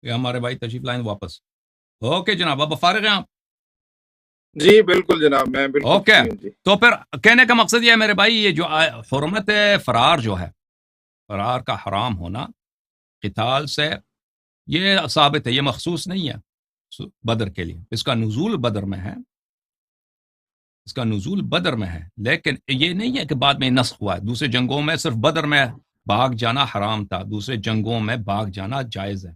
یہ ہمارے بھائی تشریف لائیں واپس. اوکے جناب، اب فارغ ہیں آپ؟ جی بالکل جناب، میں بالکل اوکے. فری ہوں جی. تو پھر کہنے کا مقصد یہ ہے میرے بھائی، یہ جو حرمت فرار جو ہے، فرار کا حرام ہونا قتال سے، یہ ثابت ہے، یہ مخصوص نہیں ہے بدر کے لیے. اس کا نزول بدر میں ہے، اس کا نزول بدر میں ہے، لیکن یہ نہیں ہے کہ بعد میں نسخ ہوا ہے. دوسرے جنگوں میں صرف بدر میں بھاگ جانا حرام تھا، دوسرے جنگوں میں بھاگ جانا جائز ہے.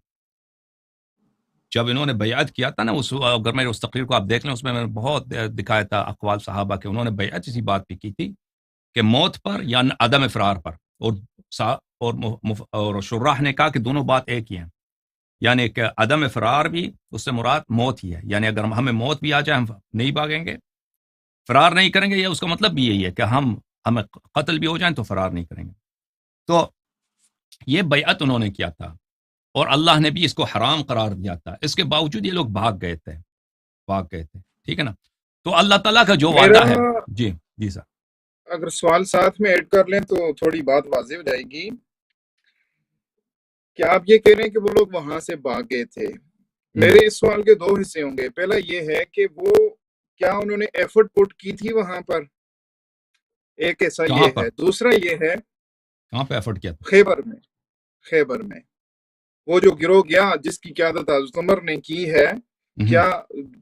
جب انہوں نے بیعت کیا تھا نا، اگر میرے اس تقریر کو آپ دیکھ لیں، اس میں نے بہت دکھایا تھا اقوال صحابہ کے. انہوں نے بیعت اسی بات پہ کی تھی کہ موت پر یا عدم فرار پر، اور شراح نے کہا کہ دونوں بات ایک ہی ہیں. یعنی کہ عدم فرار بھی اس سے مراد موت ہی ہے، یعنی اگر ہمیں موت بھی آ جائے ہم نہیں بھاگیں گے، فرار نہیں کریں گے. یہ اس کا مطلب بھی یہی ہے کہ ہمیں قتل بھی ہو جائیں تو فرار نہیں کریں گے. تو یہ بیعت انہوں نے کیا تھا، اور اللہ نے بھی اس کو حرام قرار دیا تھا. اس کے باوجود یہ لوگ بھاگ گئے تھے. ٹھیک ہے نا. تو اللہ تعالیٰ کا جو میرا وعدہ ہے. جی جی سر. اگر سوال ساتھ میں ایڈ کر لیں تو تھوڑی بات واضح ہو جائے گی کہ آپ یہ کہہ رہے ہیں کہ وہ لوگ وہاں سے بھاگ گئے تھے. میرے اس سوال کے دو حصے ہوں گے. پہلا یہ ہے کہ وہ کیا انہوں نے ایفرٹ پٹ کی تھی وہاں پر، ایک ایسا یہ ہے. دوسرا یہ ہے کہاں پہ ایفرٹ کیا تھا؟ خیبر میں وہ جو گروہ گیا جس کی قیادت حضرت عمر نے کی ہے، کیا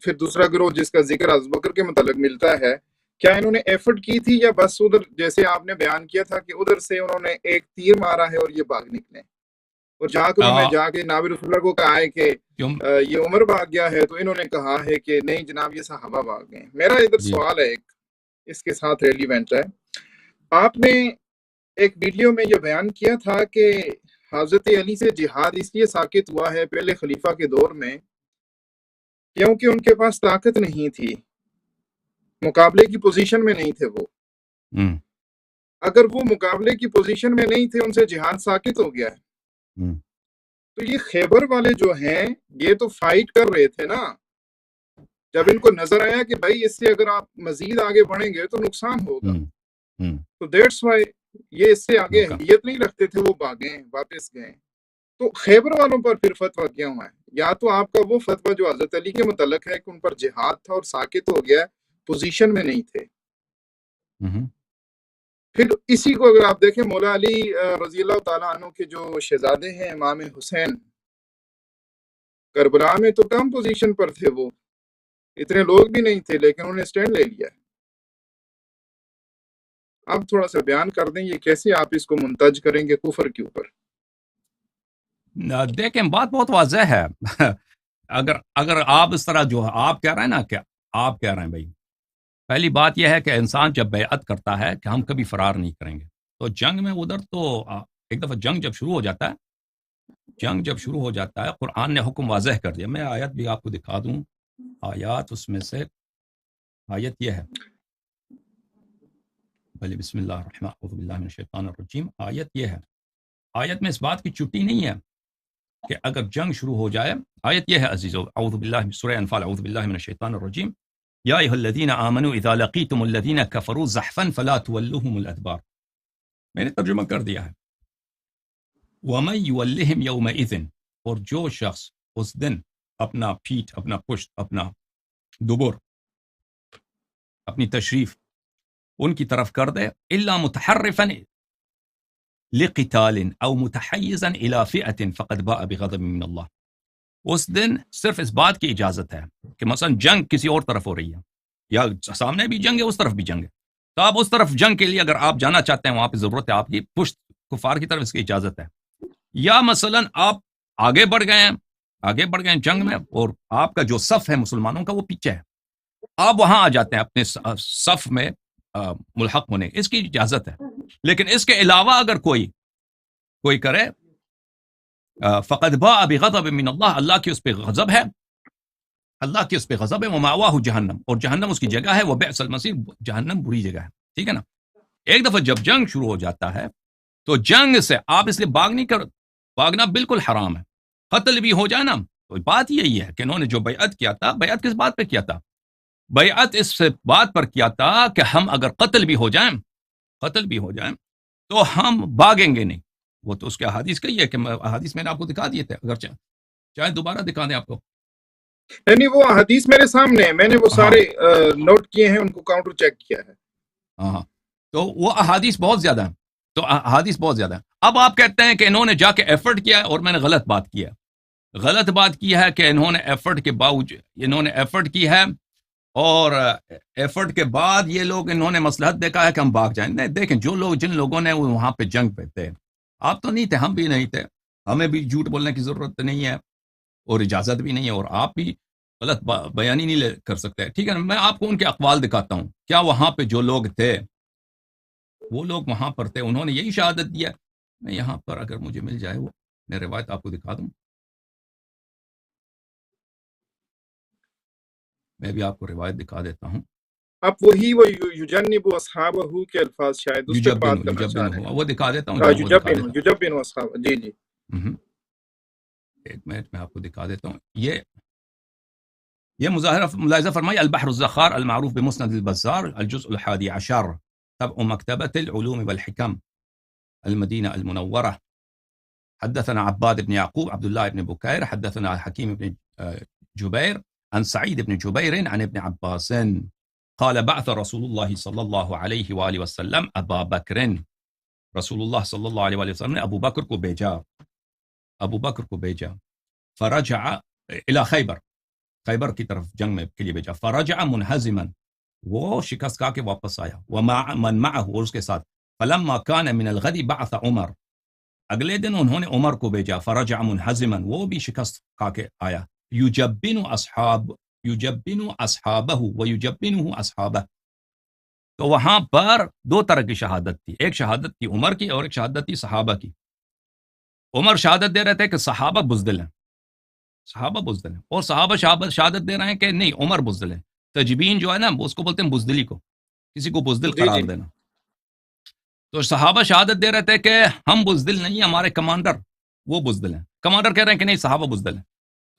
پھر دوسرا گروہ جس کا ذکر ابوبکر کے متعلق ملتا ہے، کیا انہوں نے ایفرٹ کی تھی یا بس ادھر جیسے آپ نے بیان کیا تھا کہ ادھر سے انہوں نے ایک تیر مارا ہے اور یہ بھاگ نکلے، اور جہاں کہ انہوں نے جا کے نابی رسول اللہ کو کہا ہے کہ یہ عمر بھاگ گیا ہے، تو انہوں نے کہا ہے کہ نہیں جناب یہ صحابہ بھاگ گئے. میرا ادھر سوال ہے، ایک اس کے ساتھ ریلیونٹ ہے. آپ نے ایک ویڈیو میں یہ بیان کیا تھا کہ حضرت علی سے جہاد اس لیے ساقط ہوا ہے پہلے خلیفہ کے دور میں کیونکہ ان کے پاس طاقت نہیں تھی، مقابلے کی پوزیشن میں نہیں تھے وہ. اگر وہ مقابلے کی پوزیشن میں نہیں تھے، ان سے جہاد ساقط ہو گیا ہے. تو یہ خیبر والے جو ہیں یہ تو فائٹ کر رہے تھے نا. جب ان کو نظر آیا کہ بھائی اس سے اگر آپ مزید آگے بڑھیں گے تو نقصان ہوگا، تو دیٹس وائی یہ اس سے آگے اہلیت نہیں رکھتے تھے، وہ بھاگیں واپس گئے. تو خیبر والوں پر پھر فتویٰ کیا ہوا ہے؟ یا تو آپ کا وہ فتویٰ جو حضرت علی کے متعلق ہے کہ ان پر جہاد تھا اور ساکت ہو گیا، پوزیشن میں نہیں تھے. پھر اسی کو اگر آپ دیکھیں مولا علی رضی اللہ تعالیٰ عنہ کے جو شہزادے ہیں امام حسین، کربلا میں تو کم پوزیشن پر تھے، وہ اتنے لوگ بھی نہیں تھے لیکن انہوں نے سٹینڈ لے لیا. اب تھوڑا سا بیان کر دیں یہ کیسے آپ اس کو منتج کریں گے کفر کے اوپر. دیکھیں بات بہت واضح ہے. اگر آپ اس طرح جو آپ کہہ رہے ہیں نا، کہ آپ کہہ رہے ہیں بھائی، پہلی بات یہ ہے کہ انسان جب بیعت کرتا ہے کہ ہم کبھی فرار نہیں کریں گے، تو جنگ میں ادھر تو ایک دفعہ جنگ جب شروع ہو جاتا ہے قرآن نے حکم واضح کر دیا. میں آیت بھی آپ کو دکھا دوں. آیات اس میں سے آیت یہ ہے، بھلے بسم اللہ الرحمن اعوذ باللہ من الشیطان الرجیم. آیت یہ ہے، آیت میں اس بات کی چھٹی نہیں ہے کہ اگر جنگ شروع ہو جائے. آیت یہ ہے عزیزو، اعوذ باللہ سورہ انفال، اعوذ باللہ من الشیطان الرجیم، یا ایھا الذین آمنوا اذا لقیتم الذین کفروا زحفا فلا تولوہم الادبار. میں نے ترجمہ کر دیا ہے. ومن یولہم یومئذ، اور جو شخص اس دن اپنا پیٹھ، اپنا پشت، اپنا دبر، اپنی تشریف ان کی طرف کر دے، الا متحرفا لقتال او متحیزا الى فئة فقد باء بغضب من اللہ. اس دن صرف اس بات کی اجازت ہے کہ مثلا جنگ کسی اور طرف ہو رہی ہے، یا سامنے بھی جنگ ہے اس طرف بھی جنگ ہے، تو آپ اس طرف جنگ کے لیے اگر آپ جانا چاہتے ہیں، وہاں پہ ضرورت ہے آپ کی پشت کفار کی طرف، اس کی اجازت ہے. یا مثلا آپ آگے بڑھ گئے ہیں جنگ میں، اور آپ کا جو صف ہے مسلمانوں کا وہ پیچھے ہے، آپ وہاں آ جاتے ہیں اپنے صف میں ملحق ہونے، اس کی اجازت ہے. لیکن اس کے علاوہ اگر کوئی کرے، فقد باء بغضب من اللہ، اللہ کی اس پہ غضب ہے، ومأواہ جہنم، اور جہنم اس کی جگہ ہے، وبئس المصیر، جہنم بری جگہ ہے. ٹھیک ہے نا. ایک دفعہ جب جنگ شروع ہو جاتا ہے تو جنگ سے آپ اس لیے بھاگنا بالکل حرام ہے. قتل بھی ہو جائے نا، تو بات یہی ہے کہ انہوں نے جو بیعت کیا تھا، بیعت کس بات پہ کیا تھا؟ بیعت اس بات پر کیا تھا کہ ہم اگر قتل بھی ہو جائیں تو ہم بھاگیں گے نہیں. وہ تو اس کے احادیث کا ہی ہے کہ احادیث میں نے آپ کو دکھا دیے تھے. اگرچہ چاہے دوبارہ دکھا دیں آپ کو. نہیں وہ حدیث میرے سامنے ہے، میں نے وہ ہاں سارے نوٹ کیے ہیں، ان کو کاؤنٹر چیک کیا ہے. ہاں. تو وہ احادیث بہت زیادہ ہیں. تو احادیث بہت زیادہ ہیں. اب آپ کہتے ہیں کہ انہوں نے جا کے ایفرٹ کیا ہے اور میں نے غلط بات کی ہے. غلط بات کی ہے کہ انہوں نے ایفرٹ کے باوجود انہوں نے ایفرٹ کی ہے، اور ایفرٹ کے بعد یہ لوگ انہوں نے مصلحت دیکھا ہے کہ ہم بھاگ جائیں. نہیں، دیکھیں جن لوگوں نے وہاں پہ جنگ پہ تھے، آپ تو نہیں تھے، ہم بھی نہیں تھے، ہمیں بھی جھوٹ بولنے کی ضرورت نہیں ہے اور اجازت بھی نہیں ہے، اور آپ بھی غلط بیانی نہیں کر سکتے. ٹھیک ہے نا، میں آپ کو ان کے اقوال دکھاتا ہوں. کیا وہاں پہ جو لوگ تھے، وہ لوگ وہاں پر تھے، انہوں نے یہی شہادت دیا. میں یہاں پر اگر مجھے مل جائے وہ میں روایت آپ کو دکھا دوں. میں بھی آپ کو روایت دکھا دیتا ہوں. آپ وہی وہ یجنب اصحابہ کے الفاظ شاید اس پہ بات کرنا چاہ رہے ہوا وہ دکھا دیتا ہوں. ہیں. وہ دکھا دیتا ہوں. یجبن اصحابہ، جی جی. ایک منٹ میں آپ کو دکھا دیتا ہوں. یہ ملاحظہ فرمائی البحر الزخار المعروف بمسند البزار الجزء 11 تبع مكتبة العلوم والحكم المدينة المنورة. حدثنا عباد بن يعقوب عبد الله بن بكير حدثنا حكيم بن جبير عن سعيد بن جبير عن ابن عباس قال بعث رسول الله صلى الله عليه وآله وسلم أبا بكر. رسول اللہ صلی اللہ علیہ وآلہ وسلم نے ابو بکر کو بیجا فرجع الى خیبر کی طرف جنگ میں کے لیے بیجا. فرجع منہزما، وہ شکست کھا کے واپس آیا. ومن معه، اور اس کے ساتھ. فلما كان من الغد بعث عمر، اگلے دن انہوں نے عمر کو بیجا. فرجع منہزما، وہ بھی شکست کھا کے آیا. یجبن اصحابہ ویجبنہ اصحابہ. تو وہاں پر دو طرح کی شہادت تھی. ایک شہادت تھی عمر کی اور ایک شہادت تھی صحابہ کی. عمر شہادت دے رہے تھے کہ صحابہ بزدل ہیں، اور صحابہ شہادت دے رہے ہیں کہ نہیں، عمر بزدل ہے. تجبین جو ہے نا، اس کو بولتے ہیں بزدلی کو، کسی کو بزدل قرار دینا. تو صحابہ شہادت دے رہے تھے کہ ہم بزدل نہیں، ہمارے کمانڈر وہ بزدل ہیں. کمانڈر کہہ رہے ہیں کہ نہیں، صحابہ بزدل ہیں.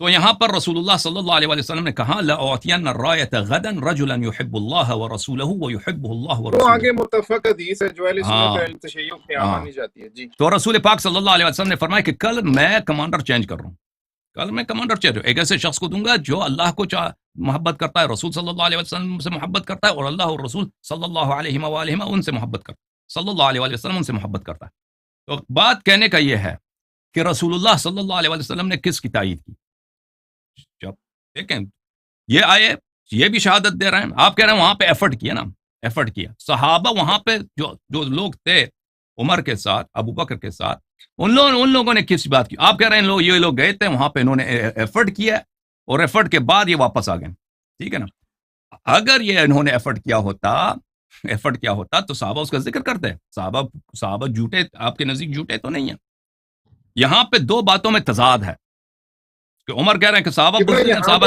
تو یہاں پر رسول اللہ صلی اللہ علیہ وسلم نے کہا لأعطین الرایۃ غدا رجلا يحب اللہ ورسولہ ويحبہ اللہ وہ ورسولہ. آگے متفق حدیث ہے جو اہل سنت اہل تشیع کے یہاں مانی جاتی ہے. جی. تو رسول پاک صلی اللہ علیہ وسلم نے فرمایا کہ کل میں کمانڈر چینج کر رہا ہوں. ایک ایسے شخص کو دوں گا جو اللہ کو محبت کرتا ہے، رسول صلی اللہ علیہ وسلم سے محبت کرتا ہے، اور اللہ اور رسول صلی اللہ علیہ وآلہ ان سے محبت کرتا ہے، صلی اللہ علیہ وسلم ان سے محبت کرتا ہے. تو بات کہنے کا یہ ہے کہ رسول اللہ صلی اللہ علیہ وسلم نے کس کی تائید کی. جب دیکھیں یہ آئے، یہ بھی شہادت دے رہے ہیں. آپ کہہ رہے ہیں وہاں پہ ایفرٹ کیا. صحابہ وہاں پہ جو لوگ تھے عمر کے ساتھ، ابو بکر کے ساتھ، ان لوگوں نے کس بات کی. آپ کہہ رہے ہیں یہ لوگ گئے تھے وہاں پہ، انہوں نے ایفرٹ کیا اور ایفرٹ کے بعد یہ واپس آ گئے. ٹھیک ہے نا. اگر یہ انہوں نے ایفرٹ کیا ہوتا تو صحابہ اس کا ذکر کرتے. صحابہ جھوٹے آپ کے نزدیک جھوٹے تو نہیں ہیں. یہاں پہ دو باتوں میں تضاد ہے کہ عمر کہہ رہے ہیں کہ صحابہ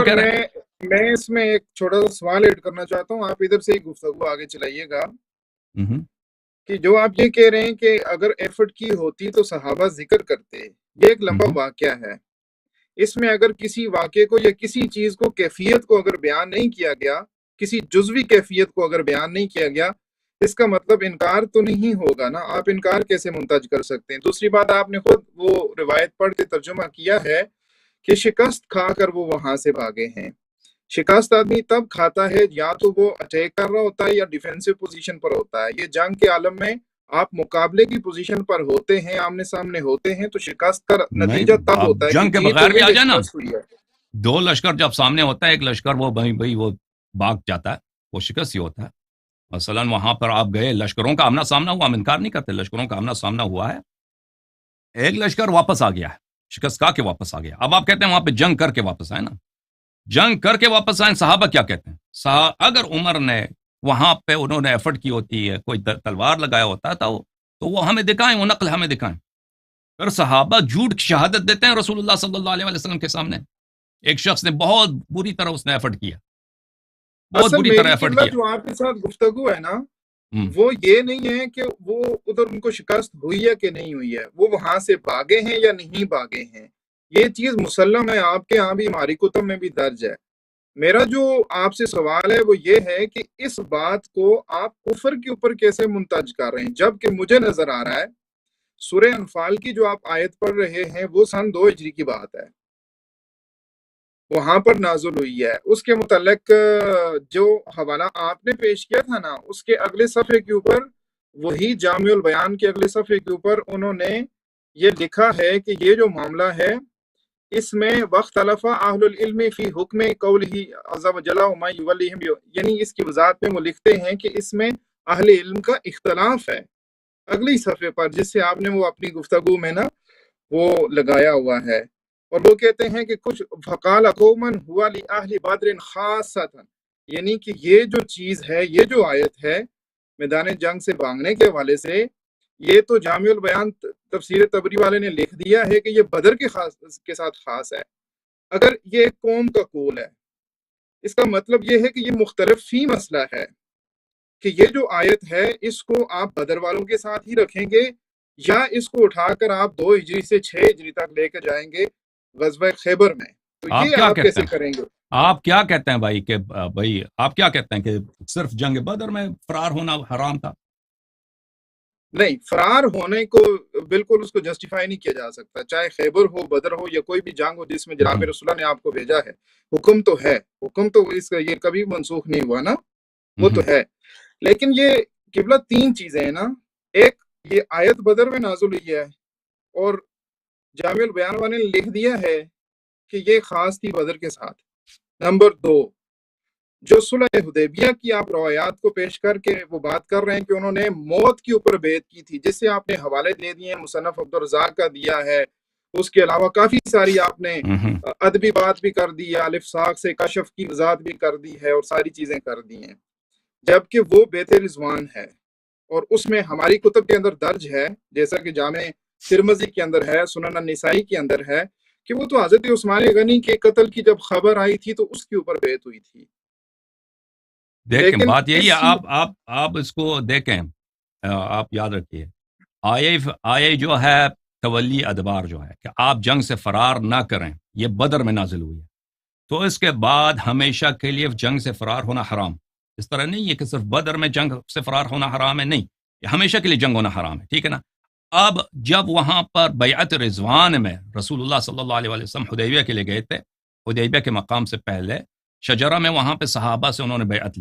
کہہ رہے ہیں. میں اس میں ایک چھوٹا سا سوال ایڈ کرنا چاہتا ہوں، آپ ادھر سے ہی گفتگو آگے چلائیے گا. کہ جو آپ یہ کہہ رہے ہیں کہ اگر ایفرٹ کی ہوتی تو صحابہ ذکر کرتے، یہ ایک لمبا واقعہ ہے. اس میں اگر کسی واقعے کو یا کسی چیز کو، کیفیت کو اگر بیان نہیں کیا گیا، کسی جزوی کیفیت کو اگر بیان نہیں کیا گیا، اس کا مطلب انکار تو نہیں ہوگا نا. آپ انکار کیسے منتج کر سکتے ہیں؟ دوسری بات، آپ نے خود وہ روایت پڑھ کے ترجمہ کیا ہے کہ شکست کھا کر وہ وہاں سے بھاگے ہیں. شکست آدمی تب کھاتا ہے یا تو وہ اٹیک کر رہا ہوتا ہے یا ڈیفینسو پوزیشن پر ہوتا ہے. یہ جنگ کے عالم میں آپ مقابلے کی پوزیشن پر ہوتے ہیں، آمنے سامنے ہوتے ہیں، تو شکست کا نتیجہ تب ہوتا ہے جنگ کے بغیر بھی آ جانا. دو لشکر جب سامنے ہوتا ہے، ایک لشکر وہ بھاگ جاتا ہے، وہ شکست ہی ہوتا ہے. مثلا وہاں پر آپ گئے، لشکروں کا آمنا سامنا ہوا، ہم انکار نہیں کرتے، لشکروں کا آمنا سامنا ہوا ہے. ایک لشکر واپس آ گیا ہے، شکست کا کے واپس آ گیا. اب آپ کہتے ہیں وہاں پہ جنگ کر کے واپس آئے نا. جنگ کر کے واپس آئے. صحابہ کیا کہتے ہیں؟ اگر عمر نے وہاں پہ انہوں نے ایفرٹ کی ہوتی ہے، کوئی تلوار لگایا ہوتا تھا تو وہ ہمیں دکھائیں، وہ نقل ہمیں دکھائیں. پھر صحابہ جھوٹ کی شہادت دیتے ہیں رسول اللہ صلی اللہ علیہ وسلم کے سامنے. ایک شخص نے بہت بری طرح اس نے ایفرٹ کیا، بہت بری طرح ایفرٹ کیا. جو آپ کے ساتھ گفتگو ہے نا، وہ یہ نہیں ہے کہ وہ ادھر ان کو شکست ہوئی ہے کہ نہیں ہوئی ہے، وہ وہاں سے بھاگے ہیں یا نہیں بھاگے ہیں. یہ چیز مسلم ہے، آپ کے ہاں بھی، ہماری کتب میں بھی درج ہے. میرا جو آپ سے سوال ہے وہ یہ ہے کہ اس بات کو آپ کفر کے اوپر کیسے منتج کر رہے ہیں، جبکہ مجھے نظر آ رہا ہے سورہ انفال کی جو آپ آیت پڑھ رہے ہیں وہ سن 2 ہجری کی بات ہے. وہاں پر نازل ہوئی ہے۔ اس کے متعلق جو حوالہ آپ نے پیش کیا تھا نا، اس کے اگلے صفحے کے اوپر، وہی جامع البیان کے اگلے صفحے کے اوپر انہوں نے یہ لکھا ہے کہ یہ جو معاملہ ہے اس میں واختلف اہل العلم فی حکم قولہ عز وجل وما یولیہم، یعنی اس کی وضاحت میں وہ لکھتے ہیں کہ اس میں اہل علم کا اختلاف ہے، اگلی صفحے پر، جس سے آپ نے وہ اپنی گفتگو میں نا وہ لگایا ہوا ہے۔ اور وہ کہتے ہیں کہ کچھ فقال قوما ہوا لأہل بدر خاصۃ، یعنی کہ یہ جو چیز ہے، یہ جو آیت ہے میدان جنگ سے بھاگنے کے حوالے سے، یہ تو جامع البیان تفسیر طبری والے نے لکھ دیا ہے کہ یہ بدر کے ساتھ خاص ہے۔ اگر یہ ایک قوم کا قول ہے، اس کا مطلب یہ ہے کہ یہ مختلف فی مسئلہ ہے، کہ یہ جو آیت ہے اس کو آپ بدر والوں کے ساتھ ہی رکھیں گے، یا اس کو اٹھا کر آپ 2 ہجری سے 6 ہجری تک لے کے جائیں گے غزوہ خیبر میں، تو آپ یہ کیا آپ کہتے کیسے ہیں؟ کریں گے؟ آپ کیا کہتے ہیں بھائی کہ بھائی آپ کیا کہتے ہیں کہ صرف جنگ بدر میں فرار ہونا حرام تھا؟ نہیں، فرار ہونے کو بالکل اس کو جسٹیفائی نہیں کیا جا سکتا، چاہے خیبر ہو، بدر ہو، یا کوئی بھی جنگ ہو جس میں جناب رسول اللہ نے آپ کو بھیجا ہے، حکم تو ہے، حکم تو اس کا یہ کبھی منسوخ نہیں ہوا نا، وہ تو ہے۔ لیکن یہ قبلہ 3 چیزیں ہیں نا، ایک یہ آیت بدر میں نازل ہوئی ہے، اور جامع البیان والے نے لکھ دیا ہے کہ یہ خاص تھی بدر کے ساتھ۔ نمبر 2، جو صلح حدیبیہ کی آپ روایات کو پیش کر کے وہ بات کر رہے ہیں کہ انہوں نے موت کے اوپر بیعت کی تھی، جس سے آپ نے حوالے دے دیے ہیں، مصنف عبدالرزاق کا دیا ہے، اس کے علاوہ کافی ساری آپ نے ادبی بات بھی کر دی ہے، الف ساق سے کشف کی وضاحت بھی کر دی ہے، اور ساری چیزیں کر دی ہیں، جبکہ وہ بیت رضوان ہے، اور اس میں ہماری کتب کے اندر درج ہے، جیسا کہ جامع ترمذی کے اندر ہے، سنن النسائی کے اندر ہے، کہ وہ تو حضرت عثمان غنی کے قتل کی جب خبر آئی تھی تو اس کے اوپر بیعت ہوئی تھی۔ دیکھیں لیکن بات یہی ہے، اس آپ اس کو دیکھیں، آپ یاد رکھیے، آئے جو ہے تولی ادبار جو ہے کہ آپ جنگ سے فرار نہ کریں، یہ بدر میں نازل ہوئی ہے، تو اس کے بعد ہمیشہ کے لیے جنگ سے فرار ہونا حرام۔ اس طرح نہیں ہے کہ صرف بدر میں جنگ سے فرار ہونا حرام ہے، نہیں، یہ ہمیشہ کے لیے جنگ ہونا حرام ہے، ٹھیک ہے نا۔ اب جب وہاں پر بیعت رضوان میں رسول اللہ صلی اللہ علیہ وسلم حدیبیہ کے لیے گئے تھے، حدیبیہ کے مقام سے پہلے شجرہ میں وہاں پہ صحابہ سے انہوں نے بیعت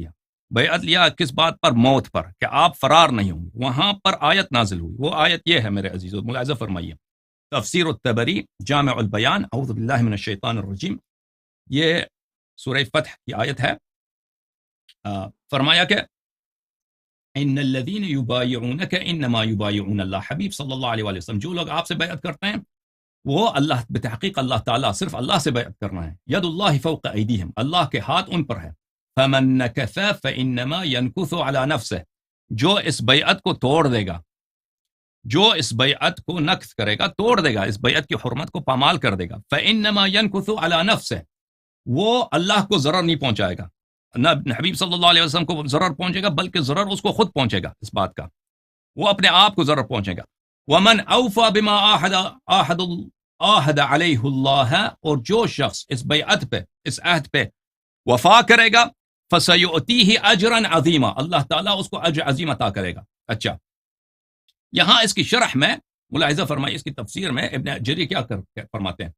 لیا کس بات پر؟ موت پر، کہ آپ فرار نہیں ہوں گے۔ وہاں پر آیت نازل ہوئی، وہ آیت یہ ہے میرے عزیزو، ملاحظہ فرمائیے، تفسیر الطبری جامع البیان، اعوذ باللہ من الشیطان الرجیم، یہ سورہ فتح کی آیت ہے۔ فرمایا کہ ان الذین یبایعونک انما یبایعون اللہ، حبیب صلی اللہ علیہ وسلم، جو لوگ آپ سے بیعت کرتے ہیں وہ اللہ، بتحقیق اللہ تعالیٰ، صرف اللہ سے بیعت کرنا ہے، ید اللہ فوق ایدیہم، اللہ کے ہاتھ ان پر ہے، فمن نکث فانما ينکث علی نفسه، جو اس بیعت کو توڑ دے گا، جو اس بیعت کو نقض کرے گا، توڑ دے گا، اس بیعت کی حرمت کو پامال کر دے گا، فانما ينکث علی نفسه، وہ اللہ کو ضرر نہیں پہنچائے گا، نہ حبیب صلی اللہ علیہ وسلم کو ضرر پہنچے گا، بلکہ ضرر اس کو خود پہنچے گا، اس بات کا وہ اپنے آپ کو ضرر پہنچے گا۔ ومن اوفى بما عاہد علیہ اللہ، اور جو شخص اس بیعت پہ، اس عہد پہ وفا کرے گا، فسیؤتیہ اجرا عظیما، اللہ تعالیٰ اس کو اجر عظیم عطا کرے گا۔ اچھا، یہاں اس کی شرح میں ملاحظہ فرمائیے، اس کی تفسیر میں ابن جری کیا فرماتے ہیں؟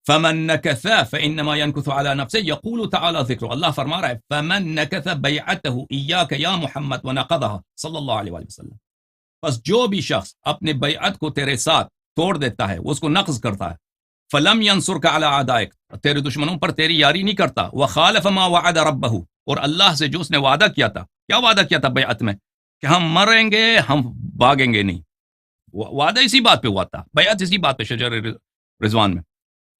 فمن نکث فانما ينکث على نفسه، یقول تعالی ذکر، اللہ فرما رہا ہے فمن نکث بیعته ایاک یا محمد ونقضها صلی اللہ علیہ وسلم، بس جو بھی شخص اپنے بیعت کو تیرے ساتھ توڑ دیتا ہے، وہ اس کو نقض کرتا ہے، فلم ينصرك على اعدائک، تیرے دشمنوں پر تیری یاری نہیں کرتا، وخالف ما وعد ربه، اور اللہ سے جو اس نے وعدہ کیا تھا، کیا وعدہ کیا تھا بیعت میں؟ کہ ہم مریں گے، ہم بھاگیں گے نہیں، وعدہ اسی بات پہ ہوا تھا، بیعت اسی بات پہ شجر رضوان میں،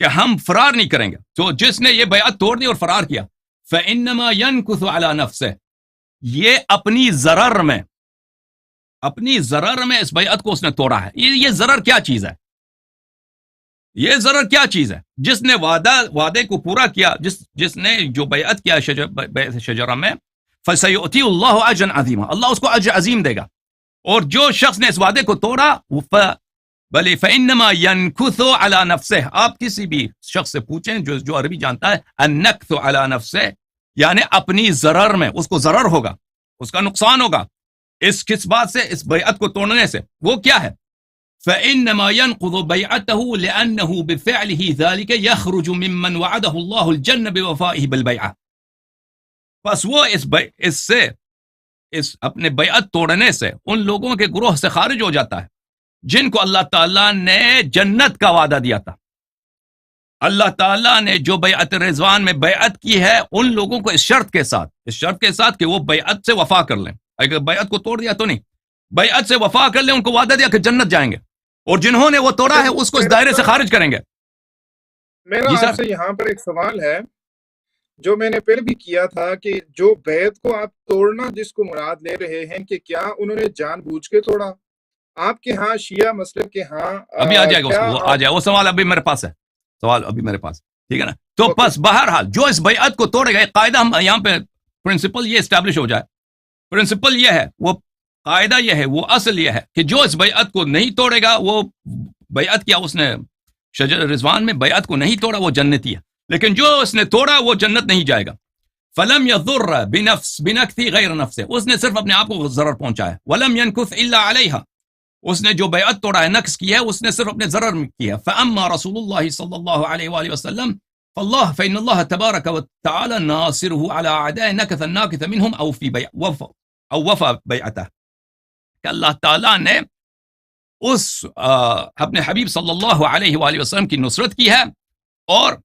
کہ ہم فرار نہیں کریں گے۔ تو جس نے یہ بیعت توڑ دی اور فرار کیا، فانما ينكث على نفسه، یہ اپنی ضرر میں اس بیعت کو اس نے توڑا ہے۔ یہ ضرر کیا چیز ہے؟ یہ ضرر کیا چیز ہے؟ جس نے وعدے کو پورا کیا، جس نے جو بیعت کیا شجرہ میں، فسیؤتی اللہ اجرا عظیما، اللہ اس کو اجر عظیم دے گا، اور جو شخص نے اس وعدے کو توڑا، بلے فانما ينكث على نفسه، آپ کسی بھی شخص سے پوچھیں جو عربی جانتا ہے، النکث على نفسه یعنی اپنی ضرر میں، اس کو ضرر ہوگا، اس کا نقصان ہوگا، اس کس بات سے؟ اس بیعت کو توڑنے سے۔ وہ کیا ہے؟ فإنما ينقض بيعته لأنه بفعله ذلك يخرج ممن وعده الله الجنة بوفائه بالبيعة. بس وہ اس اپنے بیعت توڑنے سے ان لوگوں کے گروہ سے خارج ہو جاتا ہے جن کو اللہ تعالیٰ نے جنت کا وعدہ دیا تھا. اللہ تعالیٰ نے جو بیعت رضوان میں بیعت کی ہے ان لوگوں کو اس شرط کے ساتھ کہ وہ بیعت سے وفا کر لیں. اگر بیعت کو توڑ دیا تو نہیں, بیعت سے وفا کر لیں, ان کو وعدہ دیا کہ جنت جائیں گے, اور جنہوں نے وہ توڑا ہے اس کو اس دائرے سے خارج کریں گے. میرا آپ سے یہاں پر ایک سوال ہے جو میں نے پہلے بھی کیا تھا کہ جو بیعت کو آپ توڑنا جس کو مراد لے رہے ہیں کہ کیا انہوں نے جان بوجھ کے توڑا؟ آپ کے ہاں شیعہ مسلک کے ہاں ابھی آ جائے گا, وہ آ جائے, وہ سوال ابھی میرے پاس ہے, ٹھیک ہے نا. تو بس بہرحال جو اس بیعت کو توڑے گا, ایک قاعدہ ہم یہاں پہ پرنسپل یہ اسٹیبلش ہو جائے, پرنسپل یہ ہے, وہ قاعدہ یہ ہے, وہ اصل یہ ہے کہ جو اس بیعت کو نہیں توڑے گا وہ بیعت کیا, اس نے شجر رضوان میں بیعت کو نہیں توڑا, وہ جنتی ہے. لیکن جو اس نے توڑا وہ جنت نہیں جائے گا. فلم يضر بنفس غیر نفسه, اس نے صرف اپنے آپ کو ضرر پہنچایا. ولم ينكث الا عليها, اس نے جو بیعت توڑا ہے, نقص کیا ہے, اس نے صرف اپنے ضرر میں کیا. فاما رسول اللہ صلی اللہ علیہ وآلہ وسلم فإن الله تبارك وتعالى ناصره على اعداء نكث الناكث منهم او وفى بیعته, کہ اللہ تعالیٰ نے اس اپنے حبیب صلی اللہ علیہ وآلہ وسلم کی نصرت کی ہے, اور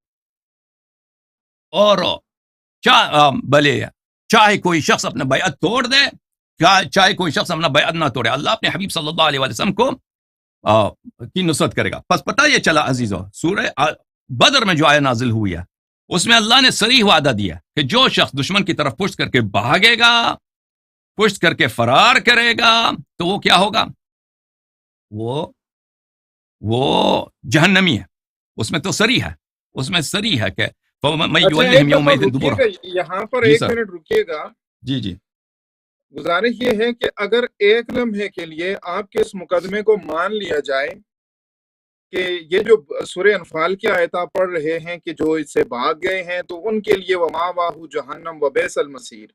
بھلے چاہے کوئی شخص اپنا بیعت توڑ دے, چاہے کوئی شخص اپنا بیعت نہ توڑے, اللہ اپنے حبیب صلی اللہ علیہ وسلم کو کی نصرت کرے گا. پس پتہ یہ چلا عزیزو, سورہ بدر میں جو آیت نازل ہوئی ہے اس میں اللہ نے صریح وعدہ دیا کہ جو شخص دشمن کی طرف پشت کر کے بھاگے گا, پشت کر کے فرار کرے گا, تو وہ کیا ہوگا, وہ جہنمی ہے. اس میں تو صریح ہے, اس میں صریح ہے کہ یہاں پر ایک منٹ رکیے گا. جی گزارش یہ ہے کہ اگر ایک لمحے کے لیے آپ کے اس مقدمے کو مان لیا جائے کہ یہ جو سورہ انفال کی آیت آپ پڑھ رہے ہیں کہ جو اس سے بھاگ گئے ہیں تو ان کے لیے وَمَأْوَاهُ جَهَنَّمُ وَبِئْسَ الْمَصِيرُ,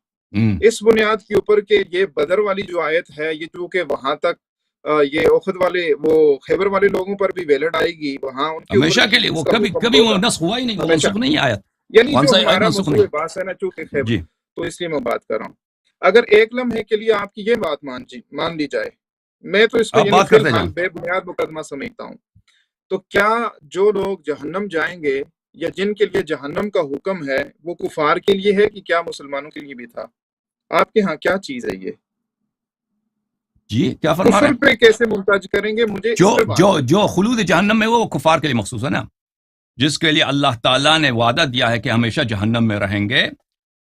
اس بنیاد کے اوپر کہ یہ بدر والی جو آیت ہے یہ چونکہ وہاں تک یہ احد والے وہ خیبر والے لوگوں پر بھی ویلڈ آئے گی, وہاں ان کے ہمیشہ کے لیے وہ کبھی وہ نسخ ہوا ہی نہیں, وہ منسوخ نہیں آیت, یعنی جو ہمارا موضوع بات ہے نا چونکہ خیبر, تو اس لیے میں بات کر رہا ہوں. اگر ایک لمحے کے لیے آپ کی یہ بات مان لی جائے, میں تو اس کو بے بنیاد مقدمہ سمجھتا ہوں, تو کیا جو لوگ جہنم جائیں گے یا جن کے لیے جہنم کا حکم ہے وہ کفار کے لیے ہے کہ کیا مسلمانوں کے لیے بھی تھا؟ آپ کے ہاں کیا چیز ہے یہ؟ جی کیا فرما رہے ہیں, پہ کیسے محتاج کریں گے مجھے؟ جو خلود جہنم میں وہ کفار کے لیے مخصوص ہے نا, جس کے لیے اللہ تعالیٰ نے وعدہ دیا ہے کہ ہمیشہ جہنم میں رہیں گے,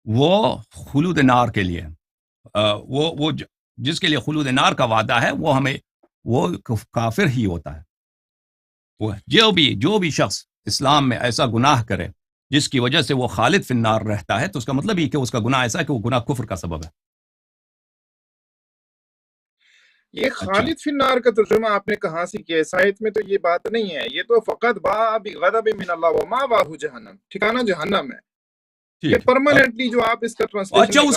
وہ خلود نار کے لیے, وہ جس کے لیے خلود نار کا وعدہ ہے وہ کافر ہی ہوتا ہے. جو بھی شخص اسلام میں ایسا گناہ کرے جس کی وجہ سے وہ خالد فی النار رہتا ہے, تو اس کا مطلب ہی کہ اس کا گناہ ایسا ہے کہ وہ گناہ کفر کا سبب ہے. یہ خالد فی النار کا ترجمہ آپ نے کہاں سے کیا؟ آیت میں تو یہ بات نہیں ہے, یہ تو فقط باء بغضب من اللہ ومأواه جہنم, ٹھکانہ جہنم ہے. یہ پرماننٹلی جو آپ اس کا ٹرانسلیشن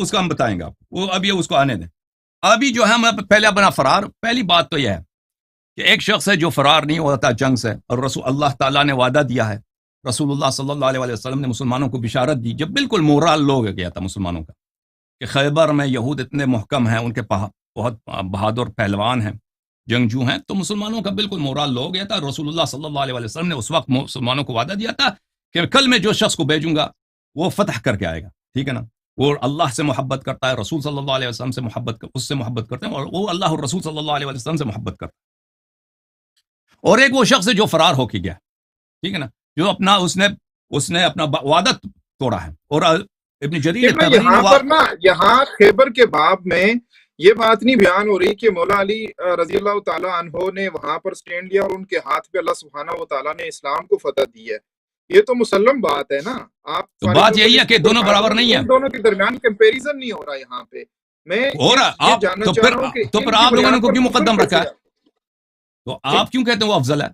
اس کا ہم بتائیں گے آپ, وہ ابھی اس کو آنے دیں. ابھی جو ہے پہلے اپنا فرار, پہلی بات تو یہ ہے کہ ایک شخص ہے جو فرار نہیں ہوتا جنگ سے, اور رسول اللہ تعالیٰ نے وعدہ دیا ہے, رسول اللہ صلی اللہ علیہ وسلم نے مسلمانوں کو بشارت دی جب بالکل مورال لو گیا تھا مسلمانوں کا, کہ خیبر میں یہود اتنے محکم ہیں, ان کے بہت بہادر پہلوان ہیں, جنگجو ہیں, تو مسلمانوں کا بالکل مورال لو گیا تھا. رسول اللہ صلی اللہ علیہ وسلم نے اس وقت مسلمانوں کو وعدہ دیا تھا کہ کل میں جو شخص کو بھیجوں گا وہ فتح کر کے آئے گا, ٹھیک ہے نا, وہ اللہ سے محبت کرتا ہے, رسول صلی اللہ علیہ وسلم سے اس سے محبت کرتے ہیں, اور وہ اللہ اور رسول صلی اللہ علیہ وسلم سے محبت کرتا ہے. اور ایک وہ شخص ہے جو فرار ہو کے گیا, ٹھیک ہے نا, جو اس نے اپنا وعدہ توڑا ہے. اور ابن جریر یہاں خیبر کے باب میں یہ بات نہیں بیان ہو رہی کہ مولا علی رضی اللہ تعالیٰ عنہ نے وہاں پر سٹینڈ لیا اور ان کے ہاتھ پہ اللہ سبحانہ و تعالیٰ نے اسلام کو فتح دی ہے. یہ تو مسلم بات ہے نا. آپ بات یہی ہے کہ دونوں برابر نہیں ہیں, دونوں کے درمیان کمپیریزن نہیں ہو رہا یہاں پہ. میں یہ جاننا چاہ رہا ہوں کہ تو پھر آپ لوگوں نے کو کیوں مقدم رکھا ہے؟ تو آپ کیوں کہتے ہیں وہ افضل ہے؟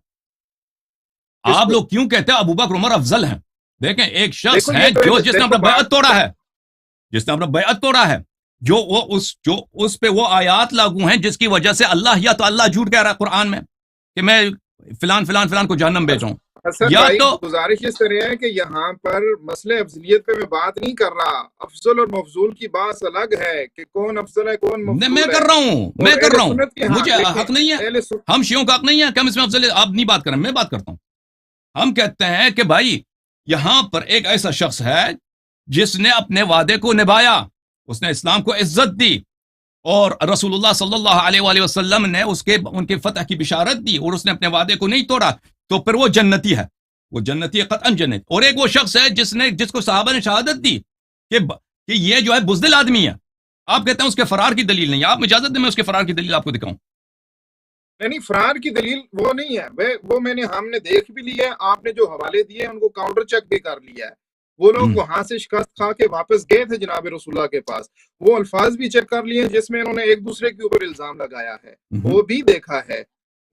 آپ لوگ کیوں کہتے ہیں ابو بکر عمر افضل ہیں؟ دیکھیں ایک شخص ہے جس نے اپنا بیعت توڑا ہے, جو اس پہ وہ آیات لاگو ہیں جس کی وجہ سے اللہ یا تو اللہ جھوٹ کہہ رہا ہے قرآن میں کہ میں فلان فلان فلان کو جہنم بھیجوں، حسن یا بھائی تو گزارش اس طرح ہے کہ یہاں پر مسئلہ افضلیت پہ میں بات نہیں کر رہا، افضل اور مفضول کی بات الگ ہے کہ کون افضل ہے کون میں مفضول کر ہے، رہا ہوں اور میں کر اہل رہا ہوں سنت کے ہاں مجھے دیکھیں، حق نہیں ہے، اہل سنت ہم شیعوں کا حق نہیں ہے کہ ہم اس میں افضل آپ نہیں بات کریں، میں بات کرتا ہوں. ہم کہتے ہیں کہ بھائی یہاں پر ایک ایسا شخص ہے جس نے اپنے وعدے کو نبھایا، اس نے اسلام کو عزت دی، اور رسول اللہ صلی اللہ علیہ وآلہ وسلم نے ان کے فتح کی بشارت دی، اور اس نے اپنے وعدے کو نہیں توڑا، تو پھر وہ جنتی ہے، وہ جنتی ہے قطعاً جنت. اور ایک وہ شخص ہے جس کو صحابہ نے شہادت دی کہ یہ جو ہے بزدل آدمی ہے. آپ کہتے ہیں اس کے فرار کی دلیل نہیں ہے، آپ اجازت دیں میں اس کے فرار کی دلیل آپ کو دکھاؤں. نہیں فرار کی دلیل وہ نہیں ہے، وہ ہم نے دیکھ بھی لی ہے، آپ نے جو حوالے دیے ان کو کاؤنٹر چیک بھی کر لیا ہے. وہ لوگ وہاں سے شکست کھا کے واپس گئے تھے جناب رسول اللہ کے پاس، وہ الفاظ بھی چیک کر لیے جس میں انہوں نے ایک دوسرے کے اوپر الزام لگایا ہے، وہ بھی دیکھا ہے.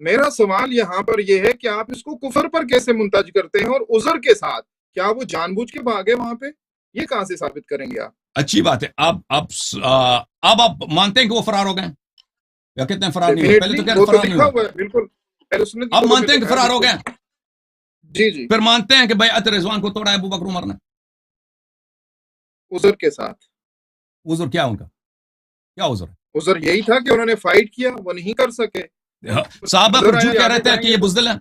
میرا سوال یہاں پر یہ ہے کہ آپ اس کو کفر پر کیسے منتج کرتے ہیں اور عذر کے ساتھ؟ کیا وہ جان بوجھ کے بھاگے وہاں پہ؟ یہ کہاں سے ثابت کریں گے آپ؟ اچھی بات ہے. اب آپ مانتے ہیں کہ وہ فرار ہو گئے یا کہتے ہیں فرار نہیں ہوئے؟ پہلے تو کہہ رہے فرار نہیں ہوئے، بالکل اب مانتے ہیں کہ فرار ہو گئے، جی پھر مانتے ہیں کہ بیعت رضوان کو توڑا ہے ابو بکر عمر نے عذر کے ساتھ. عذر کیا ان کا کیا عذر ہے؟ عذر یہی تھا کہ انہوں نے فائٹ کیا، وہ نہیں کر سکے. صحابہ پھر جھوٹ کہہ رہے تھے کہ یہ بزدل ہیں.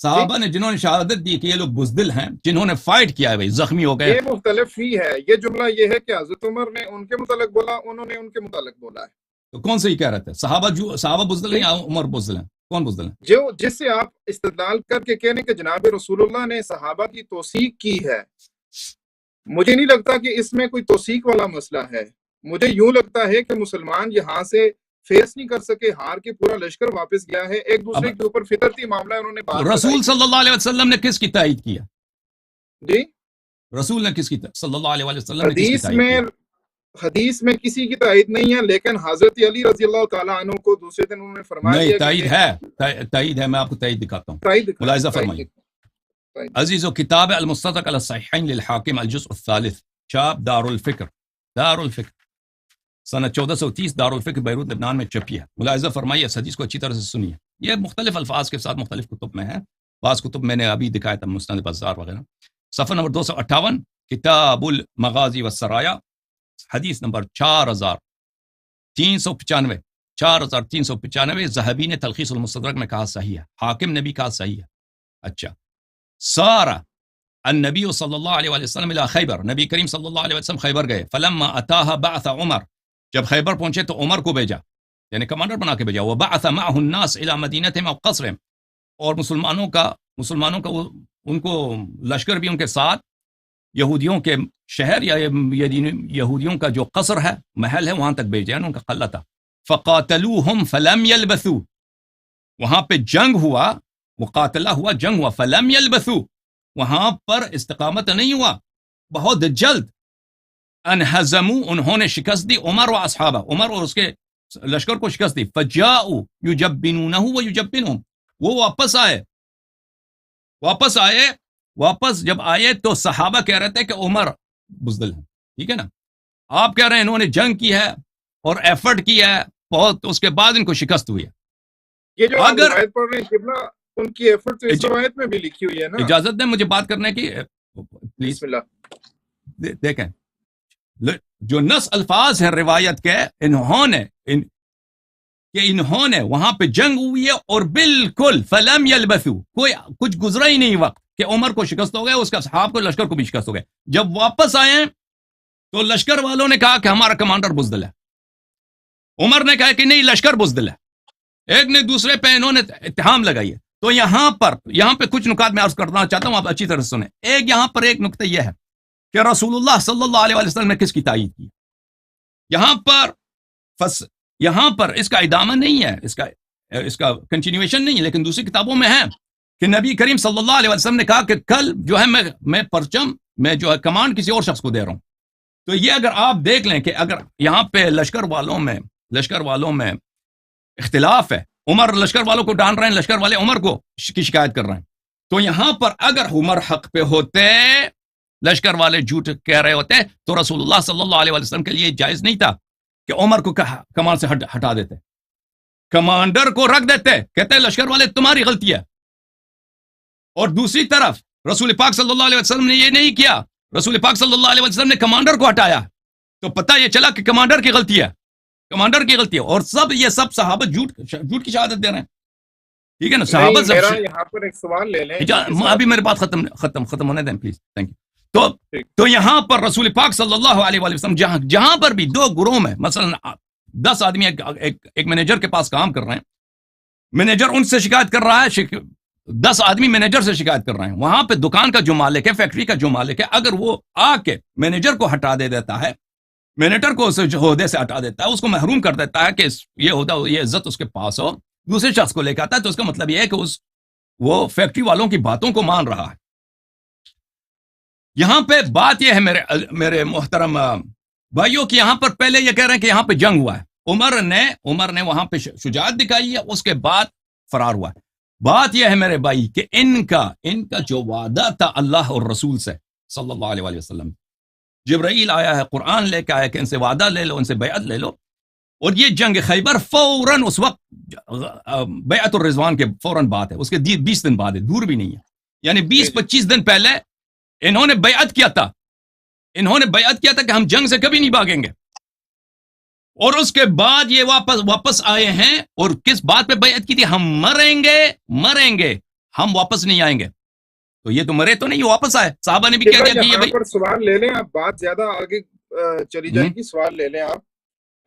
صحابہ نے جنہوں نے شہادت دی کہ یہ لوگ بزدل ہیں، جنہوں نے فائٹ کیا ہے بھائی زخمی ہو گئے. یہ مختلف ہی ہے. یہ جملہ یہ ہے کہ حضرت عمر نے ان کے متعلق بولا، انہوں نے ان کے متعلق بولا ہے. تو کون سے ہی کہہ رہے تھے؟ صحابہ بزدل ہیں یا عمر بزدل ہیں؟ کون بزدل ہیں؟ جس سے آپ استدلال کر کے کہنے کہ جناب رسول اللہ نے صحابہ کی توثیق کی ہے، مجھے نہیں لگتا کہ اس میں کوئی توثیق والا مسئلہ ہے. مجھے یوں لگتا ہے کہ مسلمان یہاں سے فیس نہیں کر سکے، ہار کے پورا لشکر واپس گیا ہے، ایک دوسرے کے اوپر فطرتی معاملہ انہوں نے رسول صلی اللہ علیہ وسلم نے کس کی تائید کیا؟ جی رسول نے کس کی صلی اللہ علیہ وسلم نے کس کی تائید کیا؟ حدیث میں کسی کی تائید نہیں ہے، لیکن حضرت علی رضی اللہ تعالیٰ عنہ کو دوسرے دن انہوں نے فرمایا نہیں، تائید ہے، میں آپ کو تائید دکھاتا ہوں، ملاحظہ فرمائیے. عزیز و کتاب المستدرک علی الصحیحین للحاکم الجزء الثالث، چھاپ دار الفکر سنہ 1430 دار الفکر بیروت لبنان میں چھپی ہے. ملاحظہ فرمائیے، اس حدیث کو اچھی طرح سے سنیے. یہ مختلف الفاظ کے ساتھ مختلف کتب میں ہے، بعض کتب میں نے ابھی دکھایا تھا، مسند بزار وغیرہ. صفحہ نمبر 258 کتاب المغازی والسرایا، حدیث نمبر 4395 ذہبی نے تلخیص المستدرک میں کہا صحیح ہے، حاکم نے بھی کہا صحیح ہے. اچھا، سارا النبی صلی اللہ علیہ وسلم الى خیبر، نبی کریم صلی اللہ علیہ وسلم خیبر گئے. فلما اتاها بعث عمر، جب خیبر پہنچے تو عمر کو بھیجا، یعنی کمانڈر بنا کے بھیجا. وبعث معه الناس الى مدینتهم او قصرهم، اور مسلمانوں کا ان کو لشکر بھی ان کے ساتھ یہودیوں کے شہر یا یہودیوں کا جو قصر ہے، محل ہے، وہاں تک بھیجا، ان کا قلعہ تھا. فقاتلوهم فلم يلبثوا، وہاں پہ جنگ ہوا، مقاتلہ ہوا، جنگ ہوا. فلم يلبثوا، وہاں پر استقامت نہیں ہوا، بہت جلد. انہزموا، انہوں نے شکست دی، عمر و اصحابہ، عمر اور اس کے لشکر کو شکست دی. فجاؤوا یجبنونہ ویجبنہم، وہ واپس جب آئے تو صحابہ کہہ رہے تھے کہ عمر بزدل ہیں. ٹھیک ہے نا، آپ کہہ رہے ہیں انہوں نے جنگ کی ہے اور ایفرٹ کی ہے بہت، اس کے بعد ان کو شکست ہوئی ہے. یہ جو آپ روایت پڑھ رہے ہیں قبلہ، ان کی ایفرٹ تو اس روایت میں بھی لکھی ہوئی ہے نا. اجازت دیں مجھے بات کرنے کی پلیز. بسم اللہ. دیکھیں جو نص الفاظ ہیں روایت کے، انہوں نے وہاں پہ جنگ ہوئی ہے اور بالکل فلم یلبثوا، کوئی کچھ گزرا ہی نہیں وقت کہ عمر کو شکست ہو گئے، اس کا صحاب کو لشکر کو بھی شکست ہو گئے. جب واپس آئے تو لشکر والوں نے کہا کہ ہمارا کمانڈر بزدل ہے. عمر نے کہا کہ نہیں، لشکر بزدل ہے. ایک نے دوسرے پہ انہوں نے اتہام لگائی ہے. تو یہاں پہ کچھ نکات میں عرض کرنا چاہتا ہوں، آپ اچھی طرح سنیں. یہاں پر ایک نقطہ یہ ہے کہ رسول اللہ صلی اللہ علیہ وسلم نے کس کی تائید کی. یہاں پر اس کا ادامہ نہیں ہے، اس کا کنٹینیویشن نہیں ہے، لیکن دوسری کتابوں میں ہے کہ نبی کریم صلی اللہ علیہ وسلم نے کہا کہ کل جو ہے میں پرچم میں جو ہے کمانڈ کسی اور شخص کو دے رہا ہوں. تو یہ اگر آپ دیکھ لیں کہ اگر یہاں پہ لشکر والوں میں اختلاف ہے، عمر لشکر والوں کو ڈان رہے ہیں، لشکر والے عمر کو کی شکایت کر رہے ہیں. تو یہاں پر اگر عمر حق پہ ہوتے، لشکر والے جھوٹ کہہ رہے ہوتے، تو رسول اللہ صلی اللہ علیہ وسلم کے لیے جائز نہیں تھا کہ عمر کو کمان سے ہٹا دیتے, کمانڈر کو رکھ دیتے, کہتے ہیں لشکر والے تمہاری غلطی ہے. اور دوسری طرف رسول پاک صلی اللہ علیہ وسلم نے یہ نہیں کیا, رسول پاک صلی اللہ علیہ وسلم نے کمانڈر کو ہٹایا, تو پتہ یہ چلا کہ کمانڈر کی غلطی ہے, کمانڈر کی غلطی ہے. اور یہ سب صحابہ جھوٹ کی شہادت دے رہے ہیں, ٹھیک ہے نا. صحابہ میرا یہاں پر ایک سوال لے لیں, ابھی میرے بات ختم ہونے دیں پلیز, تھینک یو. تو یہاں پر رسول پاک صلی اللہ علیہ وسلم جہاں پر بھی دو گروہ میں, مثلا 10 آدمی ایک مینیجر کے پاس کام کر رہے ہیں, مینیجر ان سے شکایت کر رہا ہے, 10 آدمی مینیجر سے شکایت کر رہے ہیں, وہاں پہ دکان کا جو مالک ہے, فیکٹری کا جو مالک ہے, اگر وہ آ کے مینیجر کو ہٹا دیتا ہے, مینیجر کو عہدے سے ہٹا دیتا ہے, اس کو محروم کر دیتا ہے کہ یہ عہدہ یہ عزت اس کے پاس ہو, دوسرے شخص کو لے کے آتا ہے, تو اس کا مطلب یہ ہے کہ وہ فیکٹری والوں کی باتوں کو مان رہا ہے. یہاں پہ بات یہ ہے میرے محترم بھائیوں کہ یہاں پر پہلے یہ کہہ رہے ہیں کہ یہاں پہ جنگ ہوا ہے, عمر نے وہاں پہ شجاعت دکھائی ہے, اس کے بعد فرار ہوا ہے. بات یہ ہے میرے بھائی کہ ان کا جو وعدہ تھا اللہ اور رسول سے صلی اللہ علیہ وسلم, جبرائیل آیا ہے, قرآن لے کے آیا کہ ان سے وعدہ لے لو, ان سے بیعت لے لو, اور یہ جنگ خیبر فوراً اس وقت بیعت الرضوان کے فوراً بات ہے, اس کے 20 دن بعد ہے, دور بھی نہیں ہے, یعنی 20-25 دن پہلے انہوں نے بیعت کیا تھا, کہ ہم جنگ سے کبھی نہیں بھاگیں گے, اور اس کے بعد یہ واپس آئے ہیں, اور کس بات پہ بیعت کی تھی؟ ہم مریں گے, ہم واپس نہیں آئیں گے. تو یہ تو مرے تو نہیں, واپس آئے. صحابہ نے بھی کہہ دیا کہ یہ پر سوال لے لیں آپ, بات زیادہ آگے چلی جائے گی, سوال لے لیں آپ.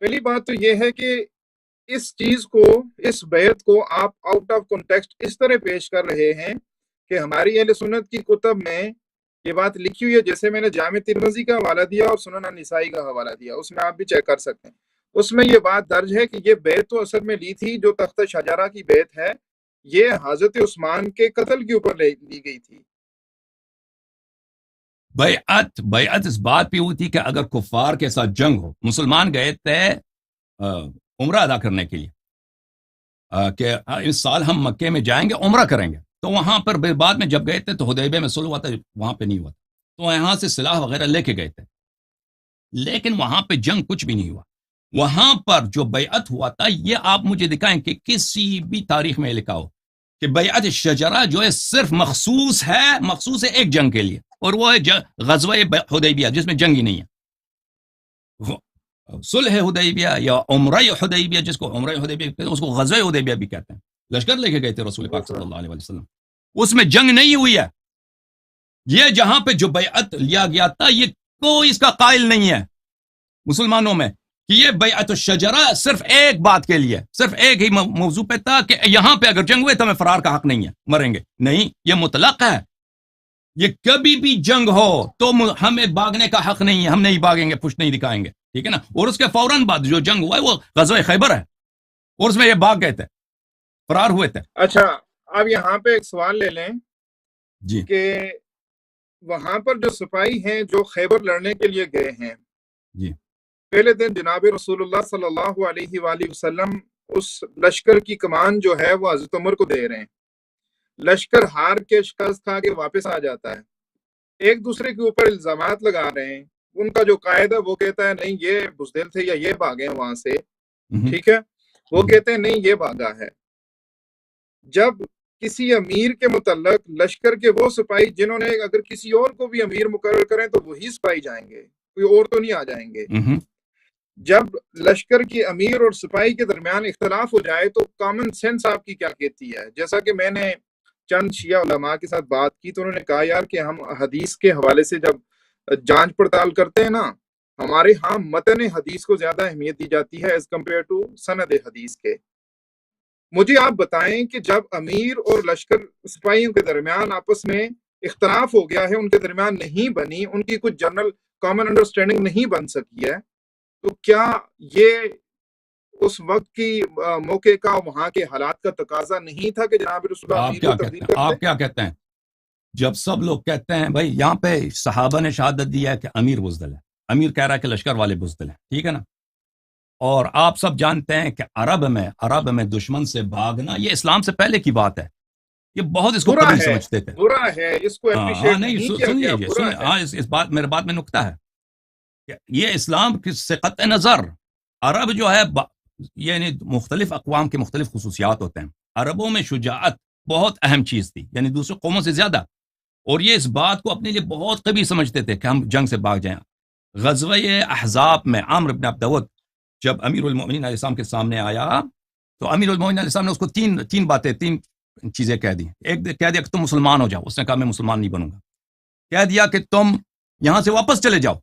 پہلی بات تو یہ ہے کہ اس چیز کو, اس بیعت کو آپ آؤٹ آف کنٹیکسٹ اس طرح پیش کر رہے ہیں کہ ہماری اہل سنت کی کتب میں یہ بات لکھی ہوئی ہے, جیسے میں نے جامع ترمذی کا حوالہ دیا اور سنن النسائی کا حوالہ دیا, اس میں آپ بھی چیک کر سکتے ہیں. اس میں یہ بات درج ہے کہ یہ بیعت تو اصل میں لی تھی, جو تخت شجرہ کی بیعت ہے, یہ حضرت عثمان کے قتل کے اوپر لی گئی تھی. بیعت اس بات پہ ہوئی تھی کہ اگر کفار کے ساتھ جنگ ہو, مسلمان گئے تھے عمرہ ادا کرنے کے لیے کہ اس سال ہم مکے میں جائیں گے, عمرہ کریں گے, تو وہاں پر بعد میں جب گئے تھے تو حدیبیہ میں صلح ہوا تھا, وہاں پہ نہیں ہوا, تو یہاں سے سلاح وغیرہ لے کے گئے تھے, لیکن وہاں پہ جنگ کچھ بھی نہیں ہوا. وہاں پر جو بیعت ہوا تھا, یہ آپ مجھے دکھائیں کہ کسی بھی تاریخ میں لکھا ہو کہ بیعت شجرہ جو ہے صرف مخصوص ہے ایک جنگ کے لیے, اور وہ ہے غزوہ حدیبیہ, جس میں جنگ ہی نہیں ہے. صلح حدیبیہ یا عمرہ حدیبیہ, جس کو عمرہ حدیبیہ کہتے ہیں, اس کو غزوہ حدیبیہ بھی کہتے ہیں. لشکر لے کے گئے تھے رسول پاک صلی اللہ علیہ وسلم, اس میں جنگ نہیں ہوئی ہے. یہ جہاں پہ جو بیعت لیا گیا تھا, یہ کوئی اس کا قائل نہیں ہے مسلمانوں میں کہ یہ بیعت الشجرہ صرف ایک بات کے لیے, صرف ایک ہی موضوع پہ تھا کہ یہاں پہ اگر جنگ ہوئے تو ہمیں فرار کا حق نہیں ہے, مریں گے نہیں. یہ مطلق ہے, یہ کبھی بھی جنگ ہو تو ہمیں بھاگنے کا حق نہیں ہے, ہم نہیں بھاگیں گے, پشت نہیں دکھائیں گے, ٹھیک ہے نا. اور اس کے فوراً بعد جو جنگ ہوا ہے وہ غزوہ خیبر ہے, اور اس میں یہ بھاگ گئے تھے, فرار ہوئے تھے. اچھا, اب یہاں پہ ایک سوال لے لیں جی, کہ وہاں پر جو سپاہی ہیں جو خیبر لڑنے کے لیے گئے ہیں, جی, پہلے دن جناب رسول اللہ صلی اللہ علیہ وآلہ وسلم اس لشکر کی کمان جو ہے وہ حضرت عمر کو دے رہے ہیں. لشکر ہار کے شکست کھا کے واپس آ جاتا ہے, ایک دوسرے کے اوپر الزامات لگا رہے ہیں. ان کا جو قائد ہے وہ کہتا ہے نہیں یہ بزدل تھے یا یہ بھاگے وہاں سے, ٹھیک ہے, وہ کہتے ہیں نہیں یہ بھاگا ہے. جب کسی امیر کے متعلق لشکر کے وہ سپاہی جنہوں نے اگر کسی اور کو بھی امیر مقرر کریں تو وہی سپاہی جائیں گے, کوئی اور تو نہیں آ جائیں گے. جب لشکر کی امیر اور سپاہی کے درمیان اختلاف ہو جائے تو کامن سینس آپ کی کیا کہتی ہے؟ جیسا کہ میں نے چند شیعہ علماء کے ساتھ بات کی تو انہوں نے کہا یار کہ ہم حدیث کے حوالے سے جب جانچ پڑتال کرتے ہیں نا, ہمارے ہاں متن حدیث کو زیادہ اہمیت دی جاتی ہے ایز کمپیئر ٹو سند حدیث کے. مجھے آپ بتائیں کہ جب امیر اور لشکر سپاہیوں کے درمیان آپس میں اختلاف ہو گیا ہے, ان کے درمیان نہیں بنی, ان کی کچھ جنرل کامن انڈرسٹینڈنگ نہیں بن سکی ہے, تو کیا یہ اس وقت کی موقع کا وہاں کے حالات کا تقاضا نہیں تھا کہ جناب رسول اللہ امیر کو تبدیل کر دیں؟ آپ کیا کہتے ہیں جب سب لوگ کہتے ہیں بھائی یہاں پہ صحابہ نے شہادت دیا ہے کہ امیر بزدل ہے, امیر کہہ رہا ہے کہ لشکر والے بزدل ہیں, ٹھیک ہے نا, اور آپ سب جانتے ہیں کہ عرب میں دشمن سے بھاگنا یہ اسلام سے پہلے کی بات ہے, یہ بہت اس کو قبیل سمجھتے تھے, برا ہے, اس کو اپریشیٹ نہیں کیا گیا. اس بات میرے بات میں نکتہ ہے کہ یہ اسلام سے قطع نظر عرب جو ہے یعنی مختلف اقوام کے مختلف خصوصیات ہوتے ہیں. عربوں میں شجاعت بہت اہم چیز تھی، یعنی دوسرے قوموں سے زیادہ، اور یہ اس بات کو اپنے لیے بہت قوی سمجھتے تھے کہ ہم جنگ سے بھاگ جائیں. غزوہ احزاب میں عمرو بن عبد ود جب امیر المؤمنین علیہ السلام کے سامنے آیا تو امیر المؤمنین علیہ السلام نے اس کو تین چیزیں کہہ دی. ایک کہہ دیا کہ تم مسلمان ہو جاؤ، اس نے کہا میں مسلمان نہیں بنوں گا. کہہ دیا کہ تم یہاں سے واپس چلے جاؤ،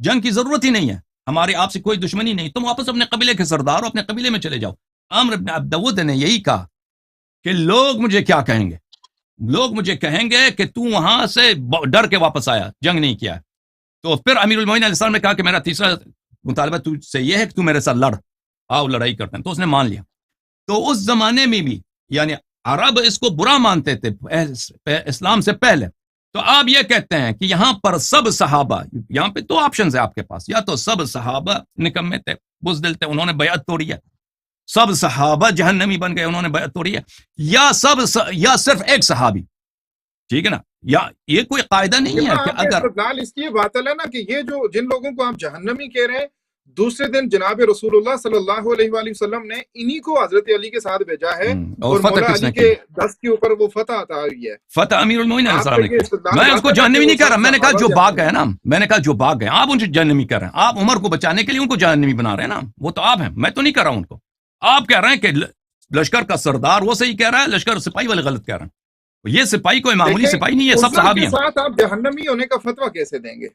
جنگ کی ضرورت ہی نہیں ہے، ہماری آپ سے کوئی دشمنی نہیں، تم واپس اپنے قبیلے کے سردار ہو، اپنے قبیلے میں چلے جاؤ. عمرو بن عبد ود نے یہی کہا کہ لوگ مجھے کیا کہیں گے، لوگ مجھے کہیں گے کہ تو وہاں سے ڈر کے واپس آیا، جنگ نہیں کیا. تو پھر امیر المومنین علیہ السلام نے کہا کہ میرا تیسرا مطالبہ تجھ سے یہ ہے کہ تو میرے ساتھ لڑ، آؤ لڑائی کرتے ہیں. تو اس نے مان لیا. تو اس زمانے میں بھی یعنی عرب اس کو برا مانتے تھے اسلام سے پہلے. تو آپ یہ کہتے ہیں کہ یہاں پر سب صحابہ، یہاں پہ دو آپشنز ہیں آپ کے پاس، یا تو سب صحابہ نکمے تھے، بزدل تھے، انہوں نے بیعت توڑی ہے، سب صحابہ جہنمی بن گئے، انہوں نے بیعت توڑی ہے، یا یا صرف ایک صحابی. ٹھیک ہے نا؟ یا یہ کوئی قاعدہ نہیں ہے کہ آپ کا اگر استدلال اس لیے باطل ہے نا کہ یہ جو جن لوگوں کو آپ جہنمی کہہ رہے ہیں، دوسرے دن جناب رسول اللہ صلی اللہ علیہ وآلہ وسلم نے انہی کو حضرت علی کے ساتھ بھیجا ہے، اور فتح مولا کس علی نے کی؟ کے دست کے اوپر وہ فتح عطا ہوئی ہے. فتح امیر المومنین علیہ آپ السلام کا نے یہ کی. استدلال میں اس کو باطل ہے کہ جہنمی وہ نہیں کہہ رہا، سب میں نے کہا صحابہ جو بھاگ جہنمی گئے نا، میں نے کہا جو بھاگ گئے، آپ ان سے جہنمی کر رہے ہیں، آپ عمر کو بچانے کے لیے ان کو جہنمی بنا رہے ہیں نا، وہ تو آپ ہیں، میں تو نہیں کر رہا ہوں ان کو. آپ کہہ رہے ہیں کہ لشکر کا سردار وہ صحیح کہہ رہا ہے، لشکر سپاہی والے غلط کہہ رہے ہیں. یہ سپاہی کوئی معمولی دیکھیں، سپاہی نہیں ہے، سب عذر صحابی کے ہیں. ساتھ آپ جہنمی ہونے کا فتویٰ کیسے دیں گے؟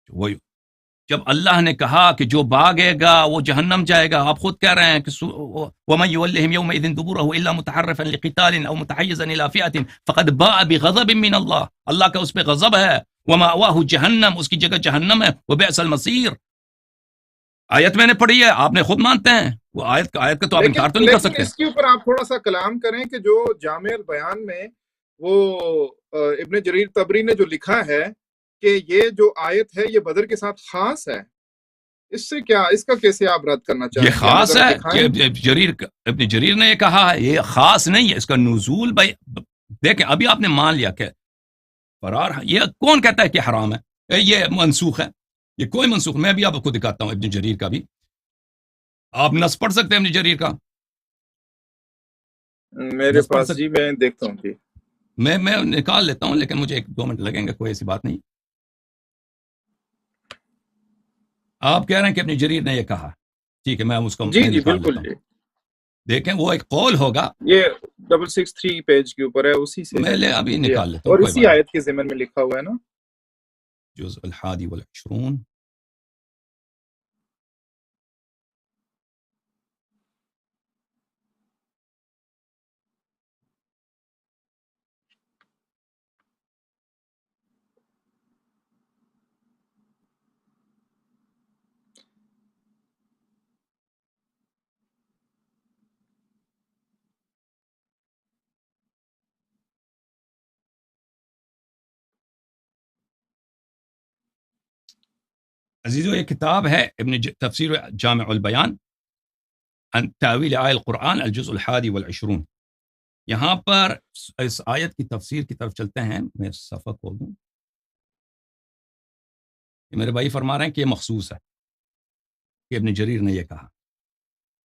وہی جب اللہ نے کہا کہ جو بھاگے گا وہ جہنم جائے گا، آپ خود کہہ رہے ہیں کہ وَمَن يُوَلِّهِمْ يَوْمَئِذٍ دُبُرَهُ إِلَّا مُتَحَرِّفًا لِقِتَالٍ أَوْ مُتَحَيِّزًا إِلَىٰ فِئَةٍ فَقَدْ بَاءَ بِغَضَبٍ مِّنَ اللَّهِ، اللہ کا اس پہ غضب ہے. وَمَأْوَاهُ جہنم، اس کی جگہ جہنم ہے. وَبِئْسَ الْمَصِيرُ، آیت میں نے پڑھی ہے، آپ نے خود مانتے ہیں وہ آیت کا تو آپ انکار تو نہیں کر لیکن سکتے. اس کے اوپر آپ تھوڑا سا کلام کریں کہ جو جامع البیان میں وہ ابن جریر طبری نے جو لکھا ہے کہ یہ جو آیت ہے یہ بدر کے ساتھ خاص ہے، اس سے کیا، اس کا کیسے آپ رد کرنا یہ چاہیں گے؟ ہمیں خاص ذرا ہے دکھائیں. کہ ابن جریر نے یہ کہا ہے، یہ خاص نہیں ہے، اس کا نزول بھائی دیکھیں. ابھی آپ نے مان لیا کہ فرار، یہ کون کہتا ہے کہ حرام ہے، یہ منسوخ ہے، یہ کوئی منسوخ. میں بھی آپ کو دکھاتا ہوں ابن جریر کا بھی، آپ نص پڑھ سکتے ہیں ابن جریر کا، میرے نص پڑھ پاس سکتے. جی میں دیکھتا ہوں جی. میں نکال لیتا ہوں، لیکن مجھے 1-2 منٹ لگیں گے، کوئی ایسی بات نہیں. آپ کہہ رہے ہیں کہ ابن جریر نے یہ کہا، ٹھیک ہے، میں اس کو جی میں جی نکال بالکل لیتا ہوں. جی، دیکھیں وہ ایک قول ہوگا، یہ 663 پیج کے اوپر ہے، اسی سے میں ہے لے ابھی جی، نکال لیتا ہوں، اور کوئی اسی بات نہیں. آیت کے ضمن میں لکھا ہوا ہے نا. جزء الحادی والعشرون، عزیزو یہ کتاب ہے تفسیر جامع البیان عن تاویل آیہ القرآن الجزء الحادی والعشرون. یہاں پر اس آیت کی تفسیر کی طرف چلتے ہیں. میں صفحہ کھول دوں. میرے بھائی فرما رہے ہیں کہ یہ مخصوص ہے کہ ابن جریر نے یہ کہا.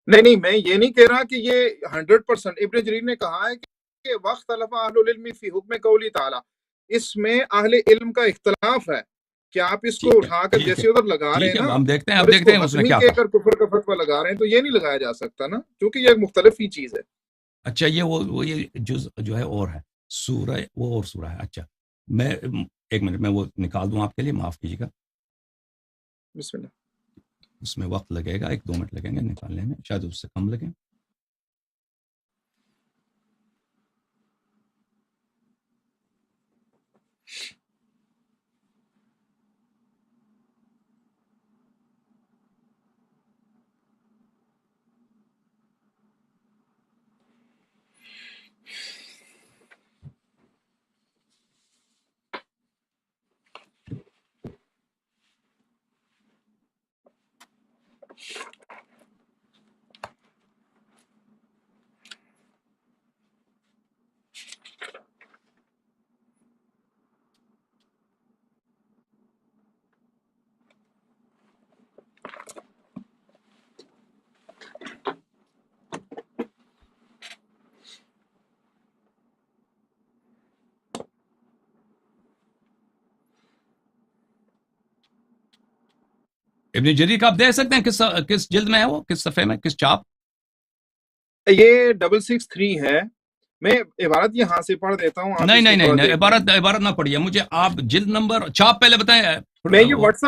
نہیں میں یہ نہیں کہہ رہا کہ یہ 100% ابن جریر نے کہا ہے کہ وقت اختلف اہل العلم فی حکم قولی تعالی، اس میں اہل علم کا اختلاف ہے کہ آپ اس کو ٹھیک ہے، اٹھا کر ٹھیک ہے، جیسے ادھر لگا رہے ٹھیک ہیں ہے، نا، ہم دیکھتے ہیں، اور اب اس دیکھتے کو ہیں اس نے حتمی کیا کہہ کہا. کر کفر کا فتویٰ لگا رہے ہیں، تو یہ نہیں لگایا جا سکتا نا، کیونکہ یہ ایک مختلف ہی چیز ہے. اچھا یہ یہ جز جو ہے اور ہے، سورہ وہ اور سورہ ہے. اچھا میں 1 منٹ میں وہ نکال دوں آپ کے لیے، معاف کیجیے گا، بسم اللہ. اس میں وقت لگے گا، 1-2 منٹ لگیں گے نکالنے میں، شاید اس سے کم لگیں. ابن جریر کا آپ دے سکتے ہیں کس جلد میں ہے وہ، کس صفحے میں، کس چاپ؟ یہ 663 ہے. میں عبارت یہاں سے پڑھ دیتا ہوں. آپ نہیں اس کو نہیں نہیں پڑھ نہیں، دیتے ہیں. عبارت نہ پڑھیے مجھے آپ، جلد نمبر چاپ پہلے بتائیں. میں یہ واٹس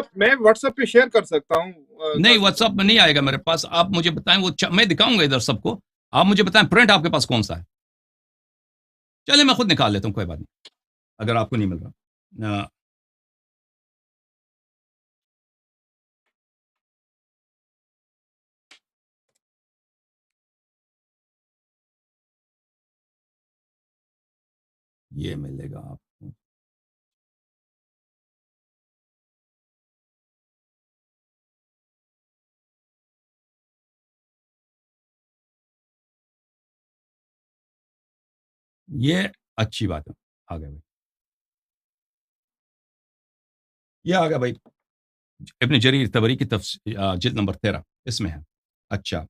ایپ پہ شیئر کر سکتا ہوں. نہیں واٹس ایپ میں نہیں آئے گا میرے پاس. آپ مجھے بتائیں وہ میں دکھاؤں گا ادھر سب کو. آپ مجھے بتائیں پرنٹ آپ کے پاس کون سا ہے. چلے میں خود نکال لیتا ہوں، کوئی بات نہیں اگر آپ کو نہیں مل رہا. یہ ملے گا آپ کو. یہ اچھی بات ہے. آ گیا بھائی، یہ آ گیا بھائی. ابن جریر طبری کی جلد نمبر 13 اس میں ہے. اچھا،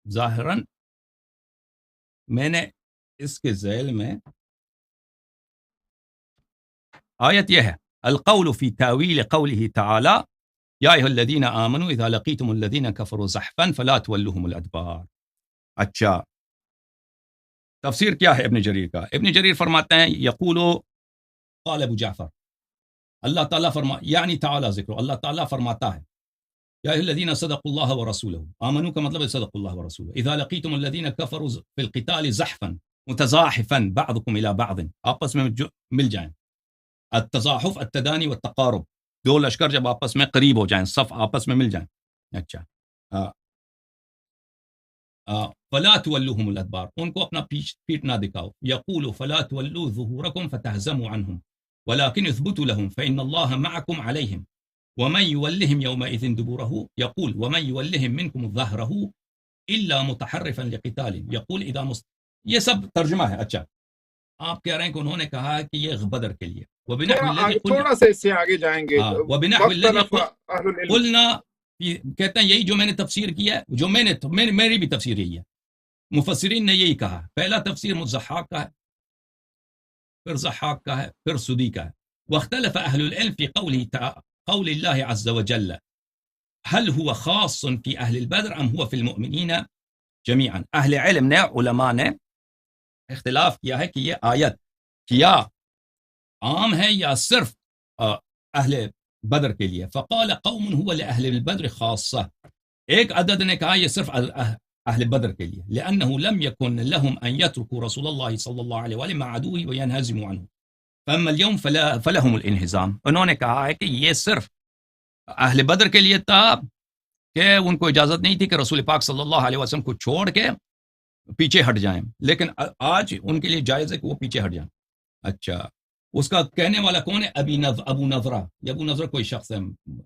ظاہراً میں نے اس کے ذیل میں آیت یہ ہے، القول فی تاویل قوله تعالی یا ایھا الذین آمنوا اذا لقیتم الذین کفروا زحفا فلا تولوهم الادبار. اچھا، تفسیر کیا ہے ابن جریر کا؟ ابن جریر فرماتے ہیں یقول قال ابو جعفر، اللہ تعالیٰ یعنی تعالیٰ ذکر، اللہ تعالیٰ فرماتا ہے یا ایھا الذین صدقوا اللہ ورسولہ، آمنوا کا مطلب ہے صدق اللہ ورسولہ، اذا لقیتم الذین کفروا فی القتال زحفا متزاحفا بعضکم الی بعض، آپس میں مل جائیں. التزاحف التدانی والتقارب، دو لشکر جب آپس میں قریب ہو جائیں، صف آپس میں مل جائیں. اچھا، فلا تولوهم الادبار، ان کو اپنا پیٹ نہ دکھاؤ. یقول فلا تولوا ظهورکم فتهزموا عنهم ولكن اثبتوا لهم فإن الله معكم عليهم ومن يولهم يومئذ دبره، يقول ومن يولهم منكم ظهره إلا متحرفا لقتال يقول إذا یہ سب ترجمہ ہے. اچھا، آپ کہہ رہے ہیں کہ انہوں نے کہا کہ یہ بدر کے لیے. تھوڑا سا اس سے آگے جائیں گے. وبنحو الذی قلنا، کہتے ہیں یہی جو میں نے تفسیر کیا ہے، جو میری بھی تفسیر یہی ہے. مفسرین نے یہی کہا. پہلا تفسیر مضحاک کا ہے، پھر ضحاک کا ہے، پھر سدی کا ہے. واختلف اہل العلم فی قول اللہ عز وجل هل هو خاص في اہل البدر ام هو في المؤمنین جميعا. اہل علم نے، علماء نے اختلاف کیا ہے کہ یہ آیت کیا عام ہے یا صرف اہل بدر کے لیے. فقال قوم هو لأهل البدر خاصة، ایک عدد نے کہا یہ صرف اہل بدر کے لیے، لأنه لم يكن لهم ان يتركوا رسول الله صلى الله عليه وآله مع عدوه وينهزموا عنه، فاما اليوم فلهم الانهزام. انہوں نے کہا ہے کہ یہ صرف اہل بدر کے لیے تھا کہ ان کو اجازت نہیں تھی کہ رسول پاک صلی اللہ علیہ وسلم کو چھوڑ کے پیچھے ہٹ جائیں، لیکن آج ان کے لیے جائز ہے کہ وہ پیچھے ہٹ جائیں. اچھا، اس کا کہنے والا کون ہے؟ ابو نضرہ. یہ ابو نضرہ کوئی شخص ہے،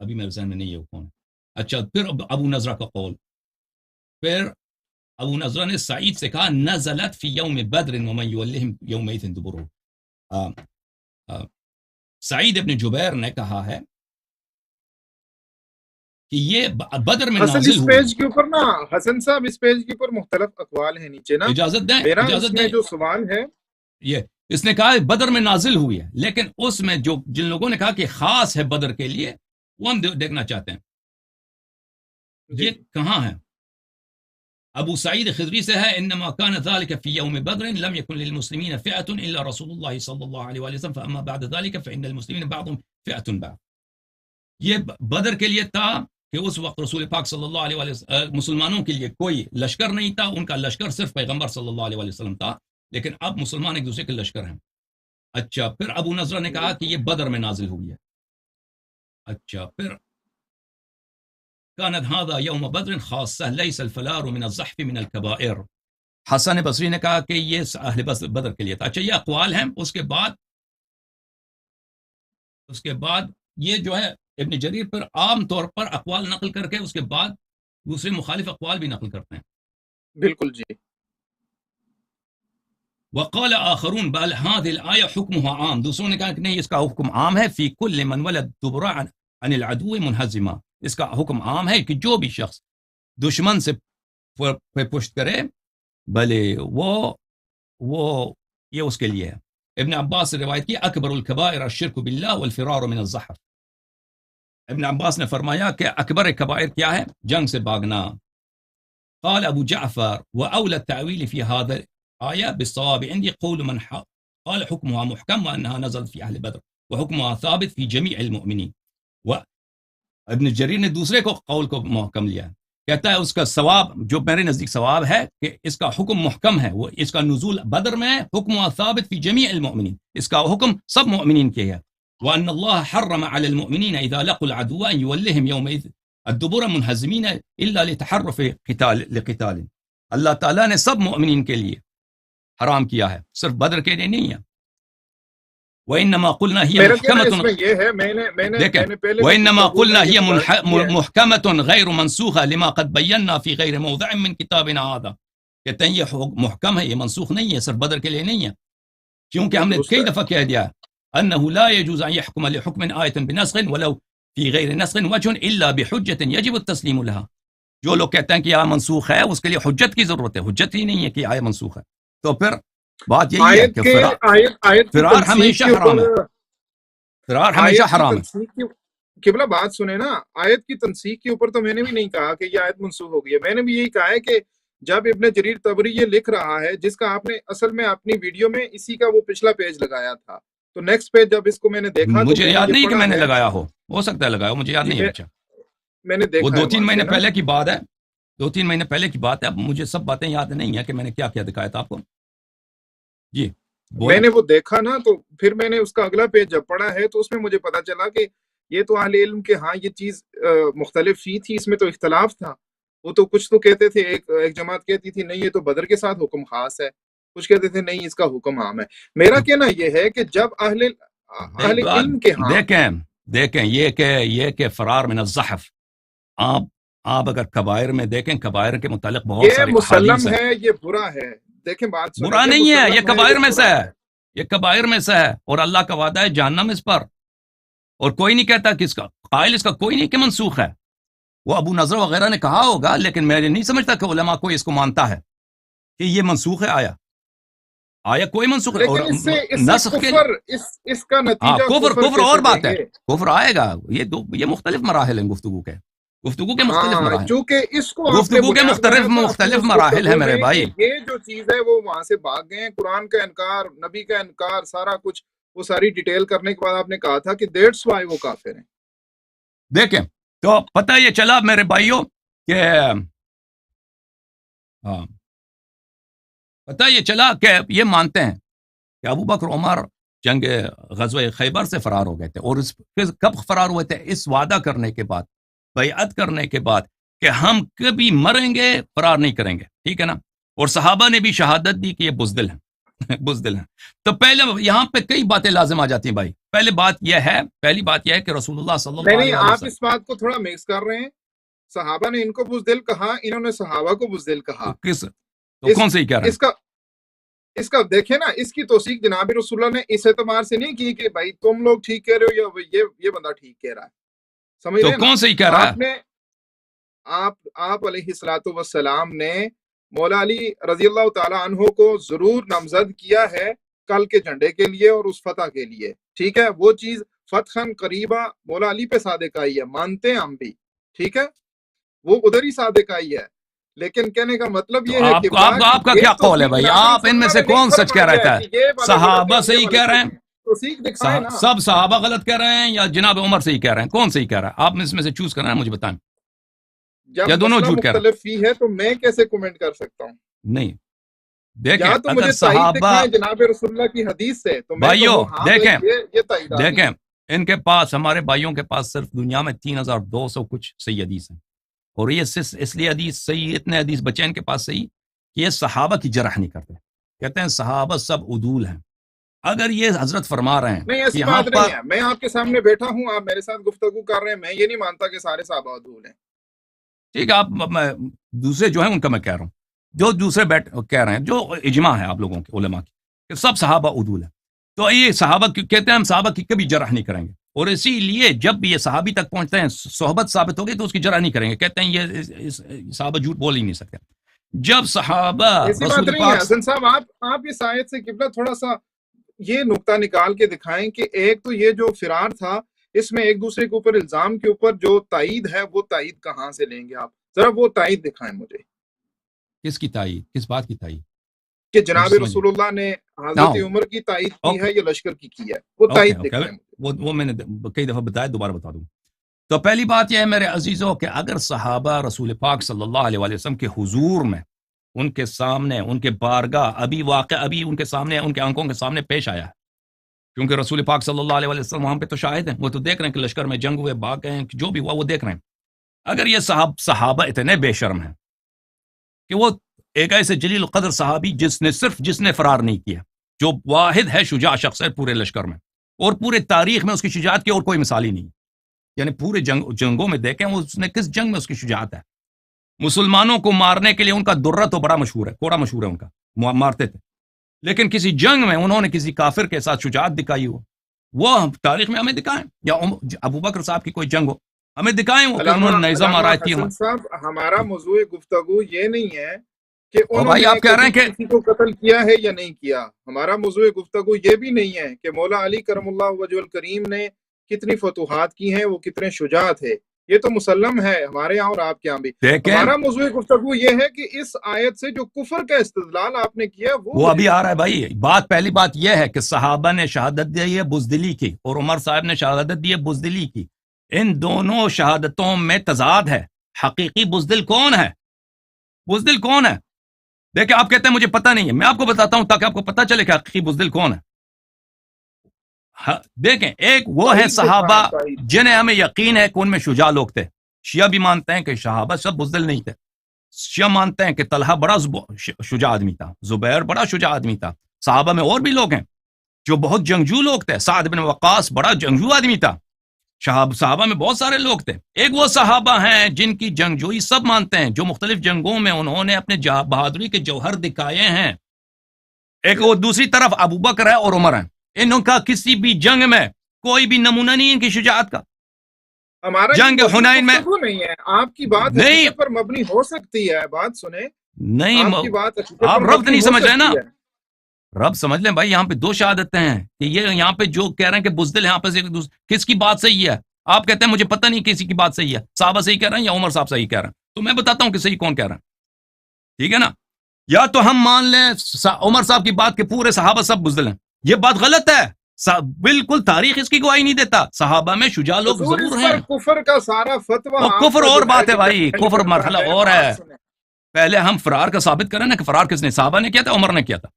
ابھی میرے ذہن میں نہیں ہے وہ کون ہے. اچھا، پھر ابو نضرہ کا قول، پھر ابو نضرہ نے سعید سے کہا نزلت فی یوم بدر ومن یولہم یومئذ دبرہ. سعید ابن جبیر نے کہا ہے کہ یہ بدر میں نازل اس پیج کے اوپر نا حسن صاحب، اس پیج کے اوپر مختلف اقوال ہیں نیچے نا. اجازت دیں، میرا اجازت اس میں دیں. جو سوال ہے، یہ اس نے کہا بدر میں نازل ہوئی ہے، لیکن اس میں جن لوگوں نے کہا کہ خاص ہے بدر کے لیے، وہ ہم دیکھنا چاہتے ہیں یہ کہاں ہے. ابو سعید خدری سے ہے انما كان ذلك في يوم بدر لم يكن للمسلمين فئة الا رسول الله صلى الله عليه وسلم فاما بعد ذلك فان المسلمين بعضهم فئة بعض. یہ بدر کے لیے تھا کہ اس وقت رسول پاک صلی اللہ علیہ وسلم مسلمانوں کے لیے کوئی لشکر نہیں تھا، ان کا لشکر صرف پیغمبر صلی اللہ علیہ وسلم تھا، لیکن اب مسلمان ایک دوسرے کے لشکر ہیں. اچھا، پھر ابو نضرہ نے کہا کہ یہ بدر میں نازل ہوئی ہے. اچھا، پھر كانت هذا يوم بدر خاصة ليس الفلار من الزحف من الكبائر. حسن بصری نے کہا کہ یہ اہل بدر کے لیے تھا. اچھا، یہ اقوال ہیں. اس کے بعد یہ جو ہے ابن جریر پر عام طور پر اقوال نقل کر کے اس کے بعد دوسرے مخالف اقوال بھی نقل کرتے ہیں. بالکل جی. وقال آخرون بل هذه الآية حكمها عام، دوسروں نے کہا کہ نہیں، اس کا حکم عام ہے. في كل من ولد دبر عن العدو منهزما، اس کا حکم عام ہے کہ جو بھی شخص دشمن سے پشت کرے بھلے وہ یہ اس کے لیے ہے. ابن عباس سے روایت کی اکبر الکبائر الشرک باللہ والفرار من الزحف. ابن عباس نے فرمایا کہ اکبر کبائر کیا ہے؟ جنگ سے بھاگنا. قال ابو جعفر واولى التاويل في هذا الايه بالصواب عندي قول من قال حكمها محكم وانها نزلت في اهل بدر وحكمها ثابت في جميع المؤمنين. ابن جریر نے دوسرے کو قول کو محکم لیا، کہتا ہے اس کا ثواب جو میرے نزدیک ثواب ہے کہ اس کا حکم محکم ہے، وہ اس کا نزول بدر میں ہے، حکم ثابت فی جمیع المؤمنین، اس کا حکم سب مؤمنین کے ہے. وان اللہ حرم علی المؤمنین اذا لقوا العدو ان یولہم یومئذ الدبر منہزمین الا لتحرف لقتال. اللہ تعالیٰ نے سب مؤمنین کے لیے حرام کیا ہے، صرف بدر کے لیے نہیں ہے. وَإِنَّمَا قُلْنَا هِيَ وَإِنَّمَا قُلْنَا هِيَ مُحْكَمَةٌ غَيْرُ مَنْسُوخَةٌ لِمَا قَدْ بَيَّنَّا فِي غَيْرِ مَوْضِعٍ مِّن كِتَابِنَا هَذَا. کہتے ہیں یہ محکم ہے، یہ منسوخ نہیں ہے، صرف بدر کے لیے نہیں ہے، کیونکہ ہم نے کئی دفعہ کہہ دیا أنه لا يجوز أن يحكم لحكم آية بنسخ ولو في غير نسخ وجه إلا بحجة يجب التسليم لها. جو لوگ کہتے ہیں کہ آیہ منسوخ ہے اس کے لیے حجت کی ضرورت ہے، حجت ہی نہیں ہے کہ آیہ منسوخ ہے. تو پھر بات یہی ہے کہ فرار ہمیشہ حرام ہے، فرار ہمیشہ حرام ہے. قبلہ بات سنیں نا، آیت کی تنسیخ کے اوپر تو میں نے بھی نہیں کہا کہ یہ آیت منسوخ ہو گئی ہے. میں نے بھی یہی کہا ہے کہ جب ابن جریر طبری یہ لکھ رہا ہے، جس کا آپ نے اصل میں اپنی ویڈیو میں اسی کا وہ پچھلا پیج لگایا تھا، تو نیکسٹ پیج جب اس کو میں نے دیکھا، مجھے یاد نہیں کہ میں نے لگایا ہو سکتا ہے لگایا ہو، مجھے یاد نہیں ہے. اچھا میں نے دیکھا، وہ 2-3 مہینے پہلے کی بات ہے، 2-3 مہینے پہلے کی بات ہے. اب مجھے سب باتیں یاد نہیں ہے کہ میں نے کیا کیا دکھایا تھا آپ کو. جی میں نے وہ دیکھا نا، تو پھر میں نے اس کا اگلا پیج جب پڑھا ہے تو اس میں مجھے پتا چلا کہ یہ تو اہل علم کے ہاں یہ چیز مختلف ہی تھی، اس میں تو اختلاف تھا. وہ تو کچھ تو کہتے تھے، ایک جماعت کہتی تھی نہیں یہ تو بدر کے ساتھ حکم خاص ہے، کچھ کہتے تھے نہیں اس کا حکم عام ہے. میرا کہنا یہ ہے کہ جب اہل علم کے ہاں دیکھیں یہ کہ فرار من الزحف، آپ اگر کبائر میں دیکھیں، کبائر کے متعلق بہت ساری مسلم ہے، یہ برا ہے. دیکھیں بات برا نہیں ہے، یہ کبائر میں سے ہے، یہ کبائر میں سے ہے، اور اللہ کا وعدہ ہے جہنم اس پر. اور کوئی نہیں کہتا کہ اس کا قائل اس کا کوئی نہیں کہ منسوخ ہے. وہ ابو نضر وغیرہ نے کہا ہوگا، لیکن میں نہیں سمجھتا کہ علماء کوئی اس کو مانتا ہے کہ یہ منسوخ ہے. آیا کوئی منسوخ ہے. اور نسخ کے اس کا نتیجہ کفر اور بات ہے، کفر آئے گا. یہ مختلف مراحل ہیں گفتگو کے مختلف مراحل، چونکہ اس کو گفتگو کے مختلف مراحل ہیں میرے بھائی. یہ جو چیز ہے وہ وہاں سے بھاگ گئے، قرآن کا انکار، نبی کا انکار، سارا کچھ وہ ساری ڈیٹیل کرنے کے بعد آپ نے کہا تھا کہ دیٹس وائی وہ کافر ہیں. دیکھیں تو پتہ یہ چلا میرے بھائیوں کہ پتہ یہ چلا کہ یہ مانتے ہیں کہ ابو بکر عمر جنگ غزوہ خیبر سے فرار ہو گئے تھے. اور کب فرار ہوئے تھے؟ اس وعدہ کرنے کے بعد، بیعت کرنے کے بعد کہ ہم کبھی مریں گے فرار نہیں کریں گے، ٹھیک ہے نا. اور صحابہ نے بھی شہادت دی کہ یہ بزدل ہیں بزدل ہیں. تو پہلے یہاں پہ کئی باتیں لازم آ جاتی ہیں بھائی. پہلی بات یہ ہے کہ رسول اللہ صلی اللہ علیہ وسلم، آپ اس بات کو تھوڑا مکس کر رہے ہیں. صحابہ نے ان کو بزدل کہا، انہوں نے صحابہ کو بزدل کہا. تو کون سے ہی کہہ رہے ہیں؟ اس کا دیکھیں نا، اس کی توثیق جناب رسول اللہ نے اس اعتبار سے نہیں کی کہ بھائی تم لوگ ٹھیک کہہ رہے ہو یا یہ بندہ ٹھیک کہہ رہا ہے. سمجھ رہے ہیں؟ تو کون سے ہی کہہ رہا ہے؟ آپ علیہ الصلوۃ والسلام نے مولا علی رضی اللہ تعالی عنہ کو ضرور نامزد کیا ہے کل کے جھنڈے کے لیے اور اس فتح کے لیے، ٹھیک ہے. وہ چیز فتحاً قریبا مولا علی پہ صادق آئی ہے، مانتے ہیں ہم بھی، ٹھیک ہے، وہ ادھر ہی صادق آئی ہے. لیکن کہنے کا مطلب یہ ہے کہ آپ کا کیا قول ہے بھائی؟ آپ ان میں سے کون سچ کہہ رہتا ہے؟ صحابہ سے ہی کہہ رہے ہیں؟ سب صحابہ غلط کہہ رہے ہیں یا جناب عمر سے ہی کہہ رہے ہیں؟ کون سے ہی کہہ رہا ہے؟ آپ اس میں سے چوز کرنا ہے، مجھے بتائیں. جب دونوں جھوٹ کہہ رہے ہیں ہے تو میں کیسے کمنٹ کر سکتا ہوں؟ نہیں دیکھیں، تو مجھے صحابہ جناب رسول اللہ کی حدیث سے تو بھائیوں دیکھیں ان کے پاس، ہمارے بھائیوں کے پاس صرف دنیا میں 3200 کچھ صحیح حدیث ہیں. اور یہ اس لیے حدیث صحیح، اتنے حدیث بچے ان کے پاس صحیح کہ یہ صحابہ کی جرح نہیں کرتے. کہتے ہیں صحابہ سب عدول ہیں. اگر یہ حضرت فرما رہے ہیں، نہیں ایسی بات نہیں ہے. میں آپ کے سامنے بیٹھا ہوں، آپ میرے ساتھ گفتگو کر رہے ہیں، میں یہ نہیں مانتا کہ سارے صحابہ عدول ہیں. ٹھیک ہے، آپ دوسرے جو ہیں ان کا میں کہہ رہا ہوں، جو دوسرے کہہ رہے ہیں، جو اجماع ہے آپ لوگوں کے علماء کی کہ سب صحابہ عدول ہیں. تو یہ صحابہ کہتے ہیں ہم صحابہ کی کبھی جرح نہیں کریں گے. اور اسی لیے جب بھی یہ صحابی تک پہنچتے ہیں، صحبت ثابت ہوگی تو اس کی جرح نہیں کریں گے. کہتے ہیں یہ صحابہ جھوٹ بول ہی نہیں سکتے. جب صحابہ رسول پاک، حسن صاحب آپ اس آیت سے قبلہ تھوڑا سا یہ نقطہ نکال کے دکھائیں کہ ایک تو یہ جو فرار تھا، اس میں ایک دوسرے کے اوپر الزام کے اوپر جو تائید ہے وہ تائید کہاں سے لیں گے آپ؟ ذرا وہ تائید دکھائیں مجھے کس کی تائید؟ کس بات کی تائید؟ کہ جناب مجھے رسول اللہ نے حضرت نہ عمر کی تائید کی اوکے ہے یا لشکر کی ہے؟ وہ اوکے تائید اوکے دکھائیں مجھے. وہ میں نے کئی دفعہ بتایا، دوبارہ بتا دوں. تو پہلی بات یہ ہے میرے عزیزوں کہ اگر صحابہ رسول پاک صلی اللہ علیہ وسلم کے حضور میں، ان کے سامنے، ان کے بارگاہ، ابھی واقع ابھی ان کے سامنے، ان کے آنکھوں کے سامنے پیش آیا ہے، کیونکہ رسول پاک صلی اللہ علیہ وسلم وہاں پہ تو شاہد ہیں، وہ تو دیکھ رہے ہیں کہ لشکر میں جنگ ہوئے، بھاگ گئے ہیں، جو بھی ہوا وہ دیکھ رہے ہیں. اگر یہ صحابہ اتنے بے شرم ہیں کہ وہ ایک ایسے جلیل القدر صحابی جس نے فرار نہیں کیا، جو واحد ہے شجاع شخص ہے پورے لشکر میں، اور پورے تاریخ میں اس کی شجاعت کی اور کوئی مثال ہی نہیں، یعنی پورے جنگوں میں دیکھیں وہ اس نے کس جنگ میں اس کی شجاعت ہے. مسلمانوں کو مارنے کے لیے ان کا درہ تو بڑا مشہور ہے، کوڑا مشہور ہے ان کا، مارتے تھے، لیکن کسی جنگ میں انہوں نے کسی کافر کے ساتھ شجاعت دکھائی ہو، وہ تاریخ میں ہمیں دکھائیں، یا ابو بکر صاحب کی کوئی جنگ ہو ہمیں دکھائیں وہ کہ انہوں نے نیزہ مارا تھی. حسن صاحب، ہمارا موضوع گفتگو یہ نہیں ہے کہ اور انہوں بھائی نے آپ کہہ رہے ہیں کہ کسی کو قتل کیا ہے یا نہیں کیا. ہمارا موضوع گفتگو یہ بھی نہیں ہے کہ مولا علی کرم اللہ وجہ الکریم نے کتنی فتوحات کی ہیں، وہ کتنے شجاع تھے. یہ تو مسلم ہے ہمارے یہاں اور آپ کے یہاں بھی. دیکھیں ہمارا موضوع گفتگو یہ ہے کہ اس آیت سے جو کفر کا استدلال آپ نے کیا وہ ابھی آ رہا ہے بھائی. پہلی بات یہ ہے کہ صحابہ نے شہادت دی ہے بزدلی کی، اور عمر صاحب نے شہادت دی ہے بزدلی کی. ان دونوں شہادتوں میں تضاد ہے. حقیقی بزدل کون ہے؟ بزدل کون ہے؟ دیکھیں آپ کہتے ہیں مجھے پتہ نہیں ہے، میں آپ کو بتاتا ہوں تاکہ آپ کو پتہ چلے کہ حقیقی بزدل کون ہے. دیکھیں، ایک وہ ہے صحابہ جنہیں ہمیں یقین ہے کہ ان میں شجاع لوگ تھے. شیعہ بھی مانتے ہیں کہ صحابہ سب بزدل نہیں تھے. شیعہ مانتے ہیں کہ طلحہ بڑا شجاع آدمی تھا، زبیر بڑا شجاع آدمی تھا. صحابہ میں اور بھی لوگ ہیں جو بہت جنگجو لوگ تھے. سعد بن وقاص بڑا جنگجو آدمی تھا. صحابہ میں بہت سارے لوگ تھے. ایک وہ صحابہ ہیں جن کی جنگجوئی سب مانتے ہیں، جو مختلف جنگوں میں انہوں نے اپنے بہادری کے جوہر دکھائے ہیں. ایک وہ دوسری طرف ابو بکر ہے اور عمر ہیں. انہوں کا کسی بھی جنگ میں کوئی بھی نمونہ نہیں ان کی شجاعت کا. ہمارا جنگ حنین میں نہیں ہے. آپ کی بات حقیقت پر مبنی ہو سکتی ہے. بات سنیں، نہیں، آپ کی بات آپ رب نہیں سمجھ رہے نا. ہے. رب سمجھ لیں بھائی، یہاں پہ دو شہادتیں ہیں کہ یہ یہاں پہ جو کہہ رہے ہیں کہ بزدل ہے، یہاں پہ کس کی بات صحیح ہے؟ آپ کہتے ہیں مجھے پتہ نہیں کسی کی بات صحیح ہے. صحابہ صحیح کہہ رہے ہیں یا عمر صاحب صحیح کہہ رہے ہیں؟ تو میں بتاتا ہوں کہ صحیح کون کہہ رہے ہیں. ٹھیک ہے نا؟ یا تو ہم مان لیں عمر صاحب کی بات کہ پورے صحابہ سب بزدل ہیں. یہ بات غلط ہے، بالکل تاریخ اس کی گواہی نہیں دیتا. صحابہ میں شجاع لوگ ضرور ہیں. کفر کا سارا فتویٰ کفر اور بات ہے بھائی، کفر مرحلہ اور ہے. پہلے ہم فرار کا ثابت کریں نا کہ فرار کس نے، صحابہ نے کیا تھا، عمر نے کیا تھا.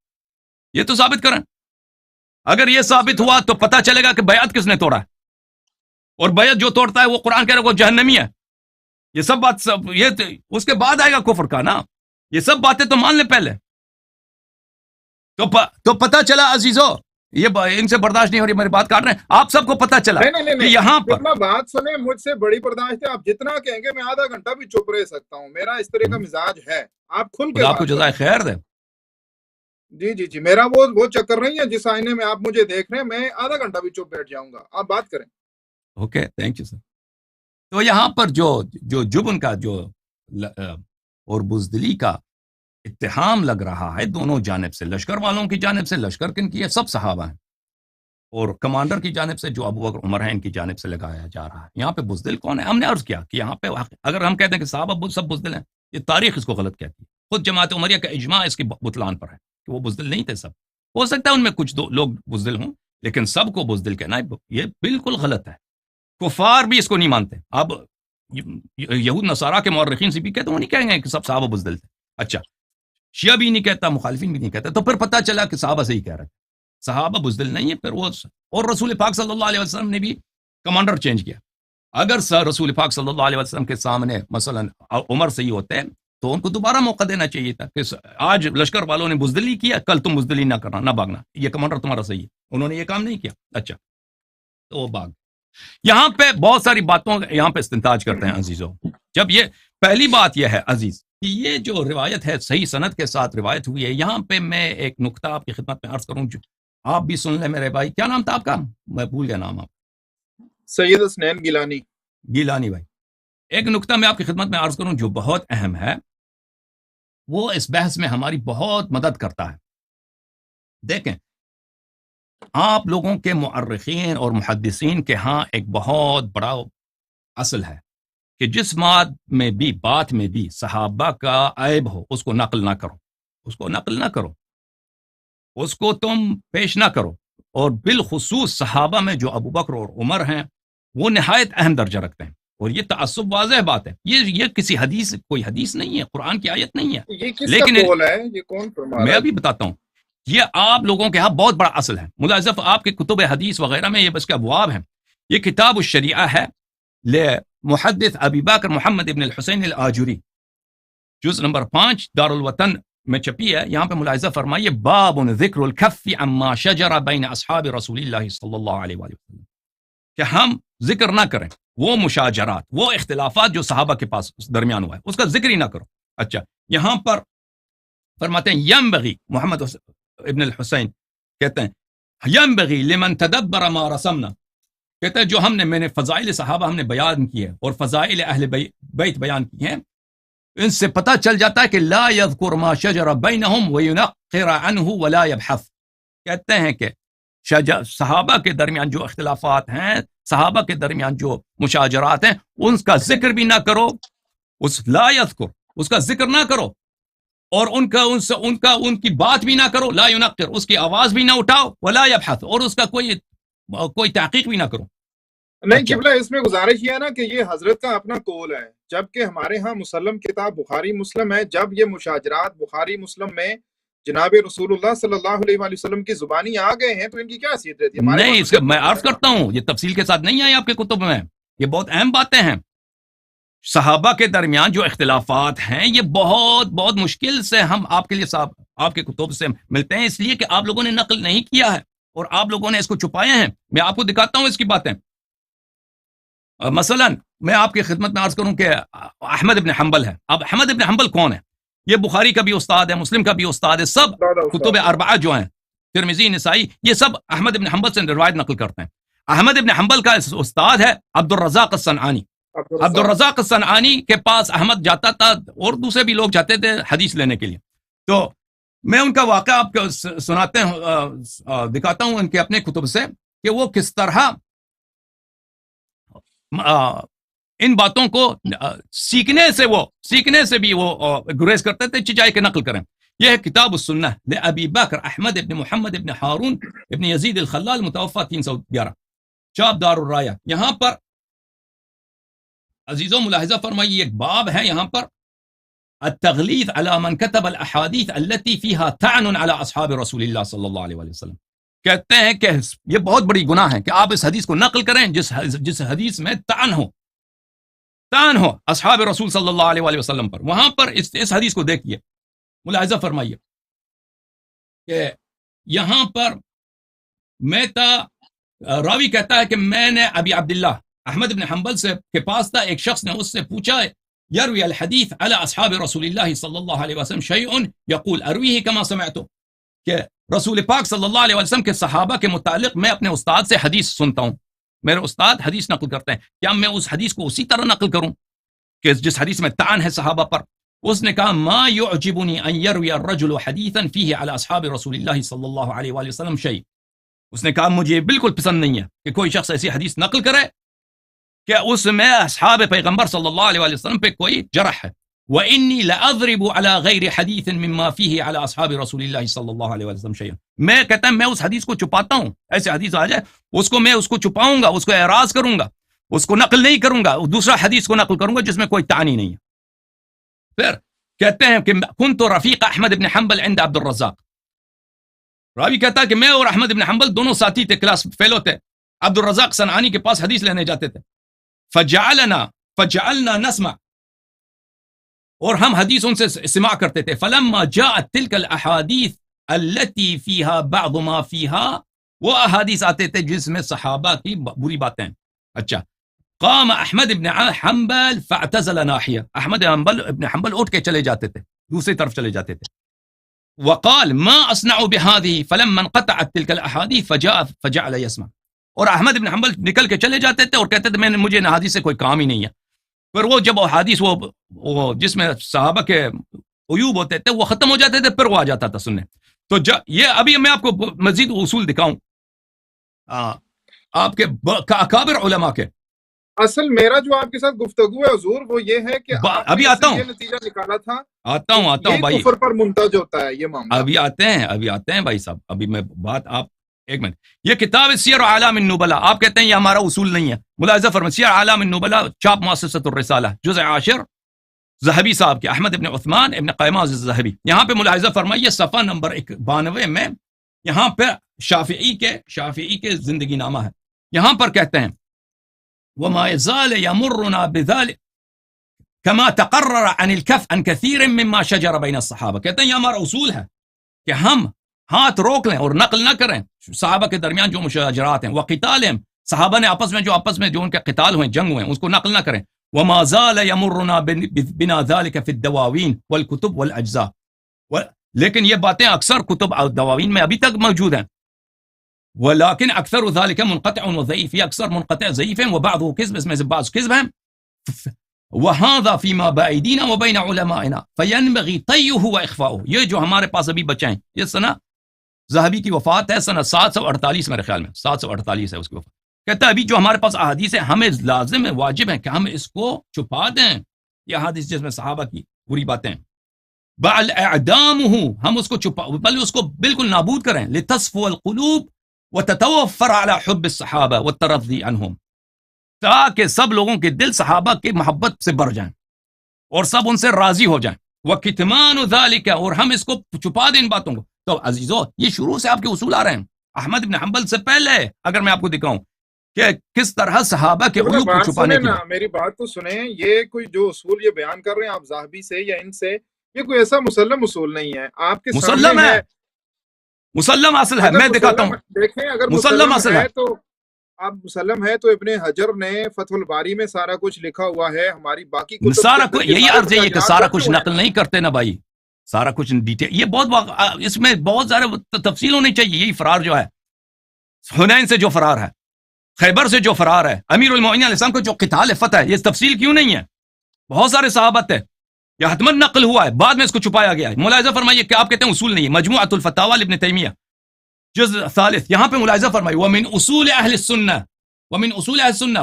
یہ تو ثابت کریں. اگر یہ ثابت ہوا تو پتہ چلے گا کہ بیعت کس نے توڑا ہے، اور بیعت جو توڑتا ہے وہ قرآن کہہ رہا ہے وہ جہنمی ہے. یہ سب بات یہ اس کے بعد آئے گا کفر کا نا. یہ سب باتیں تو مان لیں پہلے. تو پتہ چلا عزیزو، یہ ان سے برداشت نہیں ہو رہی، میری بات کاٹ رہے ہیں. آپ سب کو پتہ چلا کہ یہاں پر بات سنیں، مجھ سے بڑی برداشت ہے. آپ جتنا کہیں گے میں آدھا گھنٹہ بھی چپ رہ سکتا ہوں. میرا اس طرح کا مزاج ہے. آپ کھل کے آپ کو جزائے خیر دے. جی میرا وہ چکر نہیں ہے جس آئینے میں آپ مجھے دیکھ رہے ہیں. میں آدھا گھنٹہ بھی چپ بیٹھ جاؤں گا. آپ بات کریں. Okay, thank you sir. تو یہاں پر جو جبن کا جو اور بزدلی کا اتہام لگ رہا ہے دونوں جانب سے، لشکر والوں کی جانب سے، لشکر کن کی ہے، سب صحابہ ہیں، اور کمانڈر کی جانب سے جو ابو بکر عمر ہیں ان کی جانب سے لگایا جا رہا ہے. یہاں پہ بزدل کون ہے؟ ہم نے عرض کیا کہ یہاں پہ اگر ہم کہتے ہیں کہ صحابہ سب بزدل ہیں، یہ تاریخ اس کو غلط کہتی ہے. خود جماعت عمریہ کا اجماع اس کی بطلان پر ہے کہ وہ بزدل نہیں تھے. سب ہو سکتا ہے ان میں کچھ لوگ بزدل ہوں، لیکن سب کو بزدل کہنا یہ بالکل غلط ہے. کفار بھی اس کو نہیں مانتے. اب یہود نصارہ کے مورخین سے بھی کہتے ہیں، وہ نہیں کہیں گے کہ سب صحابہ بزدل تھے. اچھا، شیعہ بھی نہیں کہتا، مخالفین بھی نہیں کہتا. تو پھر پتہ چلا کہ صحابہ صحیح کہہ رہے تھے، صحابہ بزدل نہیں ہے. پھر وہ اور رسول پاک صلی اللہ علیہ وسلم نے بھی کمانڈر چینج کیا. اگر رسول پاک صلی اللہ علیہ وسلم کے سامنے مثلا عمر صحیح ہوتے تو ان کو دوبارہ موقع دینا چاہیے تھا کہ آج لشکر والوں نے بزدلی کیا، کل تم بزدلی نہ کرنا، نہ بھاگنا، یہ کمانڈر تمہارا صحیح ہے. انہوں نے یہ کام نہیں کیا. اچھا، تو وہ بھاگ. یہاں پہ بہت ساری باتوں یہاں پہ استنتاج کرتے ہیں عزیزوں. جب یہ پہلی بات یہ ہے عزیز کہ یہ جو روایت ہے صحیح سند کے ساتھ روایت ہوئی ہے. یہاں پہ میں ایک نقطہ آپ کی خدمت میں عرض کروں، جو آپ بھی سن لیں میرے بھائی. کیا نام تھا آپ کا؟ میں بھول گیا نام. آپ سید حسنین گیلانی بھائی. ایک نقطہ میں آپ کی خدمت میں عرض کروں جو بہت اہم ہے، وہ اس بحث میں ہماری بہت مدد کرتا ہے. دیکھیں، آپ لوگوں کے مؤرخین اور محدثین کے ہاں ایک بہت بڑا اصل ہے کہ جس بات میں بھی صحابہ کا عیب ہو اس کو نقل نہ کرو، اس کو نقل نہ کرو، اس کو تم پیش نہ کرو. اور بالخصوص صحابہ میں جو ابو بکر اور عمر ہیں وہ نہایت اہم درجہ رکھتے ہیں. اور یہ تعصب واضح بات ہے، یہ کسی حدیث، کوئی حدیث نہیں ہے، قرآن کی آیت نہیں ہے. یہ کس لیکن کا قول ہے؟ یہ کون فرما رہا میں ہے؟ ابھی بتاتا ہوں. یہ آپ لوگوں کے ہاں بہت بڑا اصل ہے. ملاحظہ آپ کے کتب حدیث وغیرہ میں یہ بس کے ابواب ہیں. یہ کتاب الشریعہ ہے لمحدث ابی بکر محمد ابن الحسین الآجری، جز نمبر 5 دار الوطن میں چھپی ہے. یہاں پہ ملاحظہ فرمائیے، باب ذکر الکف عما شجر بین اصحاب رسول اللہ صلی اللہ علیہ وآلہ وسلم، کہ ہم ذکر نہ کریں وہ مشاجرات، وہ اختلافات جو صحابہ کے پاس درمیان ہوا ہے، اس کا ذکر ہی نہ کرو. اچھا، یہاں پر فرماتے ہیں ینبغی، محمد ابن الحسین کہتے ہیں ینبغی لمن تدبر ما رسمنا، کہتے ہیں جو میں نے فضائل صحابہ ہم نے بیان کی ہے اور فضائل اہل بیت بیان کی ہیں، ان سے پتہ چل جاتا ہے کہ لا یذکر ما شجر بینہم وینقر عنہ ولا یبحث. کہتے ہیں کہ صحابہ کے درمیان جو اختلافات ہیں، صحابہ کے درمیان جو مشاجرات ہیں، ان کا ذکر بھی نہ کرو. لا یذکر، اس کا ذکر نہ کرو، اور ان کی بات بھی نہ کرو. لا ینقر، اس کی آواز بھی نہ اٹھاؤ. ولا یبحث، اور اس کا کوئی تحقیق بھی نہ کرو. نہیں قبلہ، اس میں گزارش یہ ہے نا کہ یہ حضرت کا اپنا قول ہے، جبکہ ہمارے ہاں مسلم کتاب بخاری مسلم ہے. جب یہ مشاجرات بخاری مسلم میں جناب رسول اللہ صلی اللہ علیہ وآلہ وسلم کی زبانی آ گئے ہیں تو ان کی کیا حیثیت رہتی ہے؟ نہیں، اس کا میں عرض کرتا ہوں، یہ تفصیل کے ساتھ نہیں آئی آپ کے کتب میں. یہ بہت اہم باتیں ہیں. صحابہ کے درمیان جو اختلافات ہیں یہ بہت بہت مشکل سے ہم آپ کے لیے آپ کے کتب سے ملتے ہیں، اس لیے کہ آپ لوگوں نے نقل نہیں کیا ہے اور آپ لوگوں نے اس کو چھپایا ہے. میں آپ کو دکھاتا ہوں اس کی باتیں. مثلا میں آپ کی خدمت میں عرض کروں کہ احمد ابن حنبل ہے. اب احمد ابن حنبل کون ہے؟ یہ بخاری کا بھی استاد ہے، مسلم کا بھی استاد ہے. سب کتب اربعہ جو ہیں، ترمذی، نسائی، یہ سب احمد ابن حنبل سے روایت نقل کرتے ہیں. احمد ابن حنبل کا استاد ہے عبد الرزاق الصنعانی. عبد الرزاق الصنعانی کے پاس احمد جاتا تھا اور دوسرے بھی لوگ جاتے تھے حدیث لینے کے لیے. تو میں ان کا واقعہ آپ کو سناتے ہیں، دکھاتا ہوں ان کے اپنے کتب سے کہ وہ کس طرح ان باتوں کو سیکھنے سے بھی وہ گریز کرتے تھے، چچائے کے نقل کریں. یہ ہے کتاب السنہ لابی بکر احمد ابن محمد ابن ہارون ابن یزید الخلال، متوفى 311، چاپ دار الرایا. یہاں پر عزیزوں ملاحظہ فرمائیے، ایک باب ہے یہاں پر، التغلیظ على من كتب الاحاديث التي فيها طعن على اصحاب رسول اللہ صلی اللہ علیہ وآلہ وسلم. کہتے ہیں کہ یہ بہت بڑی گناہ ہے کہ آپ اس حدیث کو نقل کریں جس حدیث میں طعن ہو اصحاب رسول صلی اللہ علیہ وآلہ وسلم پر. وہاں پر اس حدیث کو دیکھیے، ملاحظہ فرمائیے کہ یہاں پر راوی کہتا ہے کہ میں نے ابی عبداللہ احمد بن حنبل کے پاس تھا، ایک شخص نے اس سے پوچھا، یروی الحدیث علی اصحاب رسول اللہ صلی اللہ علیہ وسلم شیء یقول ارویہ کما سمعتو، کہ رسول پاک صلی اللہ علیہ وسلم کے صحابہ کے متعلق میں اپنے استاد سے حدیث سنتا ہوں، میرے استاد حدیث نقل کرتے ہیں، کیا میں اس حدیث کو اسی طرح نقل کروں کہ جس حدیث میں طعن ہے صحابہ پر؟ اس نے کہا ما يعجبني ان يروي الرجل حديثا فيه على اصحاب رسول الله صلی اللہ علیہ وآلہ وسلم شيء. اس نے کہا مجھے بالکل پسند نہیں ہے کہ کوئی شخص ایسی حدیث نقل کرے کہ اس میں اصحاب پیغمبر صلی اللہ علیہ وآلہ وسلم پہ کوئی جرح ہے. وانی لاضرب على غیر حدیث مما فيه على اصحاب رسول اللہ صلی اللہ علیہ وآلہ وسلم شيء. میں کہتا ہوں میں اس حدیث کو چھپاتا ہوں، ایسے حدیث آ جائے میں اس کو چھپاؤں گا، اس کو اعراض کروں گا، اس کو نقل نہیں کروں گا، دوسرا حدیث کو نقل کروں گا جس میں کوئی تعانی نہیں ہے. پھر کہتے ہیں کہ کنت رفیق احمد بن حنبل عند عبد الرزاق. راوی کہتا ہے کہ میں اور احمد بن حنبل دونوں ساتھی تھے، کلاس فیلو تھے، عبد الرزاق صنعانی کے پاس حدیث لینے جاتے تھے. فجعلنا نسمع، اور ہم حدیث ان سے سماع کرتے تھے. فلما جاءت تلك الاحاديث التي فيها بعض ما فيها، وہ احادیث آتے تھے جس میں صحابہ کی بری باتیں. اچھا، قام احمد ابن حنبل فاعتزل ناحیہ، احمد ابن حنبل اٹھ کے چلے جاتے تھے، دوسری طرف چلے جاتے تھے. وقال ما اصنع بهذه فلما انقطعت تلك الاحاديث فجعل يسمع. اور احمد ابن حنبل نکل کے چلے جاتے تھے اور کہتے تھے مجھے حدیث سے کوئی کام ہی نہیں ہے. پھر وہ جب حدیث وہ جس میں صحابہ کے عیوب ہوتے تھے وہ ختم ہو جاتے تھے، پھر وہ آ جاتا تھا سننے. تو یہ ابھی میں آپ کو مزید اصول دکھاؤں آپ کے اکابر علماء کے. اصل میرا جو آپ کے ساتھ گفتگو ہے حضور وہ یہ ہے کہ آپ ابھی نے آتا ہوں یہ نتیجہ نکالا تھا آتا ہوں بھائی, کفر پر منتج ہوتا ہے یہ معاملہ. ابھی آتے ہیں بھائی صاحب. ابھی میں بات آپ ایک منٹ. یہ کتاب سیر اعلام النبلاء آپ کہتے ہیں یہ ہمارا اصول نہیں ہے. ملاحظہ فرمائیں سیر اعلام النبلاء چاپ مؤسسۃ الرسالہ جزء 10 ذہبی صاحب کے, احمد ابن عثمان ابن قیماز الذہبی. یہاں پہ ملاحظہ فرمائیے صفحہ نمبر 92 میں یہاں پہ شافعی کے زندگی نامہ ہے. یہاں پر کہتے ہیں وما يزال يمرنا بذلك كما تقرر عن الكف عن كثير مما شجر بين الصحابہ. کہتے ہیں یہ ہمارا اصول ہے کہ ہم ہاتھ روک لیں اور نقل نہ کریں صحابہ کے درمیان جو مشاجرات ہیں, وقتالهم صحابہ نے آپس میں جو ان کے قتال ہوئے جنگ ہوئے اس کو نقل نہ کریں. وما زال يمرنا بنا ذلك في الدواوين والكتب والاجزاء. لیکن یہ باتیں اکثر کتب اور دواوین میں ابھی تک موجود ہیں. ولكن اکثر ذلك منقطع وضعيف, یہ اکثر منقطع ضعیف ہیں, وبعضه كذب, اس میں سے بعض کذب ہیں. وهذا فيما بأيدينا وبين علمائنا فينبغي طيه واخفاؤه. یہ جو ہمارے پاس ابھی بچے ہیں, یہ سنہ ذہبی کی وفات ہے سنہ 748 میرے خیال میں 748 ہے اس کی وفات. کہتا ہے ابھی جو ہمارے پاس احادیث ہیں ہمیں لازم ہے, واجب ہے کہ ہم اس کو چھپا دیں. یہ احادیث جس میں صحابہ کی بری باتیں ہیں, بل اعدامه, ہم اس کو چھپا بل اس کو بالکل نابود کریں. لتصفو القلوب وتتوفر على حب الصحابہ والترضی عنہم, تاکہ سب لوگوں کے دل صحابہ کی محبت سے بھر جائیں اور سب ان سے راضی ہو جائیں. وکتمان ذالک, اور ہم اس کو چھپا دیں ان باتوں کو. تو عزیزو یہ شروع سے آپ کے اصول آ رہے ہیں. احمد بن حنبل سے پہلے اگر میں آپ کو دکھاؤں کہ کس طرح صحابہ کے عیوب کو چھپانے کی, میری بات تو سنیں. یہ کوئی جو اصول یہ بیان کر رہے ہیں آپ ذہبی سے یا ان سے, یہ کوئی ایسا مسلم اصول نہیں ہے. آپ کے مسلم ہے, مسلم اصل ہے. میں دکھاتا ہوں, دیکھیں اگر مسلم اصل ہے تو آپ مسلم ہے تو ابن حجر نے فتح الباری میں سارا کچھ لکھا ہوا ہے. ہماری باقی سارا کچھ یہی عرض ہے کہ سارا کچھ نقل نہیں کرتے نا بھائی, سارا کچھ ڈیٹیل. یہ بہت اس میں بہت زیادہ تفصیل ہونی چاہیے. یہی فرار جو ہے حنین سے جو فرار ہے, خیبر سے جو فرار ہے, امیر المؤمنین علیہ السلام کو جو قتال فتح ہے, یہ تفصیل کیوں نہیں ہے؟ بہت سارے صحابت ہے, یہ حتمن نقل ہوا ہے, بعد میں اس کو چھپایا گیا ہے. ملاحظہ فرمائیے کہ آپ کہتے ہیں اصول نہیں ہے. مجموعۃ الفتاوی ابن تیمیہ جزء 3, یہاں پہ ملاحظہ فرمائیے ومن اصول اہل السنہ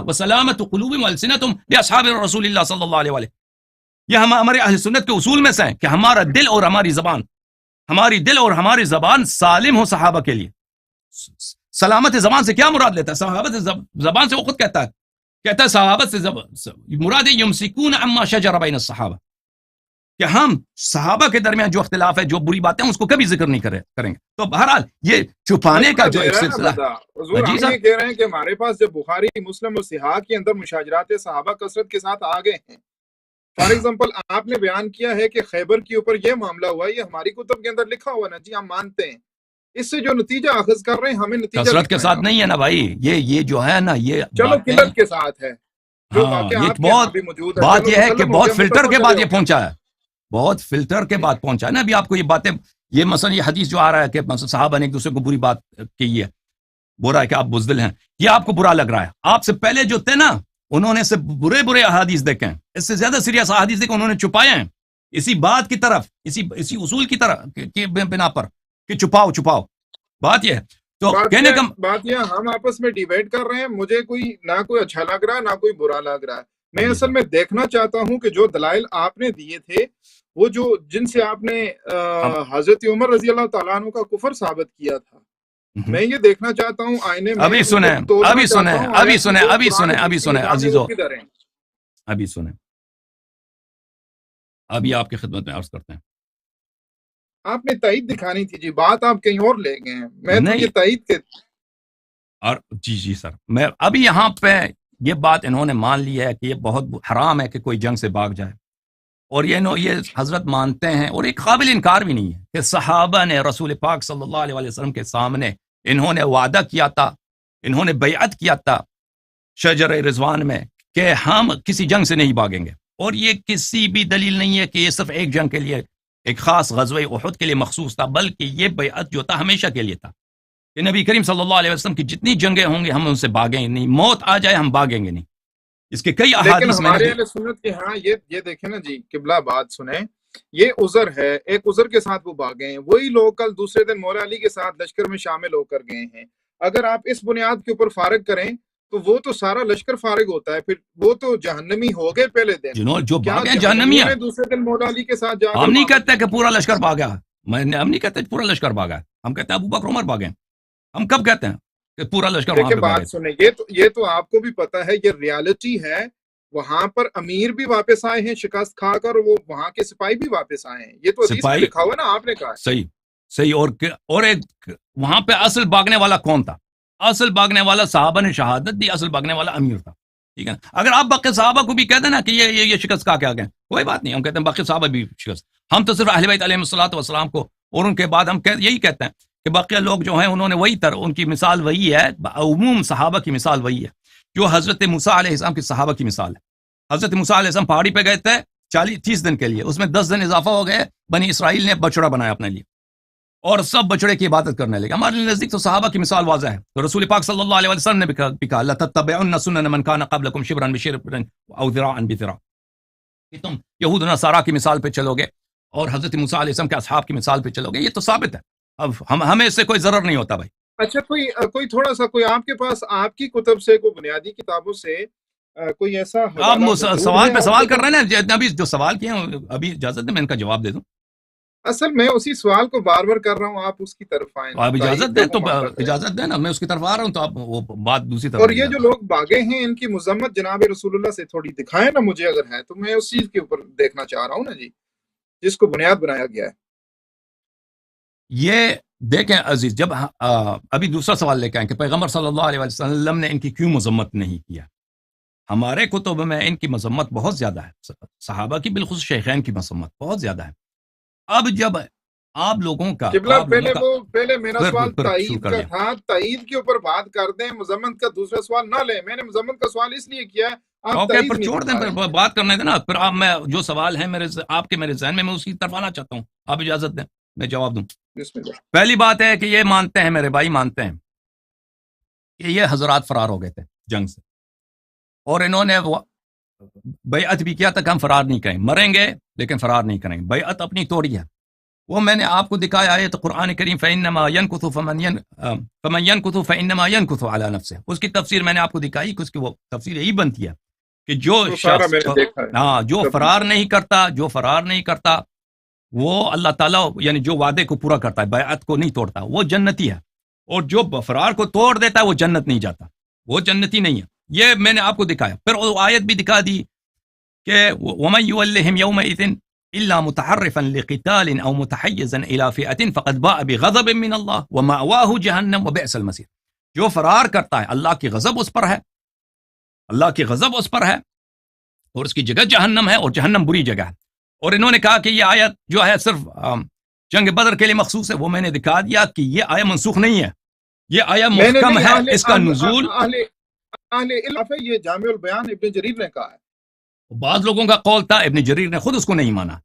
وسلامت قلوبهم والسنتهم باصحاب رسول اللہ صلی اللہ علیہ وآلہ. یہ ہمارے اہل سنت کے اصول میں سے ہیں کہ ہمارا دل اور ہماری زبان سالم ہو صحابہ کے لیے. سلامت زبان سے کیا مراد لیتا ہے؟ صحابت زبان سے وہ خود کہتا ہے صحابت سے مراد یمسکون عما شجر بین الصحابہ, کہ ہم صحابہ کے درمیان جو اختلاف ہے, جو بری باتیں ہیں, اس کو کبھی ذکر نہیں کریں گے. تو بہرحال یہ چھپانے کا جو ایک سلسلہ حضور ہم یہ کہہ رہے ہیں کہ ہمارے پاس جب بخاری مسلم اور صحاح کے اندر مشاجرات صحابہ کثرت کے ساتھ آ گئے ہیں. فار ایگزامپل آپ نے بیان کیا ہے کہ خیبر کے اوپر یہ معاملہ ہوا, یہ ہماری کتب کے اندر لکھا ہوا نا جی, ہم مانتے ہیں. اس سے جو نتیجہ اخذ کر رہے ہیں ہمیں نتیجہ کثرت کے ساتھ نہیں ہے نا بھائی, یہ جو ہے نا یہ چلو قلت کے ساتھ ہے. بات یہ ہے کہ بہت فلٹر کے بعد یہ پہنچا ہے, بہت فلٹر کے بعد پہنچا ہے نا. ابھی آپ کو یہ باتیں, یہ مثلا یہ حدیث جو آ رہا ہے کہ مثلا صحابہ نے ایک دوسرے کو بری بات کی ہے, برا ہے کہ آپ بزدل ہیں, یہ آپ کو برا لگ رہا ہے. آپ سے پہلے جو تھے نا انہوں نے سے برے احادیث دیکھے ہیں, اس سے زیادہ سیریس احادیث دیکھے انہوں نے چھپائے ہیں اسی بات کی طرف, اسی اصول کی طرف کی بنا پر کہ چھپاؤ. بات یہ ہے تو کہنے کا بات یہ ہم آپس میں ڈیبیٹ کر رہے ہیں. مجھے نہ کوئی اچھا لگ رہا ہے نہ کوئی برا لگ رہا ہے. میں اصل میں دیکھنا چاہتا ہوں کہ جو دلائل آپ نے دیے تھے وہ جن سے آپ نے حضرت عمر رضی اللہ تعالیٰ عنہ کا کفر ثابت کیا تھا, میں یہ دیکھنا چاہتا ہوں آئینے میں. ابھی سنیں عزیزو, ابھی آپ کی خدمت میں عرض کرتے ہیں. آپ نے تائید دکھانی تھی جی, بات آپ کہیں اور لے گئے ہیں. میں تو یہ تائید کے اور جی سر, میں ابھی یہاں پہ یہ بات انہوں نے مان لی ہے کہ یہ بہت حرام ہے کہ کوئی جنگ سے بھاگ جائے, اور یہ حضرت مانتے ہیں اور ایک قابل انکار بھی نہیں ہے کہ صحابہ نے رسول پاک صلی اللہ علیہ وسلم کے سامنے انہوں نے وعدہ کیا تھا, انہوں نے بیعت کیا تھا شجر رضوان میں کہ ہم کسی جنگ سے نہیں بھاگیں گے. اور یہ کسی بھی دلیل نہیں ہے کہ یہ صرف ایک جنگ کے لیے, ایک خاص غزوہ احد کے لیے مخصوص تھا, بلکہ یہ بیعت جو تھا ہمیشہ کے لیے تھا کہ نبی کریم صلی اللہ علیہ وسلم کی جتنی جنگیں ہوں گے ہم ان سے بھاگیں گے نہیں, موت آ جائے ہم بھاگیں گے نہیں. اس کے کئی احادیث میں ہمارے اہل سنت کے ہاں یہ دیکھیں نا جی, قبلہ بات سنیں, یہ عذر ہے, ایک عذر کے ساتھ وہ بھاگے ہیں. وہی لوگ کل دوسرے دن مولا علی کے ساتھ لشکر میں شامل ہو کر گئے ہیں. اگر آپ اس بنیاد کے اوپر فارغ کریں تو وہ تو سارا لشکر فارغ ہوتا ہے، پھر وہ تو جہنمی ہو گئے پہلے دن. جنہوں جو کیا بھاگے جہنمیوں جہنمی نے ہے. دوسرے دن مولا علی کے ساتھ جا کر ہم نہیں وہاں کہتے کہ پورا لشکر بھاگا، ہم نہیں کہتے پورا لشکر بھاگا، ہم کہتے ہیں ابو بکر عمر بھاگے. ہم کب کہتے ہیں کہ پورا لشکر وہاں دیکھیں پہ بھاگے؟ بات سنیں، یہ تو آپ کو بھی پتا ہے، یہ ریالٹی ہے. وہاں پر امیر بھی واپس آئے ہیں شکست کھا کر، وہ وہاں کے سپاہی بھی واپس آئے ہیں. یہ تو حدیث میں سپاہی لکھا ہوا ہے نا، آپ نے کہا ہے. صحیح. اور ایک وہاں پہ اصل بھاگنے والا کون تھا؟ اصل بھاگنے والا صحابہ نے شہادت دی، اصل بھاگنے والا امیر تھا. ٹھیک ہے نا؟ اگر آپ باقی صحابہ کو بھی کہہ دیں نا کہ یہ شکست کھا کے آ گئے، کوئی بات نہیں، ہم کہتے ہیں باقی صحابہ بھی شکست. ہم تو صرف اہل بیت علیہ الصلوۃ والسلام کو، اور ان کے بعد ہم یہی کہتے ہیں کہ باقی لوگ جو ہیں انہوں نے وہی ان کی مثال وہی ہے، عموم صحابہ کی مثال وہی ہے جو حضرت موسیٰ علیہ السلام کی صحابہ کی مثال ہے. حضرت موسیٰ علیہ السلام پہاڑی پہ گئے تھے 30 دن کے لیے، اس میں 10 دن اضافہ ہو گئے، بنی اسرائیل نے بچڑا بنایا اپنے لیے اور سب بچڑے کی عبادت کرنے لگے. ہمارے نزدیک تو صحابہ کی مثال واضح ہے. تو رسول پاک صلی اللہ علیہ وسلم نے بھی کہا لَتَتَّبِعُنَّ سُنَنَ مَنْ كَانَ قَبْلَكُمْ شِبْرًا بِشِبْرٍ أَوْ ذِرَاعًا بِذِرَاعٍ، کہ تم یہود و نصارہ کی مثال پہ چلو گے اور حضرت موسیٰ علیہ السلام کے اصحاب کی مثال پہ چلو گے. یہ تو ثابت ہے، اب ہمیں اس سے کوئی ضرر نہیں ہوتا بھائی. اچھا، کوئی تھوڑا سا، کوئی آپ کے پاس آپ کی کتب سے، کوئی بنیادی کتابوں سے کوئی ایسا آپ حوالہ موجود سوال ہے پہ آپ سوال کے کر پاس؟ رہے ہیں نا، ابھی جو سوال کیے ہیں ابھی اجازت دیں میں ان کا جواب دے دوں. اصل میں اسی سوال کو بار بار کر رہا ہوں، آپ اس کی طرف آئیں تو نا، آپ تائید اجازت کا دیں، تو وہ معاملہ ہے. اجازت دیں نا، میں اس کی طرف آ رہا ہوں تو آپ وہ بات دوسری طرف اور لے یہ جاتے جو ہیں. لوگ باغے ہیں ان کی مذمت جناب رسول اللہ سے تھوڑی دکھائیں نا مجھے، اگر ہے تو میں اس چیز کے اوپر دیکھنا چاہ رہا ہوں نا جی، جس کو بنیاد بنایا گیا ہے. یہ دیکھیں عزیز، جب ابھی دوسرا سوال لے کے آئیں کہ پیغمبر صلی اللہ علیہ وسلم نے ان کی کیوں مذمت نہیں کیا. ہمارے کتب میں ان کی مذمت بہت زیادہ ہے، صحابہ کی بالخصوص شیخین کی مذمت بہت زیادہ ہے. اب جب آپ لوگوں کا قبلہ پہلے میرا سوال پھر شروع تائید کر کا دیا. تھا، تائید کے اوپر بات کر دیں، مذمت کا دوسرا سوال نہ لیں. میں نے مذمت کا سوال اس لیے کیا ہے، آپ اوکے، تائید پھر نہیں چھوڑ دیں، دکھا رہے پھر ہیں. بات کرنے دیں نا. پھر آپ میں جو سوال ہے آپ کے میرے ذہن میں اس کی طرف آنا چاہتا ہوں. آپ اجازت دیں میں جواب دوں. بسم اللہ. پہلی بات ہے کہ یہ مانتے ہیں، میرے بھائی مانتے ہیں کہ یہ حضرات فرار ہو گئے تھے جنگ سے، اور انہوں نے بیعت بھی کیا تھا کہ ہم فرار نہیں کریں، مریں گے لیکن فرار نہیں کریں گے. بیعت اپنی توڑی ہے، وہ میں نے آپ کو دکھایا ہے تو قرآن کریم فَإِنَّمَا يَنْكُثُ فَمَنْ يَنْكُثُ فَإِنَّمَا يَنْكُثُ عَلَى نَفْسِهِ. اس کی تفسیر میں نے آپ کو دکھائی کہ اس کی وہ تفسیر یہی بنتی ہے کہ جو وہ سارا شخص میں نے دیکھا ہے. جو فرار نہیں کرتا وہ اللہ تعالیٰ یعنی جو وعدے کو پورا کرتا ہے، بیعت کو نہیں توڑتا، وہ جنتی ہے. اور جو فرار کو توڑ دیتا ہے وہ جنت نہیں جاتا، وہ جنتی نہیں ہے. یہ میں نے آپ کو دکھایا. پھر وہ آیت بھی دکھا دی کہ وَمَن يُوَلِّهِمْ يَوْمَئِذٍ إِلَّا مُتَحَرِّفًا لِقِتَالٍ أَوْ مُتَحَيِّزًا إِلَى فِئَةٍ فَقَدْ بَاءَ بِغَضَبٍ مِّنَ اللَّهِ وَمَأْوَاهُ جَهَنَّمُ وَبِئْسَ الْمَصِيرُ. جو فرار کرتا ہے اللہ کی غضب اس پر ہے، اللہ کی غضب اس پر ہے اور اس کی جگہ جہنم ہے، اور جہنم بری جگہ ہے. اور انہوں نے کہا کہ یہ آیت جو ہے صرف جنگ بدر کے لیے مخصوص ہے. وہ میں نے دکھا دیا کہ یہ آیت منسوخ نہیں ہے، یہ آیت میں نے محکم نہیں، ہے. اس کا نزول اہل علم ہے، یہ جامع البیان ابن جریر نے کہا ہے. بعض لوگوں کا قول تھا، ابن جریر نے خود اس کو نہیں مانا،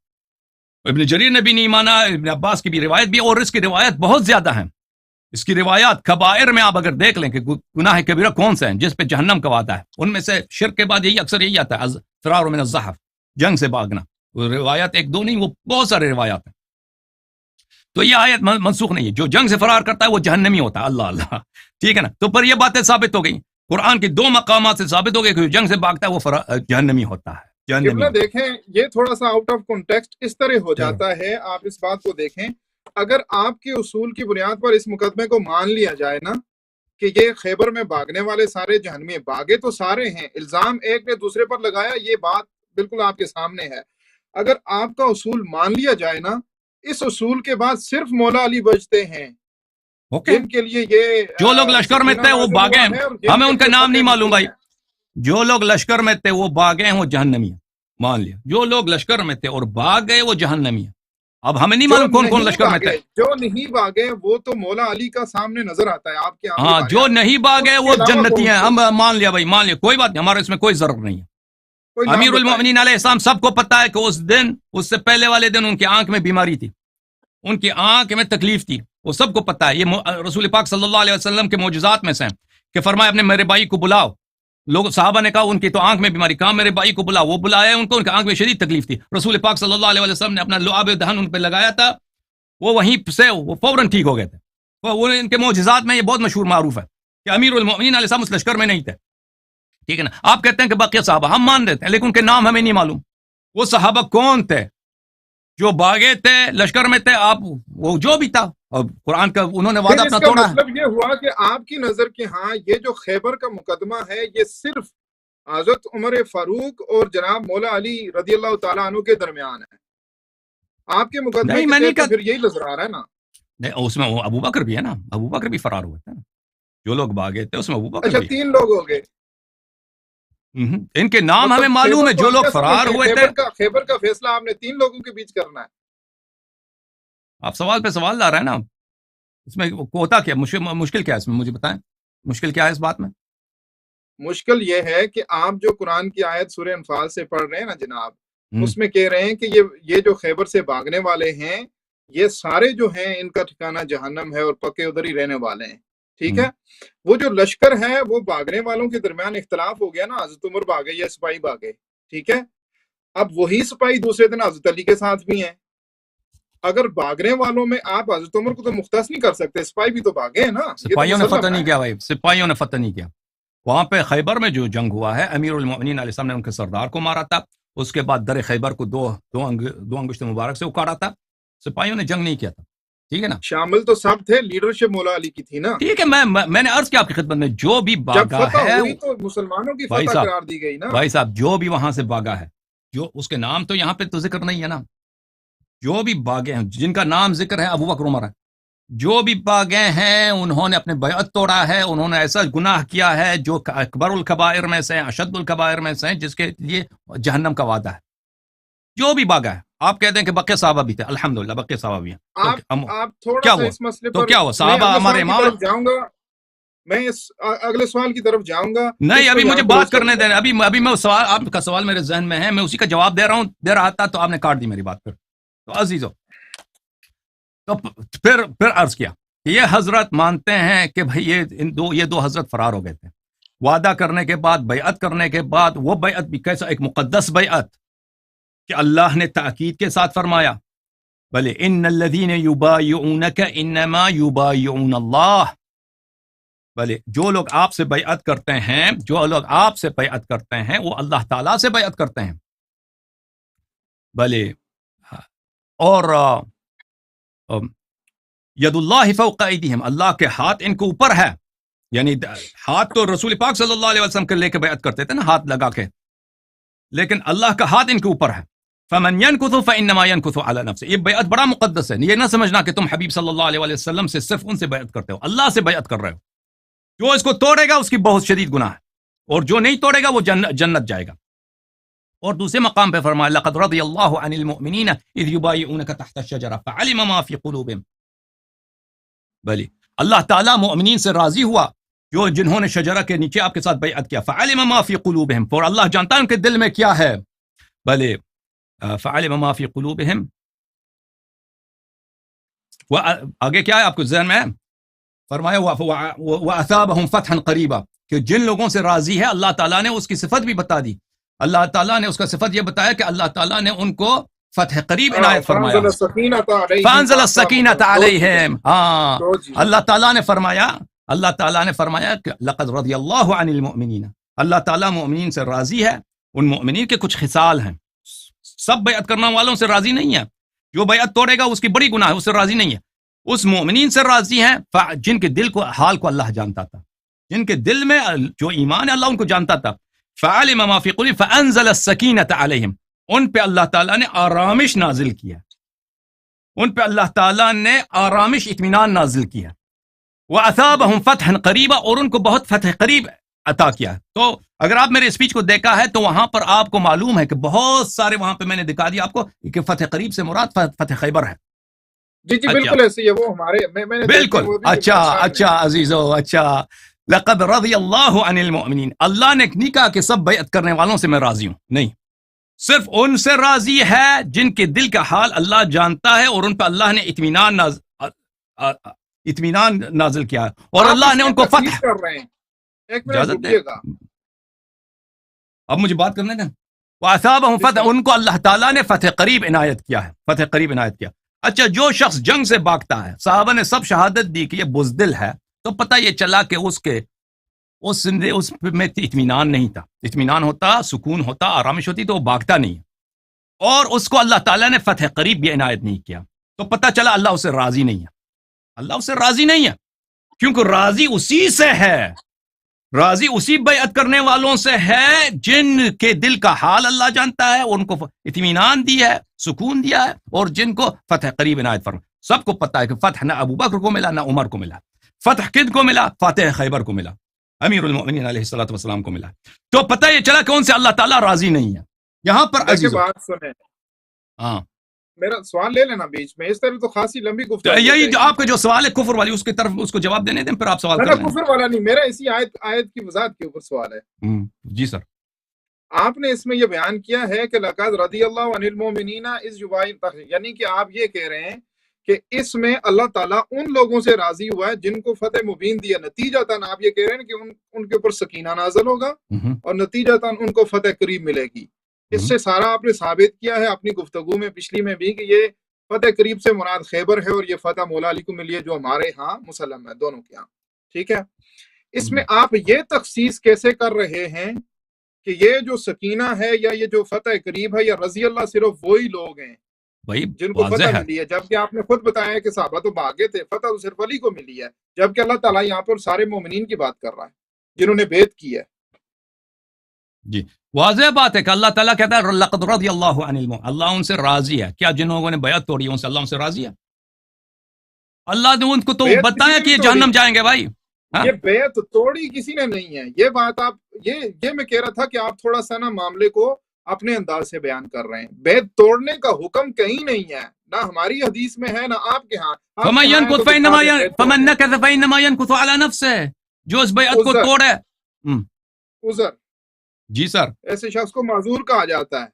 ابن جریر نے بھی نہیں مانا، ابن عباس کی بھی روایت بھی، اور اس کی روایت بہت زیادہ ہیں. اس کی روایات کبائر میں آپ اگر دیکھ لیں کہ گناہ کبیرہ کون سے ہیں جس پہ جہنم کا وعدہ ہے، ان میں سے شرک کے بعد اکثر یہی آتا ہے، فرار من الزحف، جنگ سے بھاگنا. روایات ایک دو نہیں، وہ بہت سارے روایات ہیں. تو یہ آیت منسوخ نہیں ہے. جو جنگ سے فرار کرتا ہے وہ جہنمی ہوتا ہے. اللہ اللہ، ٹھیک ہے نا. تو پر یہ باتیں ثابت ہو گئی، قرآن کی 2 مقامات سے ثابت ہو گئی کہ جو جنگ سے بھاگتا ہے وہ جہنمی ہوتا ہے. قبلہ دیکھیں، یہ تھوڑا سا آؤٹ آف کانٹیکسٹ اس طرح ہو جاتا ہے. آپ اس بات کو دیکھیں، اگر آپ کے اصول کی بنیاد پر اس مقدمے کو مان لیا جائے نا کہ یہ خیبر میں بھاگنے والے سارے جہنمی، بھاگے تو سارے ہیں، الزام ایک نے دوسرے پر لگایا، یہ بات بالکل آپ کے سامنے ہے. اگر آپ کا اصول مان لیا جائے نا، اس اصول کے بعد صرف مولا علی بچتے ہیں جن کے لیے یہ جو لوگ لشکر میں تھے وہ بھاگے ہیں، ہمیں ان کا نام نہیں معلوم بھائی. جو لوگ لشکر میں تھے وہ بھاگے ہیں وہ جہنمی ہیں، مان لیا. جو لوگ لشکر میں تھے اور بھاگ گئے وہ جہنمی ہیں. اب ہمیں نہیں معلوم کون کون لشکر میں تھے. جو نہیں بھاگے وہ تو مولا علی کا سامنے نظر آتا ہے آپ کے. ہاں، جو نہیں بھاگے وہ جنتی ہیں. ہم مان لیا بھائی، مان لیا، کوئی بات نہیں، ہمارے اس میں کوئی ضرر نہیں ہے. امیر المؤمنین علیہ السلام سب کو پتا ہے کہ اس سے پہلے والے دن ان کی آنکھ میں بیماری تھی، ان کی آنکھ میں تکلیف تھی، وہ سب کو پتا ہے. یہ رسول پاک صلی اللہ علیہ وسلم کے معجزات میں سے ہیں کہ فرمایا اپنے میرے بھائی کو بلاؤ. لوگ صحابہ نے کہا ان کی تو آنکھ میں بیماری، کہا میرے بھائی کو بلاؤ. وہ بلایا ان کو، ان کی آنکھ میں شدید تکلیف تھی. رسول پاک صلی اللہ علیہ وسلم نے اپنا لعاب دہن ان پہ لگایا تھا، وہ وہیں سے وہ فوراً ٹھیک ہو گئے تھے. وہ ان کے معجزات میں یہ بہت مشہور معروف ہے کہ امیر المؤمنین علیہ السلام اس لشکر میں نہیں تھے. ٹھیک ہے نا. آپ کہتے ہیں کہ بقیہ صحابہ ہم مان دیتے ہیں لیکن ان کے نام ہمیں نہیں معلوم. وہ صحابہ کون تھے جو باغے تھے, لشکر میں تھے؟ آپ وہ جو بھی تھا, اور قرآن کا انہوں نے وعدہ اپنا توڑا ہے. مطلب یہ ہوا کہ آپ کی نظر کہ ہاں یہ جو خیبر کا مقدمہ ہے یہ صرف حضرت عمر فاروق اور جناب مولا علی رضی اللہ تعالیٰ عنہ کے درمیان ہے. آپ کے مقدمے کے تو پھر یہی نظر آ رہا ہے نا. نہیں, اس میں ابو بکر بھی ہے نا, ابو بکر بھی فرار ہوئے تھے. جو لوگ بھاگے تھے اس میں ابو بکر اچھا, بھی. 3 لوگ ہو گئے. ان کے نام ہمیں معلوم ہے جو لوگ فرار ہوئے تھے. خیبر کا فیصلہ آپ نے 3 لوگوں کے بیچ کرنا ہے. آپ سوال پہ سوال لا رہے ہیں نا. اس میں ہوتا کیا, مشکل کیا ہے اس میں, مجھے بتائیں مشکل کیا ہے اس بات میں. مشکل یہ ہے کہ آپ جو قرآن کی آیت سورہ انفال سے پڑھ رہے ہیں نا جناب, اس میں کہہ رہے ہیں کہ یہ جو خیبر سے بھاگنے والے ہیں یہ سارے جو ہیں ان کا ٹھکانہ جہنم ہے اور پکے ادھر ہی رہنے والے ہیں. ٹھیک ہے. وہ جو لشکر ہے وہ بھاگنے والوں کے درمیان اختلاف ہو گیا نا, حضرت عمر بھاگے یا سپاہی بھاگے. ٹھیک ہے. اب وہی سپاہی دوسرے دن حضرت علی کے ساتھ بھی ہیں. اگر بھاگنے والوں میں آپ حضرت عمر کو تو مختص نہیں کر سکتے, سپاہی بھی تو بھاگے ہیں نا. سپاہیوں نے فتح نہیں کیا بھائی, سپاہیوں نے فتح نہیں کیا. وہاں پہ خیبر میں جو جنگ ہوا ہے, امیر المؤمنین علیہ السلام نے ان کے سردار کو مارا تھا. اس کے بعد در خیبر کو دو انگشت مبارک سے اکاڑا تھا. سپاہیوں نے جنگ نہیں کیا تھا. ٹھیک ہے نا. شامل تو سب تھے, لیڈرشپ مولا علی کی تھی نا. ٹھیک ہے, میں نے عرض کیا آپ کی خدمت میں, جو بھی باغا ہے تو مسلمانوں کی فتح قرار دی گئی نا. بھائی صاحب جو بھی وہاں سے باغا ہے, جو اس کے نام تو یہاں پہ تو ذکر نہیں ہے نا. جو بھی باغے ہیں جن کا نام ذکر ہے ابو بکر عمر ہے, جو بھی باغے ہیں انہوں نے اپنے بیعت توڑا ہے, انہوں نے ایسا گناہ کیا ہے جو اکبر الکبائر میں سے, اشد الکبائر میں سے, جس کے لیے جہنم کا وعدہ ہے. جو بھی باغا ہے, آپ کہتے ہیں کہ بقیہ صحابہ بھی تھے, الحمدللہ بقیہ صحابہ بھی ہیں. آپ تھوڑا سا اس مسئلے پر, تو کیا ہوا, صحابہ ہمارے امام. جاؤں گا میں اگلے سوال کی طرف جاؤں گا. نہیں, ابھی مجھے بات کرنے دیں. ابھی میں سوال, آپ کا سوال میرے ذہن میں ہے, میں اسی کا جواب دے رہا تھا, تو آپ نے کاٹ دی میری بات پر. تو عزیزو, تو پھر عرض کیا کہ یہ حضرت مانتے ہیں کہ بھئی یہ دو حضرت فرار ہو گئے تھے. وعدہ کرنے کے بعد, بیعت کرنے کے بعد, وہ بیعت بھی کیسا, ایک مقدس بیعت کہ اللہ نے تاکید کے ساتھ فرمایا, بلے ان الذین یبایعونک انما یبایعون اللہ. بلے جو لوگ آپ سے بیعت کرتے ہیں, وہ اللہ تعالیٰ سے بیعت کرتے ہیں. بلے اور ید اللہ فوق ایدیہم, اللہ کے ہاتھ ان کے اوپر ہے. یعنی ہاتھ تو رسول پاک صلی اللہ علیہ وسلم کے لے کے بیعت کرتے تھے نا, ہاتھ لگا کے, لیکن اللہ کا ہاتھ ان کے اوپر ہے. فمن ينكث فانما ينكث على نفسه. یہ بیعت بڑا مقدس ہے. یہ نہ سمجھنا کہ تم حبیب صلی اللہ علیہ وسلم سے صرف ان سے بیعت کرتے ہو, اللہ سے بیعت کر رہے ہو. جو اس کو توڑے گا اس کی بہت شدید گناہ ہے, اور جو نہیں توڑے گا وہ جنت جائے گا. اور دوسرے مقام پہ فرمایا لقد رضی اللہ عن المؤمنین اذ یبایعونک تحت الشجرہ فعلم ما فی قلوبہم. بلی اللہ تعالیٰ مؤمنین سے راضی ہوا جنہوں نے شجرہ کے نیچے آپ کے ساتھ بیعت کیا. فعلم ما فی قلوبہم, اور اللہ جانتا ہے ان کے دل میں کیا ہے. بلے فعلم ما فی قلوبہم, آگے کیا ہے آپ کو ذہن میں ہے؟ فرمایا وَأَثَابَهُمْ فَتْحًا قَرِيبًا, کہ جن لوگوں سے راضی ہے اللہ تعالیٰ نے اس کی صفت بھی بتا دی. اللہ تعالیٰ نے اس کا صفت یہ بتایا کہ اللہ تعالیٰ نے ان کو فتح قریب عنایت فرمایا. فَأَنزَلَ السَّكِينَةَ عَلَيْهِمْ. ہاں, اللہ تعالیٰ نے فرمایا کہ لَقَدْ رَضِيَ اللَّهُ عَنِ الْمُؤْمِنِينَ. اللہ تعالیٰ مؤمنین سے راضی ہے. ان مؤمنین کے کچھ خصال ہیں, سب بیعت کرنے والوں سے راضی نہیں ہے. جو بیعت توڑے گا اس کی بڑی گناہ ہے, اس سے راضی نہیں ہے. اس مومنین سے راضی ہیں جن کے دل کو, حال کو اللہ جانتا تھا, جن کے دل میں جو ایمان ہے اللہ ان کو جانتا تھا. فَعَلِمَ مَا فِي قُلُوبِهِمْ فَأَنزَلَ السَّكِينَةَ عَلَيْهِمْ. ان پہ اللہ تعالیٰ نے آرامش نازل کیا, ان پہ اللہ تعالیٰ نے آرامش اطمینان نازل کیا. وَأَثَابَهُمْ فَتْحًا قَرِيبًا, اور ان کو بہت فتح قریب عطا کیا. تو اگر آپ میرے اسپیچ کو دیکھا ہے تو وہاں پر آپ کو معلوم ہے کہ بہت سارے وہاں پہ میں نے دکھا دیا آپ کو کہ فتح قریب سے مراد فتح خیبر ہے. جی بالکل ایسے ہی ہے, وہ ہمارے میں بالکل. اچھا عزیزو, اچھا. لقد رضی اللہ عن المؤمنین, اللہ نے نہیں کہا کہ سب بیعت کرنے والوں سے میں راضی ہوں, نہیں, صرف ان سے راضی ہے جن کے دل کا حال اللہ جانتا ہے, اور ان پہ اللہ نے اطمینان نازل کیا ہے, اور اللہ نے ان کو فتح کر رہے ہیں. اجازت دے, اب مجھے بات کرنے دیں. وَأَثَابَهُمْ فَتْحًا, ان کو اللہ تعالیٰ نے فتح قریب عنایت کیا ہے, فتح قریب عنایت کیا. اچھا جو شخص جنگ سے بھاگتا ہے، صحابہ نے سب شہادت دی کہ یہ بزدل ہے، تو پتہ یہ چلا کہ اس میں اطمینان نہیں تھا. اطمینان ہوتا، سکون ہوتا، آرامش ہوتی تو وہ بھاگتا نہیں. اور اس کو اللہ تعالیٰ نے فتح قریب بھی عنایت نہیں کیا، تو پتہ چلا اللہ اسے راضی نہیں ہے. اللہ اسے راضی نہیں ہے کیونکہ راضی اسی سے ہے، راضی اسی بیعت کرنے والوں سے ہے جن کے دل کا حال اللہ جانتا ہے، ان کو اطمینان دیا ہے، سکون دیا ہے، اور جن کو فتح قریب عنایت فرما. سب کو پتہ ہے کہ فتح نہ ابو بکر کو ملا نہ عمر کو ملا. فتح کن کو ملا؟ فاتح خیبر کو ملا، امیر المؤمنین علیہ الصلوۃ والسلام کو ملا. تو پتہ یہ چلا کہ ان سے اللہ تعالیٰ راضی نہیں ہے. یہاں پر عزیزو، بات سنیں، ہاں میرا سوال لے لینا بیچ میں، اس طرح تو خاصی لمبی گفتگو یہی جو آپ کا جو سوال ہے کفر والی، اس کی طرف اس کو جواب دینے دیں، پھر آپ سوال کر لیں. کفر والا نہیں، میرا اسی آیت کی وضاحت کے اوپر سوال ہے. جی سر. آپ نے اس میں یہ بیان کیا ہے کہ لقد رضی اللہ عن المؤمنین اذ یبایعونک، یعنی کہ آپ یہ کہہ رہے ہیں کہ اس میں اللہ تعالیٰ ان لوگوں سے راضی ہوا ہے جن کو فتح مبین دیا. نتیجتاً آپ یہ کہہ رہے ہیں کہ ان کے اوپر سکینہ نازل ہوگا اور نتیجتاً ان کو فتح قریب ملے گی. اس سے سارا آپ نے ثابت کیا ہے اپنی گفتگو میں پچھلی میں بھی کہ یہ فتح قریب سے مراد خیبر ہے اور یہ فتح مولا علی کو ملی ہے جو ہمارے ہاں مسلم ہے، دونوں کے ہاں. ٹھیک ہے، اس میں آپ یہ تخصیص کیسے کر رہے ہیں کہ یہ جو سکینہ ہے یا یہ جو فتح قریب ہے یا رضی اللہ صرف وہی لوگ ہیں جن کو فتح ملی ہے، جبکہ آپ نے خود بتایا کہ صحابہ تو بھاگے تھے، فتح تو صرف علی کو ملی ہے، جبکہ اللہ تعالیٰ یہاں پر سارے مومنین کی بات کر رہا ہے جنہوں نے بیعت کی ہے. جی واضح بات ہے کہ اللہ تعالیٰ کہتا ہے لقد رضی اللہ عن المؤمنین، اللہ ان سے راضی ہے. کیا جن لوگوں نے بیعت توڑی ان سے اللہ ان سے راضی ہے؟ اللہ نے ان کو تو بتایا کہ یہ جہنم جائیں گے بھائی. یہ بیعت توڑی کسی نے نہیں ہے. یہ بات آپ یہ میں کہہ رہا تھا کہ آپ تھوڑا سا نا معاملے کو اپنے انداز سے بیان کر رہے ہیں. بیعت توڑنے کا حکم کہیں نہیں ہے، نہ ہماری حدیث میں ہے نہ آپ کے ہاں. فمن نکث فإنما ينكث على نفسه، جو اس بیعت کو توڑے. عذر، جی سر، ایسے شخص کو معذور کہا جاتا ہے.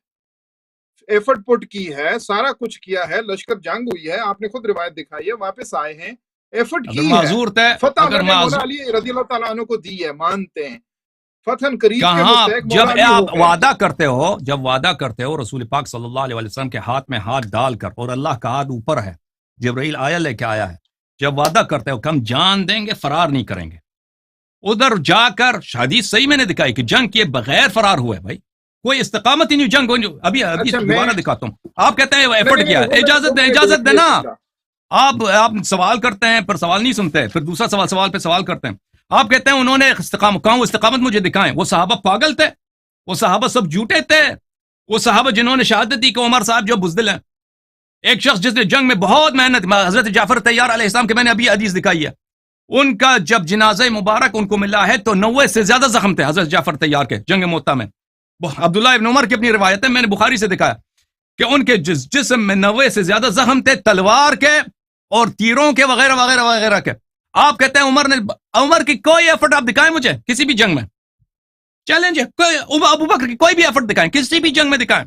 ایفرٹ پٹ کی ہے، سارا کچھ کیا ہے، لشکر جنگ ہوئی ہے، آپ نے خود روایت دکھائی ہے، واپس آئے ہیں، ایفرٹ کی ہے، فتح مولا علی رضی اللہ تعالیٰ عنہ کو دی ہے، مانتے ہیں. فتح قریب کے مستحق جب مولا علی آپ وعدہ کرتے ہو رسول پاک صلی اللہ علیہ وسلم کے ہاتھ میں ہاتھ ڈال کر، اور اللہ کا ہاتھ اوپر ہے، جبرائیل آیا لے کے آیا ہے، جب وعدہ کرتے ہو کہ ہم جان دیں گے، فرار نہیں کریں گے، ادھر جا کر حدیث صحیح میں نے دکھائی کہ جنگ کیے بغیر فرار ہوئے. بھائی کوئی استقامت ہی نہیں جنگ. ابھی دوبارہ دکھاتا ہوں. آپ کہتے ہیں ایفرٹ کیا ہے، اجازت دے نا. آپ سوال کرتے ہیں پھر سوال نہیں سنتے، پھر دوسرا سوال پہ سوال کرتے ہیں. آپ کہتے ہیں انہوں نے استقامت مجھے دکھائیں. وہ صحابہ پاگل تھے، وہ صحابہ سب جھوٹے تھے، وہ صحابہ جنہوں نے شہادت دی کہ عمر صاحب جو بزدل ہیں. ایک شخص جس نے جنگ میں بہت محنت، حضرت جعفر طیار علیہ السلام کے میں نے ابھی حدیث دکھائی ہے، ان کا جب جنازہ مبارک ان کو ملا ہے تو 90 سے زیادہ زخم تھے حضرت جعفر طیار کے جنگ موتا میں. عبداللہ ابن عمر کی اپنی روایت ہے، میں نے بخاری سے دکھایا کہ ان کے جسم میں 90 سے زیادہ زخم تھے، تلوار کے اور تیروں کے وغیرہ وغیرہ وغیرہ کے. آپ کہتے ہیں عمر کی کوئی ایفرٹ آپ دکھائیں مجھے کسی بھی جنگ میں. چیلنج ہے، ابو بکر کی کوئی بھی ایفرٹ دکھائیں، کسی بھی جنگ میں دکھائیں.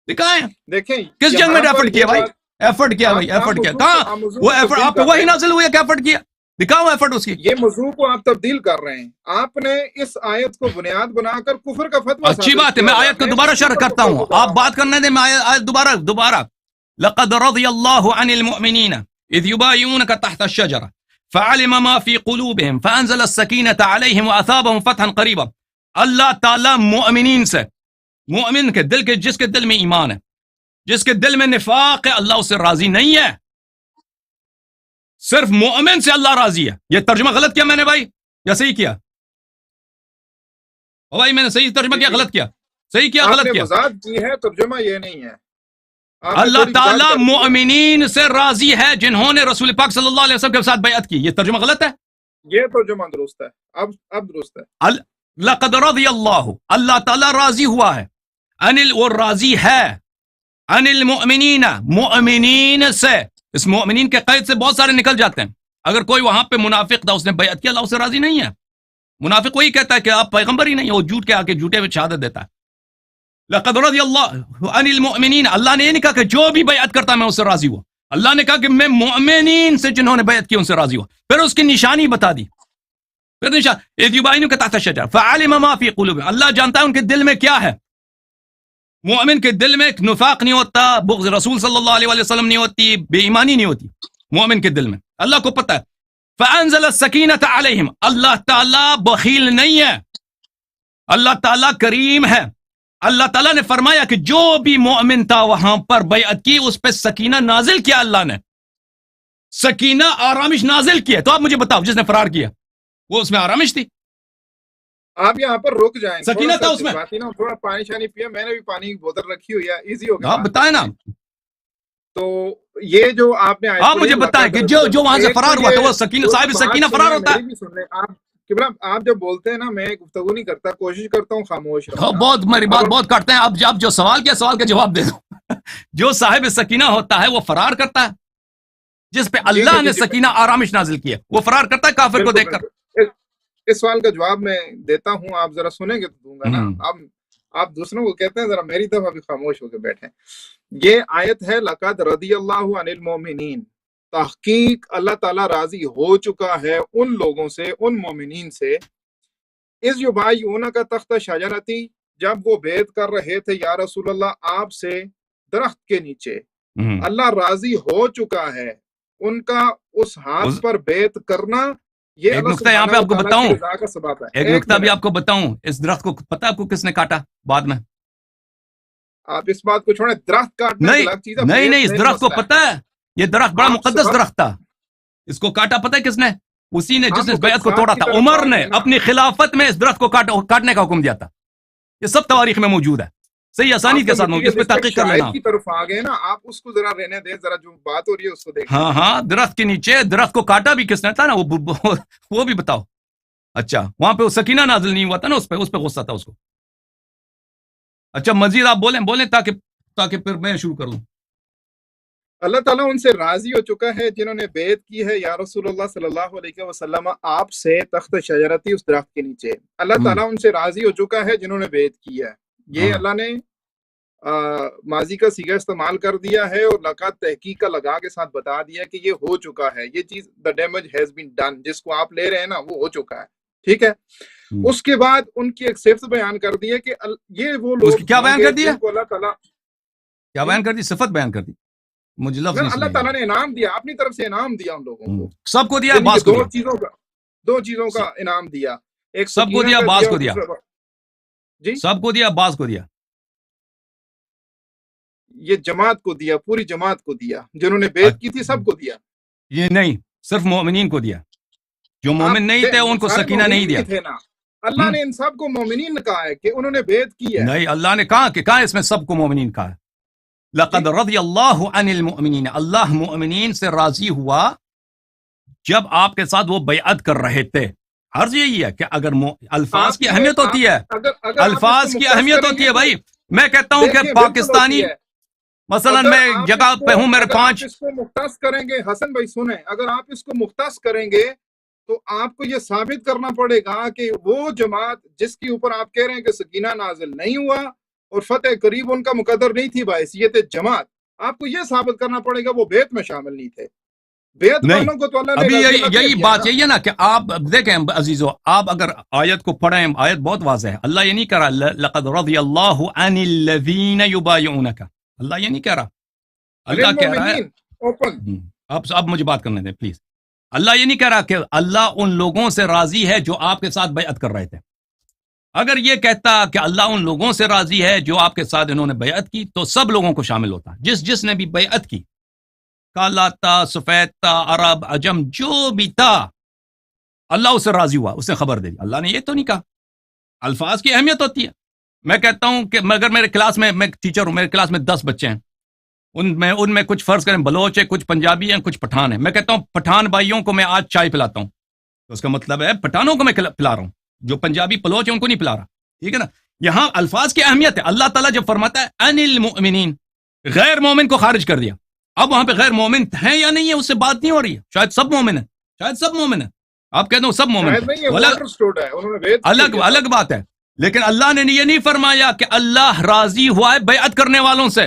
دیکھیں کس جنگ میں ایفرٹ کیا بھائی؟ ایفرٹ کیا بھائی؟ ایفرٹ کیا؟ کہاں وہ ایفرٹ؟ آپ کو وہی نازل ہوئی ہے کہ ایفرٹ کیا؟ دکھاؤ ایفرٹ اس کی. یہ موضوع کو آپ تبدیل کر رہے ہیں. آپ نے اس آیت کو بنیاد بنا کر کفر کا فتویٰ. اچھی بات ہے، میں آیت کو دوبارہ شرح کرتا ہوں، آپ بات کرنے دیں. میں آیت دوبارہ لقد رضی اللہ عن المؤمنین اذ یبایعونک تحت الشجرہ فعلم ما فی قلوبہم فانزل السکینۃ علیہم واثابہم فتحا قریبا. اللہ تعالیٰ مؤمنین سے، مؤمن کے دل کے، جس کے دل میں ایمان ہے، جس کے دل میں نفاق ہے، اللہ اس سے راضی نہیں ہے. صرف مومن سے اللہ راضی ہے. یہ ترجمہ غلط کیا میں نے بھائی یا صحیح کیا؟ بھائی میں نے صحیح ترجمہ کیا غلط کیا؟ صحیح کیا غلط کیا؟ وضاحت کی ہے، ترجمہ یہ نہیں ہے. اللہ تعالیٰ مؤمنین سے راضی ہے جنہوں نے رسول پاک صلی اللہ علیہ وسلم کے ساتھ بیعت کی. یہ ترجمہ غلط ہے؟ یہ ترجمہ درست ہے. اب درست ہے. لقد رضی اللہ تعالیٰ راضی ہوا ہے، وہ راضی ہے عن المؤمنین، مؤمنین سے. اس مؤمنین کے قید سے بہت سارے نکل جاتے ہیں. اگر کوئی وہاں پہ منافق تھا، اس نے بیعت کیا، اللہ اس سے راضی نہیں ہے. منافق وہی کہتا ہے کہ آپ پیغمبر ہی نہیں، وہ جھوٹ کے آ کے جھوٹے میں شہادت دیتا ہے. لقد رضی اللہ عن المؤمنین، اللہ نے یہ نہیں کہا کہ جو بھی بیعت کرتا میں اس سے راضی ہوا. اللہ نے کہا کہ میں مؤمنین سے جنہوں نے بیعت کی ان سے راضی ہوا. پھر اس کی نشانی بتا دی. پھر نشان اذ یبایعونک تحت الشجرہ فعلم ما فی قلوبہم، اللہ جانتا ہے ان کے دل میں کیا ہے. مومن کے دل میں نفاق نہیں ہوتا، بغض رسول صلی اللہ علیہ وسلم نہیں ہوتی، بے ایمانی نہیں ہوتی مومن کے دل میں، اللہ کو پتہ ہے. فانزل السکینۃ علیہم، اللہ تعالیٰ بخیل نہیں ہے، اللہ تعالیٰ کریم ہے. اللہ تعالیٰ نے فرمایا کہ جو بھی مومن تھا وہاں پر بیعت کی، اس پہ سکینہ نازل کیا، اللہ نے سکینہ آرامش نازل کیا. تو آپ مجھے بتاؤ جس نے فرار کیا وہ اس میں آرامش تھی؟ آپ یہاں پر رک جائیں، سکینہ تھا اس میں؟ تھوڑا پانی شانی پیا، میں نے بھی پانی کی بوتل رکھی ہوئی ہے، ایزی ہوگا. آپ بتائیں نا، تو یہ جو آپ نے آپ مجھے بتائیں کہ جو وہاں سے فرار ہوا تھا وہ سکینہ، صاحب سکینہ فرار ہوتا ہے؟ آپ جب بولتے ہیں نا، میں گفتگو نہیں کرتا، کوشش کرتا ہوں خاموش رہوں. بہت میری بات بہت کاٹتے ہیں. اب جو سوال کیا، سوال کا جواب دے دو. جو صاحب سکینہ ہوتا ہے وہ فرار کرتا ہے، جس پہ اللہ نے سکینہ آرامش نازل کیا وہ فرار کرتا ہے کافر کو دیکھ کر. اس سوال کا جواب میں دیتا ہوں، آپ ذرا سنیں گے تو دوں گا نا. آپ دوسروں کو کہتے ہیں، ذرا میری طرف ابھی خاموش ہو کے بیٹھیں. یہ آیت ہے لقد رضی اللہ عن المؤمنین، تحقیق اللہ تعالیٰ راضی ہو چکا ہے ان لوگوں سے، ان مومنین سے، اذ یبایعونک تحت شجرۃ، جب وہ بیعت کر رہے تھے یا رسول اللہ آپ سے درخت کے نیچے. اللہ راضی ہو چکا ہے ان کا اس ہاتھ پر بیعت کرنا. یہ ایک نقطہ یہاں پہ آپ کو بتاؤں، ایک نقطہ بھی آپ کو بتاؤں، اس درخت کو پتہ آپ کو کس نے کاٹا بعد میں؟ آپ اس بات کو چھوڑیں، درخت کاٹنا الگ چیز ہے. نہیں، اس درخت کو پتہ ہے، یہ درخت بڑا مقدس درخت تھا، اس کو کاٹا پتہ ہے کس نے؟ اسی نے جس نے بیعت کو توڑا تھا. عمر نے اپنی خلافت میں اس درخت کو کاٹنے کا حکم دیا تھا. یہ سب تواریخ میں موجود ہے، صحیح آسانی کے ساتھ موجود، اس پہ تحقیق کر لینا. کی طرف آ گئے نا آپ، اس کو ذرا رہنے دیں، ذرا جو بات ہو رہی ہے اس کو دیکھیں. ہاں، درخت کے نیچے درخت کو کاٹا بھی کس نے تھا نا، وہ بھی بتاؤ. اچھا، وہاں پہ وہ سکینہ نازل نہیں ہوا تھا نا، اس پہ غصہ تھا اس کو. اچھا مزید آپ بولیں تاکہ پھر میں شروع کروں. اللہ تعالیٰ ان سے راضی ہو چکا ہے جنہوں نے بیعت کی ہے یا رسول اللہ صلی اللہ علیہ وسلم آپ سے تحت شجرتی، اس درخت کے نیچے. اللہ تعالیٰ ان سے راضی ہو چکا ہے جنہوں نے بیعت کی ہے. یہ اللہ نے ماضی کا صیغہ استعمال کر دیا ہے اور لقد تحقیق کا لگا کے ساتھ بتا دیا کہ یہ ہو چکا ہے، یہ چیز the damage has been done، جس کو آپ لے رہے ہیں نا وہ ہو چکا ہے. ٹھیک ہے. اس کے بعد ان کی ایک صفت بیان کر دی ہے کہ یہ وہ لوگ کیا بیان کر دیا، اللہ تعالیٰ کیا بیان کر دی، صفت بیان کر دی. مجھے لفظ نہیں، اللہ تعالیٰ نے انعام دیا، اپنی طرف سے انعام دیا ان لوگوں کو، سب کو دیا، باز کو دو چیزوں کا انعام دیا. ایک سب کو دیا، باز کو دیا. جی سب کو دیا، باز کو دیا. یہ جماعت کو دیا، پوری جماعت کو دیا، جنہوں نے بیعت کی تھی سب کو دیا. یہ نہیں، صرف مومنین کو دیا، جو مومن نہیں تھے ان کو سکینہ نہیں دیا. اللہ نے ان سب کو مومنین کہا ہے کہ انہوں نے بیعت کی ہے. نہیں، اللہ نے کہا اس میں سب کو مومنین کہا ہے. لقد رضی اللہ عن المؤمنین، اللہ مومنین سے راضی ہوا جب آپ کے ساتھ وہ بیعت کر رہے تھے. عرض یہی ہے کہ اگر الفاظ کی اہمیت ہوتی ہے، الفاظ کی اہمیت ہوتی ہے. بھائی میں کہتا ہوں کہ پاکستانی، مثلا میں جگہ پہ ہوں، میرے 5 اس کو مختص کریں گے. حسن بھائی سنیں، اگر آپ اس کو مختص کریں گے تو آپ کو یہ ثابت کرنا پڑے گا کہ وہ جماعت جس کے اوپر آپ کہہ رہے ہیں کہ سکینہ نازل نہیں ہوا اور فتح قریب ان کا مقدر نہیں تھی بحیثیت جماعت، آپ کو یہ ثابت کرنا پڑے گا وہ بیعت میں شامل نہیں تھے. بیعت والوں کو تو اللہ نے یہی بات یہی ہے نا کہ آپ دیکھیں عزیزو، آپ اگر آیت کو پڑھیں، آیت بہت واضح ہے. اللہ یہ نہیں کہہ رہا لقد رضی اللہ عن الذین یبایعونک، اللہ یہ نہیں کہہ رہا. اللہ کہہ رہا ہے، آپ مجھے بات کرنے دیں پلیز. اللہ یہ نہیں کہہ رہا کہ اللہ ان لوگوں سے راضی ہے جو آپ کے ساتھ بیعت کر رہے تھے. اگر یہ کہتا کہ اللہ ان لوگوں سے راضی ہے جو آپ کے ساتھ انہوں نے بیعت کی تو سب لوگوں کو شامل ہوتا. جس نے بھی بیعت کی، کالا تھا، سفید تھا، عرب، عجم، جو بھی تھا، اللہ اس سے راضی ہوا، اس نے خبر دے دی. اللہ نے یہ تو نہیں کہا. الفاظ کی اہمیت ہوتی ہے. میں کہتا ہوں کہ اگر میرے کلاس میں، میں ٹیچر ہوں، میرے کلاس میں 10 بچے ہیں، ان میں کچھ فرض کریں بلوچ ہے، کچھ پنجابی ہیں، کچھ پٹھان ہیں. میں کہتا ہوں پٹھان بھائیوں کو میں آج چائے پلاتا ہوں، تو اس کا مطلب ہے پٹھانوں کو میں پلا رہا ہوں، جو پنجابی بلوچ ہیں ان کو نہیں پلا رہا. ٹھیک ہے نا. یہاں الفاظ کی اہمیت ہے. اللہ تعالیٰ جب فرماتا ہے ان المؤمنین، غیر مومن کو خارج کر دیا. اب وہاں پہ غیر مومن ہیں یا نہیں ہے اس سے بات نہیں ہو رہی ہے. شاید سب مومن ہیں، شاید سب مومن ہیں. آپ کہتے ہو سب مومن ہیں، الگ بات ہے. لیکن اللہ نے یہ نہیں فرمایا کہ اللہ راضی ہوا ہے بیعت کرنے والوں سے.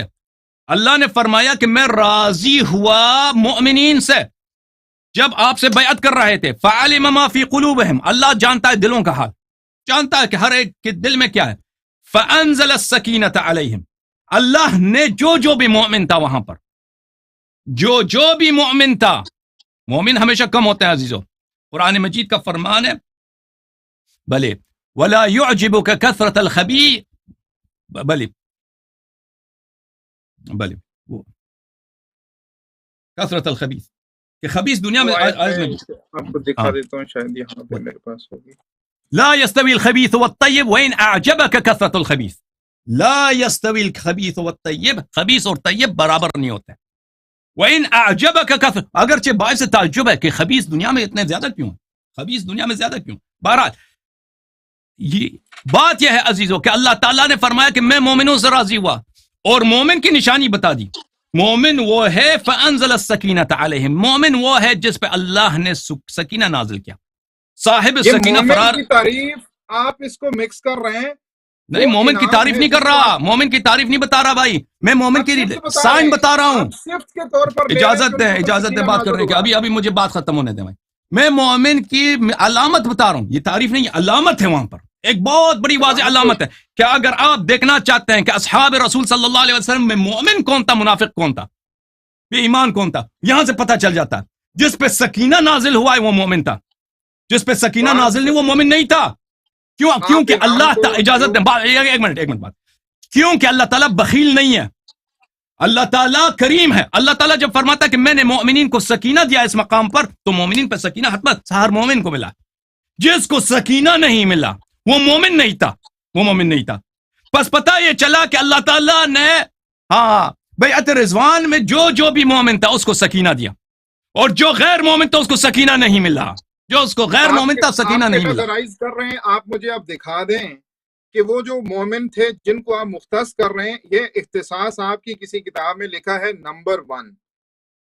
اللہ نے فرمایا کہ میں راضی ہوا مؤمنین سے جب آپ سے بیعت کر رہے تھے. فعلم ما فی قلوبہم، اللہ جانتا ہے دلوں کا حال، جانتا ہے کہ ہر ایک کے دل میں کیا ہے. فانزل السکینۃ علیہم، اللہ نے جو بھی مومن تھا وہاں پر، جو بھی مومن تھا، مومن ہمیشہ کم ہوتے ہیں عزیزو، قرآن مجید کا فرمان ہے بلے ولا يعجبك كثرة الخبيث، بلے کثرت الخبیث، کہ خبیث دنیا میں آپ کو دکھا دیتا ہوں، شاید یہاں پہ میرے پاس ہوگی. لا يستوي الخبيث والطيب وإن أعجبك كثرة الخبيث، لا يستوي الخبيث والطيب، خبیث اور طیب برابر نہیں ہوتے. وإن أعجبك كثرة، اگرچہ باعث تعجب ہے کہ خبیث دنیا میں اتنے زیادہ کیوں ہیں، خبیث دنیا میں زیادہ کیوں. بہرحال یہ بات یہ ہے عزیزو کہ اللہ تعالیٰ نے فرمایا کہ میں مومنوں سے راضی ہوا، اور مومن کی نشانی بتا دی. مومن وہ ہے فأنزل السکینۃ علیہم، مومن وہ ہے جس پہ اللہ نے سکینہ نازل کیا. صاحب سکینہ فرار کی تعریف آپ اس کو مکس کر رہے ہیں. نہیں، مومن کی تعریف نہیں کر رہا، مومن کی تعریف نہیں بتا رہا بھائی، میں مومن کی سائن بتا رہا ہوں. اجازت دیں بات کرنے کی، ابھی مجھے بات ختم ہونے دیں بھائی. میں مومن کی علامت بتا رہا ہوں، یہ تعریف نہیں، علامت ہے. وہاں پر ایک بہت بڑی واضح علامت ہے کہ اگر آپ دیکھنا چاہتے ہیں کہ اصحاب رسول صلی اللہ علیہ وسلم میں مومن کون تھا، منافق کون تھا، بے ایمان کون تھا، یہاں سے پتہ چل جاتا ہے. جس پہ سکینہ نازل ہوا ہے وہ مومن تھا، جس پہ سکینہ نازل نہیں وہ مومن نہیں تھا. کیونکہ اللہ اجازت دیں، ایک منٹ بات، کیونکہ اللہ تعالیٰ بخیل نہیں ہے، اللہ تعالیٰ کریم ہے. اللہ تعالیٰ جب فرماتا ہے کہ میں نے مومنین کو سکینہ دیا اس مقام پر، تو مومنین پہ سکینہ حتمت ہر مومن کو ملا. جس کو سکینہ نہیں ملا وہ مومن نہیں تھا. پس پتہ یہ چلا کہ اللہ تعالیٰ نے بیعت رضوان میں جو بھی مومن تھا اس کو سکینہ دیا، اور جو غیر مومن تھا اس کو سکینہ نہیں ملا. جو اس کو غیر مومن تھا سکینہ نہیں ملا. کر رہے ہیں آپ، مجھے اب دکھا دیں کہ وہ جو مومن تھے جن کو آپ مختص کر رہے ہیں، یہ اختصاص آپ کی کسی کتاب میں لکھا ہے نمبر 1.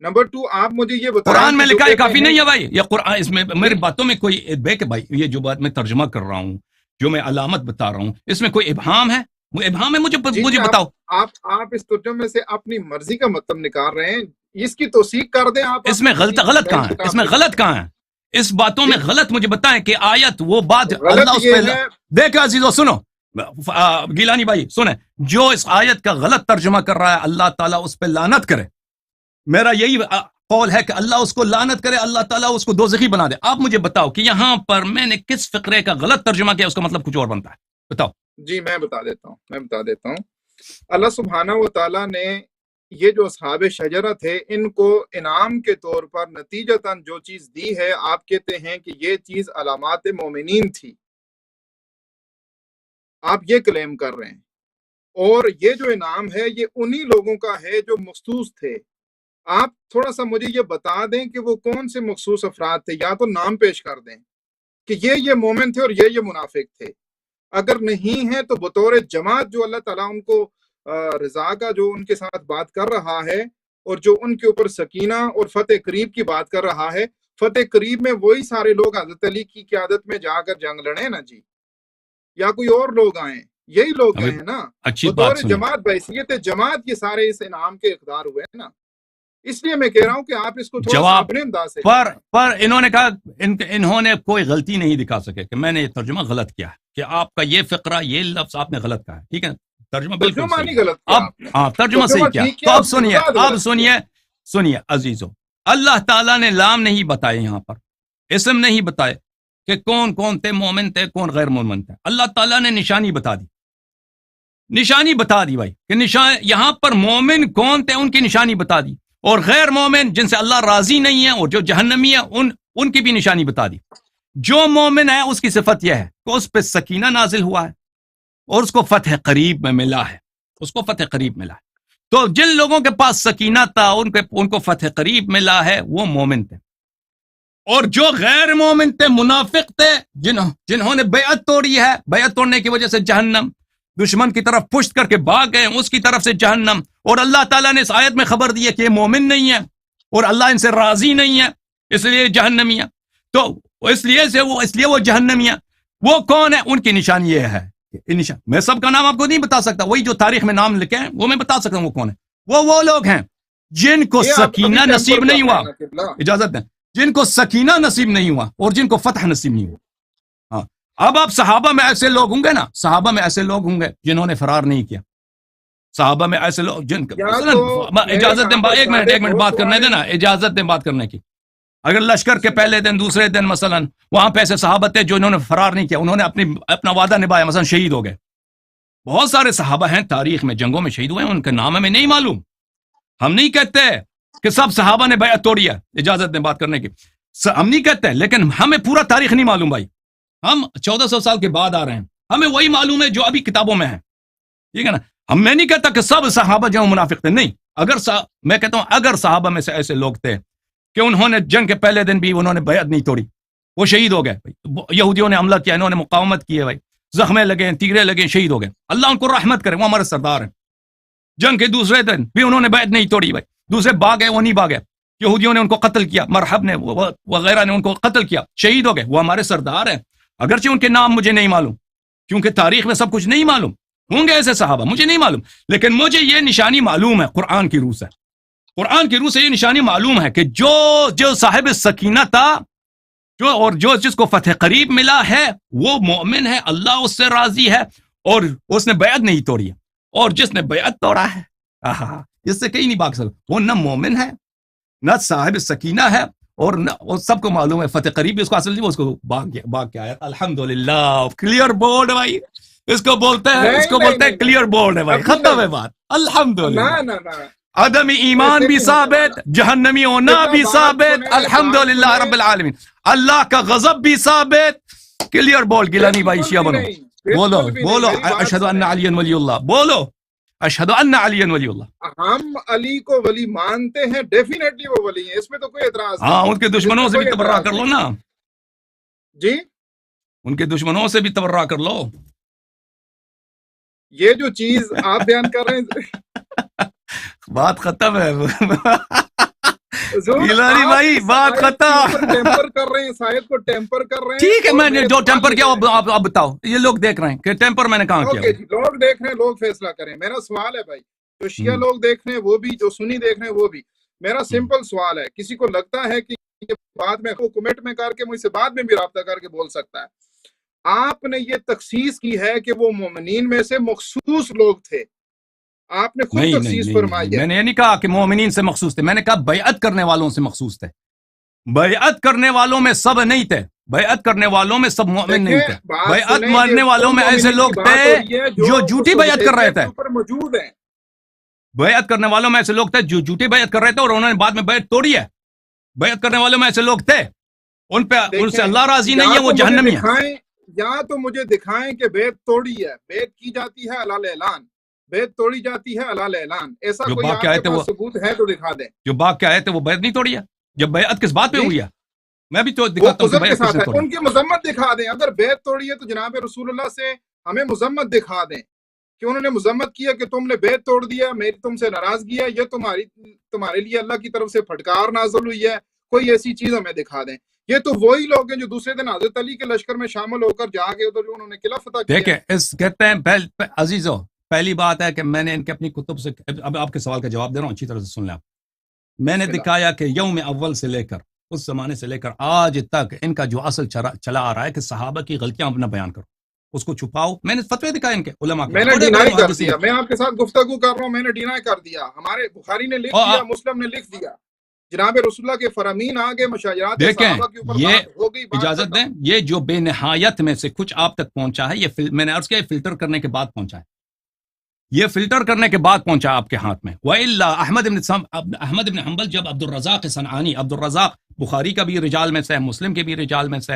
نمبر 2 آپ مجھے یہ بتائیں، قرآن میں لکھا ہے کافی نہیں ہے بھائی. یہ قرآن، اس میں میری باتوں میں کوئی بھائی یہ جو بات میں ترجمہ کر رہا ہوں، جو میں علامت بتا رہا ہوں، اس میں کوئی ابہام ہے؟ مجھے بتاؤ. آپ اس ترجمے سے اپنی مرضی کا مطلب نکال رہے ہیں، اس کی توثیق کر دیں آپ. اس میں غلط کہاں ہے؟ اس باتوں میں غلط مجھے بتائیں کہ آیت وہ بات اللہ اس پہ دیکھو عزیزو، سنو گیلانی بھائی سنیں، جو اس آیت کا غلط ترجمہ کر رہا ہے اللہ تعالیٰ اس پہ لعنت کرے. میرا یہی قول ہے کہ اللہ اس کو لعنت کرے، اللہ تعالیٰ اس کو دوزخی بنا دے. آپ مجھے بتاؤ کہ یہاں پر میں نے کس فقرے کا غلط ترجمہ کیا، اس کا مطلب کچھ اور بنتا ہے، بتاؤ. جی میں بتا دیتا ہوں. اللہ سبحانہ و تعالیٰ نے یہ جو اصحاب شجرہ تھے ان کو انعام کے طور پر نتیجتاً جو چیز دی ہے، آپ کہتے ہیں کہ یہ چیز علامات مومنین تھی، آپ یہ کلیم کر رہے ہیں. اور یہ جو انعام ہے یہ انہی لوگوں کا ہے جو مخصوص تھے. آپ تھوڑا سا مجھے یہ بتا دیں کہ وہ کون سے مخصوص افراد تھے، یا تو نام پیش کر دیں کہ یہ مومن تھے اور یہ منافق تھے. اگر نہیں ہے تو بطور جماعت جو اللہ تعالیٰ ان کو رضا کا جو ان کے ساتھ بات کر رہا ہے، اور جو ان کے اوپر سکینہ اور فتح قریب کی بات کر رہا ہے، فتح قریب میں وہی سارے لوگ حضرت علی کی قیادت میں جا کر جنگ لڑیں نا جی، یا کوئی اور لوگ آئیں، یہی لوگ ہیں نا. بطور جماعت بحیثیت جماعت یہ سارے اس انعام کے اقدار ہوئے ہیں نا. اس لیے میں کہہ رہا ہوں کہ آپ اس کو تھوڑا سا اپنے انداز سے پر انہوں نے کہا انہوں نے کوئی غلطی نہیں دکھا سکے کہ میں نے یہ ترجمہ غلط کیا ہے، کہ آپ کا یہ فقرہ یہ لفظ آپ نے غلط کہا ہے. ٹھیک ہے، ترجمہ بالکل صحیح، اب ترجمہ صحیح کیا. تو اب سنیے عزیزو، اللہ تعالیٰ نے لام نہیں بتائے، یہاں پر اسم نہیں بتائے کہ کون تھے، مومن تھے کون غیر مومن تھے. اللہ تعالیٰ نے نشانی بتا دی بھائی کہ یہاں پر مومن کون تھے ان کی نشانی بتا دی، اور غیر مومن جن سے اللہ راضی نہیں ہے اور جو جہنمی ہے ان کی بھی نشانی بتا دی. جو مومن ہے اس کی صفت یہ ہے کہ اس پہ سکینہ نازل ہوا ہے اور اس کو فتح قریب میں ملا ہے، تو جن لوگوں کے پاس سکینہ تھا ان کو فتح قریب ملا ہے، وہ مومن تھے. اور جو غیر مومن تھے، منافق تھے، جنہوں نے بیعت توڑی ہے، بیعت توڑنے کی وجہ سے جہنم، دشمن کی طرف پشت کر کے بھاگ گئے، اس کی طرف سے جہنم. اور اللہ تعالیٰ نے اس آیت میں خبر دی ہے کہ یہ مومن نہیں ہے اور اللہ ان سے راضی نہیں ہے، اس لیے جہنمی ہے. تو اس لیے وہ جہنمی ہے. وہ کون ہے؟ ان کی نشانی یہ ہے. میں سب کا نام آپ کو نہیں بتا سکتا، وہی جو تاریخ میں نام لکھے ہیں وہ میں بتا سکتا ہوں وہ کون ہے. وہ لوگ ہیں جن کو سکینہ نصیب نہیں ہوا، اجازت دیں، جن کو سکینہ نصیب نہیں ہوا اور جن کو فتح نصیب نہیں ہوا. ہاں، اب آپ صحابہ میں ایسے لوگ ہوں گے جنہوں نے فرار نہیں کیا. صحابہ میں ایسے لوگ جن یا مثلا تو میرے اجازت دیں یہاں پر ایک منٹ دو بات کرنے سوال دینا، ہیں۔ اجازت دیں بات کرنے کی. اگر لشکر کے پہلے دن دوسرے دن مثلا وہاں پہ ایسے صحابہ تھے جو انہوں نے فرار نہیں کیا، انہوں نے اپنا وعدہ نبھایا، مثلا شہید ہو گئے. بہت سارے صحابہ ہیں تاریخ میں جنگوں میں شہید ہوئے ہیں، ان کے نام ہمیں نہیں معلوم. ہم نہیں کہتے کہ سب صحابہ نے بیعت توڑی ہے، اجازت دیں بات کرنے کی، ہم نہیں کہتے، لیکن ہمیں پورا تاریخ نہیں معلوم بھائی. ہم 1400 سال کے بعد آ رہے ہیں، ہمیں وہی معلوم ہے جو ابھی کتابوں میں ہے، ٹھیک ہے نا. میں نہیں کہتا کہ سب صحابہ جو منافق تھے، نہیں. میں کہتا ہوں اگر صحابہ میں سے ایسے لوگ تھے کہ انہوں نے جنگ کے پہلے دن بھی انہوں نے بیعت نہیں توڑی، وہ شہید ہو گئے. یہودیوں نے حملہ کیا، انہوں نے مقاومت کی ہے بھائی، زخمیں لگے، تیرے لگے، شہید ہو گئے. اللہ ان کو رحمت کرے، وہ ہمارے سردار ہیں. جنگ کے دوسرے دن بھی انہوں نے بیعت نہیں توڑی بھائی، دوسرے بھاگے، وہ نہیں بھاگے، یہودیوں نے ان کو قتل کیا، مرحب نے وغیرہ نے ان کو قتل کیا، شہید ہو گئے، وہ ہمارے سردار ہیں. اگرچہ ان کے نام مجھے نہیں معلوم، کیونکہ تاریخ میں سب کچھ نہیں معلوم، ہوں گے ایسے صحابہ، مجھے نہیں معلوم، لیکن مجھے یہ نشانی معلوم ہے قرآن کی روح سے. قرآن کی روح سے یہ نشانی معلوم ہے کہ جو صاحب سکینہ تھا، جس کو فتح قریب ملا ہے، وہ مومن ہے، اللہ اس سے راضی ہے، اور اس نے بیعت نہیں توڑی ہے. اور جس نے بیعت توڑا ہے، اس سے کہیں نہیں بھاگ سکتا، وہ نہ مومن ہے، نہ صاحب سکینہ ہے، اور سب کو معلوم ہے فتح قریب اس کو حاصل نہیں، اس کو بھاگ کے آیا. الحمدللہ، کلیئر بورڈ ہے بھائی، اس کو بولتے ہیں کلیئر بورڈ ہے بھائی، ختم ہے بات. الحمدللہ، عدم ایمان بھی ثابت، جہنمی ہونا بھی ثابت، الحمدللہ رب العالمین، اللہ کا غضب بھی ثابت. Clear board. گیلانی بھائی شیعہ بنو، بولو اشہد ان علی ولی اللہ، بولو اشہد ان علی ولی اللہ. ہم علی کو ولی مانتے ہیں، ڈیفینیٹلی وہ ولی ہیں، اس میں تو کوئی اعتراض نہیں. ہاں، ان کے دشمنوں سے بھی تبرہ کر لو نا، جی ان کے دشمنوں سے بھی تبرہ کر لو. یہ جو چیز آپ بیان کر رہے ہیں بات ختم ہے. گیلانی بھائی بات ختم. ٹیمپر کر رہے ہیں، شاید کو ٹیمپر کر رہے ہیں. ٹھیک ہے، میں نے جو ٹیمپر کیا آپ بتاؤ، یہ لوگ دیکھ رہے ہیں کہ ٹیمپر میں نے کہاں کیا. لوگ دیکھ رہے ہیں، لوگ فیصلہ کریں. میرا سوال ہے بھائی، جو شیعہ لوگ دیکھ رہے ہیں وہ بھی، جو سنی دیکھ رہے ہیں وہ بھی. میرا سمپل سوال ہے، کسی کو لگتا ہے کہ یہ بعد میں کمنٹ میں کر کے مجھ سے بعد میں بھی رابطہ کر کے بول سکتا ہے. آپ نے یہ تخصیص کی ہے کہ وہ مومنین میں سے مخصوص لوگ تھے، آپ نے خود تخصیص فرمائی ہے. میں نے یہ نہیں کہا کہ مومنین سے مخصوص تھے، میں نے کہا بیعت کرنے والوں سے مخصوص تھے. بیعت کرنے والوں میں سب نہیں تھے، بیعت کرنے والوں میں سب مومن نہیں تھے. بیعت ماننے والوں میں ایسے لوگ تھے جو جھوٹی بیعت کر رہے تھے، موجود ہیں. بیعت کرنے والوں میں ایسے لوگ تھے جو جھوٹی بیعت کر رہے تھے، اور انہوں نے بعد میں بیعت توڑی ہے. بیعت کرنے والوں میں ایسے لوگ تھے، ان سے اللہ راضی نہیں ہے، وہ جہنمی ہیں. یا تو مجھے دکھائیں کہ بیعت توڑی ہے، بیعت کی جاتی ہے علال اعلان، بیعت توڑی جاتی ہے علال اعلان. ایسا کوئی آپ کے پاس ثبوت ہے تو دکھا دیں. جو باغ کے آئے تھے وہ بیعت نہیں توڑی ہے. جب بیعت کس بات پہ ہوئی ہے، میں بھی تو دکھاتا ہوں کہ بیعت کس نے توڑی. ان کی مذمت دکھا دیں. اگر بیعت توڑی ہے تو جناب رسول اللہ سے ہمیں مذمت دکھا دیں کہ انہوں نے مذمت کیا کہ تم نے بیعت توڑ دیا، میری تم سے ناراضگی ہے، یہ تمہارے لیے اللہ کی طرف سے پھٹکار نازل ہوئی ہے. کوئی ایسی چیز ہمیں دکھا دیں. یہ تو وہی لوگ ہیں جو دوسرے دن حضرت علی کے لشکر میں شامل ہو کر جا کے ادھر انہوں نے قلعہ فتح کیا. دیکھیں، کہتے ہیں عزیزو، پہلی بات ہے کہ میں نے ان کے اپنی کتب سے، اب آپ کے سوال کا جواب دے رہا ہوں، اچھی طرح سے سن لیں آپ. میں نے دکھایا کہ یوم اول سے لے کر، اس زمانے سے لے کر آج تک ان کا جو اصل چلا آ رہا ہے کہ صحابہ کی غلطیاں اپنا بیان کرو، اس کو چھپاؤ. میں نے فتوے دکھائے ان کے علماء کے. میں نے ڈینائی کر دیا، میں آپ کے ساتھ گفتگو کر رہا ہوں، میں نے ڈینائی کر دیا. ہمارے بخاری نے لکھ دیا، مسلم نے لکھ دیا، جناب رسول اللہ کے فرامین آگے، مشاجرات صحابہ کے اوپر بات ہو گئی. اجازت دیں، یہ جو بے نہایت میں سے کچھ آپ تک پہنچا ہے، یہ میں نے عرض کیا فلٹر کرنے کے بعد پہنچا ہے، یہ فلٹر کرنے کے بعد پہنچا آپ کے ہاتھ میں. وَإِلَّا احمد بن حنبل، جب عبد الرزاق صنعانی، عبد الرزاق بخاری کا بھی رجال میں سے، مسلم کے بھی رجال میں سے،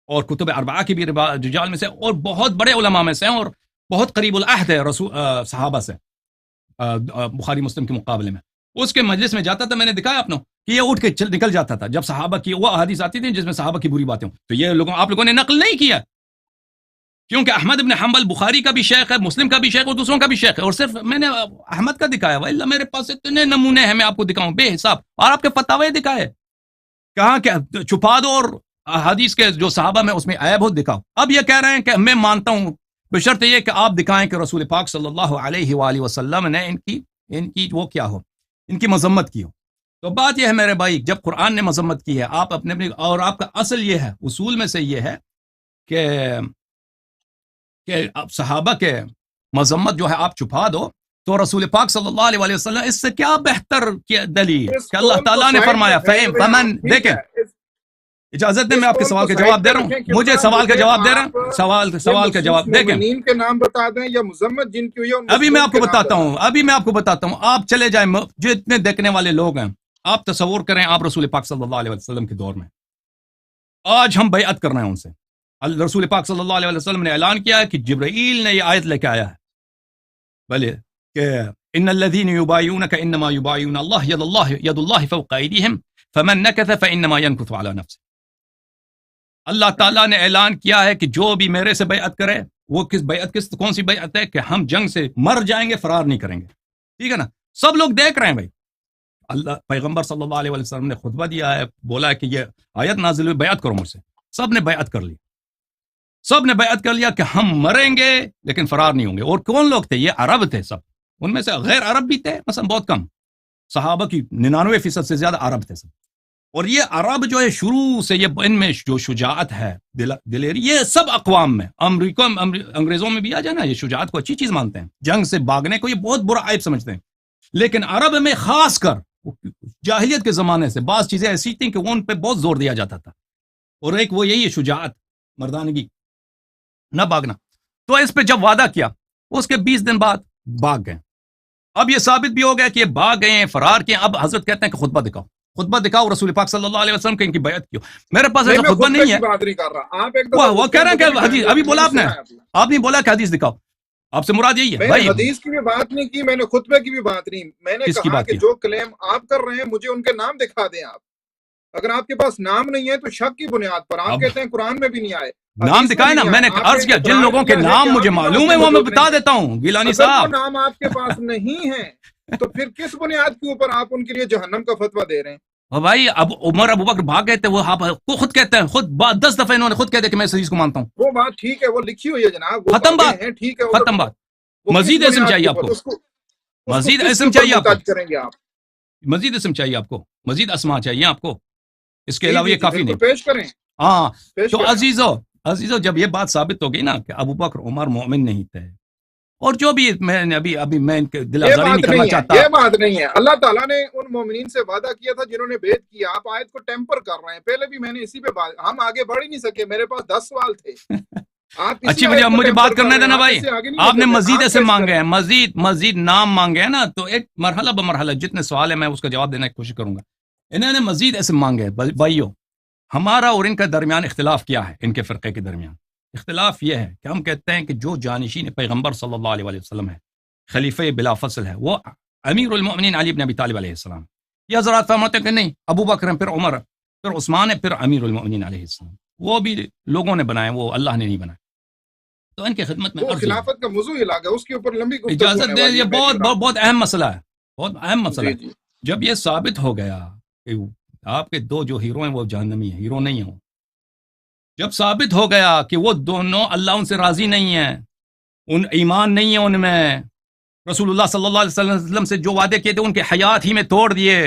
اور کتب اربعہ کی بھی رجال میں سے، اور بہت بڑے علماء میں سے، اور بہت قریب العہد ہے صحابہ سے بخاری مسلم کے مقابلے میں. اس کے مجلس میں جاتا تھا، میں نے دکھایا آپ کہ یہ اٹھ کے نکل جاتا تھا جب صحابہ کی وہ احادیث آتی تھی جس میں صحابہ کی بری باتیں ہوں. تو یہ آپ لوگوں نے نقل نہیں کیا، کیونکہ احمد بن حنبل بخاری کا بھی شیخ ہے، مسلم کا بھی شیخ، اور دوسروں کا بھی شیخ ہے، اور صرف میں نے احمد کا دکھایا. وَإِلَّا میرے پاس اتنے نمونے ہیں، میں آپ کو دکھاؤں بے حساب، اور آپ کے فتاوے دکھائے، کہاں کہ چھپا دو، اور حدیث کے جو صحابہ میں اس میں عیب ہو دکھاؤ. اب یہ کہہ رہے ہیں کہ میں مانتا ہوں، بشرط یہ کہ آپ دکھائیں کہ رسول پاک صلی اللہ علیہ وآلہ وسلم نے ان کی وہ کیا ہو، ان کی مذمت کی ہو. تو بات یہ ہے میرے بھائی، جب قرآن نے مذمت کی ہے، آپ اپنے اور آپ کا اصل یہ ہے، اصول میں سے یہ ہے کہ صحابہ کے مذمت جو ہے آپ چھپا دو، تو رسول پاک صلی اللہ علیہ وسلم اس سے کیا بہتر دلیل اس کہ اللہ قول کو تعالیٰ نے سائڈ فرمایا میں پھینک دیں فمن آپ، ٹھیک دیکھیں ہے، اجازت دیں اس میں آپ کے قول سوال کو کا سائڈ جواب دے پہ رہا ہوں رکھیں کہ مجھے قرآن سوال کا مجھے جواب دے رہا آپ ہوں یہ سوال کا جواب مخصوص دیکھیں مومنین کے نام بتا دیں یا مذمت جن کی ہوئی ہے ان ابھی میں مخصوص آپ کو کے نام بتاتا بتا ہوں ابھی میں آپ کو بتاتا ہوں آپ چلے جائیں جتنے دیکھنے والے لوگ ہیں آپ تصور کریں آپ رسول پاک صلی اللہ علیہ وسلم کے دور میں آج ہم بیعت کر رہے ہیں ان سے رسول پاک صلی اللہ علیہ وسلم نے اعلان کیا ہے کہ جبرائیل نے یہ آیت لے کے آیا ہے بھلے کہ ان الذين يبايعونك انما يبايعون الله يد الله فوق ايديهم فمن نكث فانما ينكث على نفسه اللہ تعالیٰ نے اعلان کیا ہے کہ جو بھی میرے سے بیعت کرے وہ کون سی بیعت ہے کہ ہم جنگ سے مر جائیں گے فرار نہیں کریں گے ٹھیک ہے نا سب لوگ دیکھ رہے ہیں بھائی اللہ پیغمبر صلی اللہ علیہ وسلم نے خطبہ دیا ہے بولا ہے کہ یہ آیت نازل ہوئی بیعت کرو مجھ سے سب نے بیعت کر لی سب نے بیعت کر لیا کہ ہم مریں گے لیکن فرار نہیں ہوں گے اور کون لوگ تھے یہ عرب تھے سب ان میں سے غیر عرب بھی تھے مثلا بہت کم صحابہ کی 99% سے زیادہ عرب تھے سب اور یہ عرب جو ہے شروع سے یہ ان میں جو شجاعت ہے دلیری یہ سب اقوام میں انگریزوں میں بھی آ جائے نا یہ شجاعت کو اچھی چیز مانتے ہیں جنگ سے بھاگنے کو یہ بہت برا عیب سمجھتے ہیں لیکن عرب میں خاص کر جاہلیت کے زمانے سے بعض چیزیں ایسی تھیں کہ وہ ان پہ بہت زور دیا جاتا تھا اور ایک وہ یہی ہے شجاعت مردانگی نہ بھاگنا تو اس پہ جب وعدہ کیا اس کے 20 دن بعد بھاگ گئے اب یہ ثابت بھی ہو گیا کہ یہ بھاگ گئے ہیں فرار کیے اب حضرت کہتے ہیں کہ خطبہ دکھاؤ رسول پاک صلی اللہ علیہ وسلم کہ ان کی بیعت کیو میرے پاس ایسا خطبہ نہیں ہے بات نہیں کر رہا آپ ایک دفعہ وہ کہہ رہے ہیں کہ حدیث ابھی بولا آپ نے بولا کہ حدیث دکھاؤ آپ سے مراد یہی ہے میں نے حدیث کی بھی بات نہیں کی میں نے خطبے کی بھی بات نہیں میں نے کہا کہ جو کلیم آپ کر رہے ہیں مجھے ان کے نام دکھا دیں آپ اگر آپ کے پاس نام نہیں ہے تو شک کی بنیاد پر آپ کہتے ہیں قرآن میں بھی نہیں آئے نام دکھائے نا میں نے عرض کیا جن لوگوں کے نام مجھے معلوم ہے وہ میں بتا دیتا ہوں گیلانی صاحب نام آپ کے پاس نہیں ہے تو پھر کس بنیاد کے اوپر آپ ان کے لیے جہنم کا فتویٰ دے رہے ہیں بھائی اب عمر ابو بکر بھاگ گئے تھے وہ آپ خود کہتے ہیں خود 10 دفعہ انہوں نے خود کہہ دیا کہ میں اس حدیث کو مانتا ہوں وہ بات ٹھیک ہے وہ لکھی ہوئی ہے جناب ختم بات ٹھیک ہے ختم بات مزید اسم چاہیے آپ کو مزید اسم چاہیے آپ کو کریں گے آپ مزید اسم چاہیے آپ کو مزید اسما چاہیے آپ کو اس کے علاوہ یہ کافی نہیں پیش کریں ہاں تو عزیزو جب یہ بات ثابت ہو گئی نا کہ ابو بکر عمر مومن نہیں تھے اور جو بھی میں نے ابھی میں ان کے دل آزاری نہیں کرنا چاہتا یہ بات نہیں ہے اللہ تعالیٰ نے ان مومنین سے وعدہ کیا تھا جنہوں نے بیعت کیا آپ آیت کو ٹیمپر کر رہے ہیں پہلے بھی میں نے اسی پہ بات ہم آگے بڑھ ہی نہیں سکے میرے پاس 10 سوال تھے اچھی مجھے بات کرنے دینا بھائی آپ نے مزید ایسے مانگے ہیں مزید نام مانگے ہیں نا تو ایک مرحلہ بمرحلہ جتنے سوال ہیں میں اس کا جواب دینے کی کوشش کروں گا انہوں نے مزید ایسے مانگے بھائیو ہمارا اور ان کا درمیان اختلاف کیا ہے ان کے فرقے کے درمیان اختلاف یہ ہے کہ ہم کہتے ہیں کہ جو جانشین پیغمبر صلی اللہ علیہ وسلم ہے خلیفہ بلا فصل ہے وہ امیر المؤمنین علی بن ابی طالب علیہ السلام یہ حضرات فرماتے ہیں کہ نہیں ابو بکر پھر عمر پھر عثمان ہے پھر امیر المؤمنین علیہ السلام وہ بھی لوگوں نے بنائے وہ اللہ نے نہیں بنائے تو ان کی خدمت میں خلافت کا موضوع علاقہ ہے اس کے اوپر لمبی گفتگو اجازت دیں یہ بہت اہم مسئلہ ہے بہت اہم مسئلہ ہے جب یہ ثابت ہو گیا کہ آپ کے دو جو ہیرو ہیں وہ جہنمی ہیں ہیرو نہیں ہیں جب ثابت ہو گیا کہ وہ دونوں اللہ ان سے راضی نہیں ہیں ان ایمان نہیں ہے ان میں رسول اللہ صلی اللہ علیہ وسلم سے جو وعدے کیے تھے ان کے حیات ہی میں توڑ دیے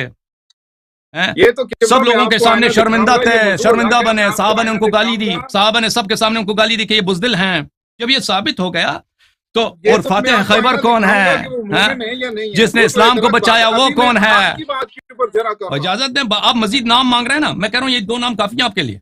سب لوگوں کے سامنے شرمندہ تھے شرمندہ بنے صحابہ نے ان کو گالی دی صحابہ نے سب کے سامنے ان کو گالی دی کہ یہ بزدل ہیں جب یہ ثابت ہو گیا تو اور فاتح خیبر کون ہے جس نے اسلام کو بچایا وہ کون ہے اجازت دیں آپ مزید نام مانگ رہے ہیں نا میں کہہ رہا ہوں یہ 2 نام کافی ہیں آپ کے لیے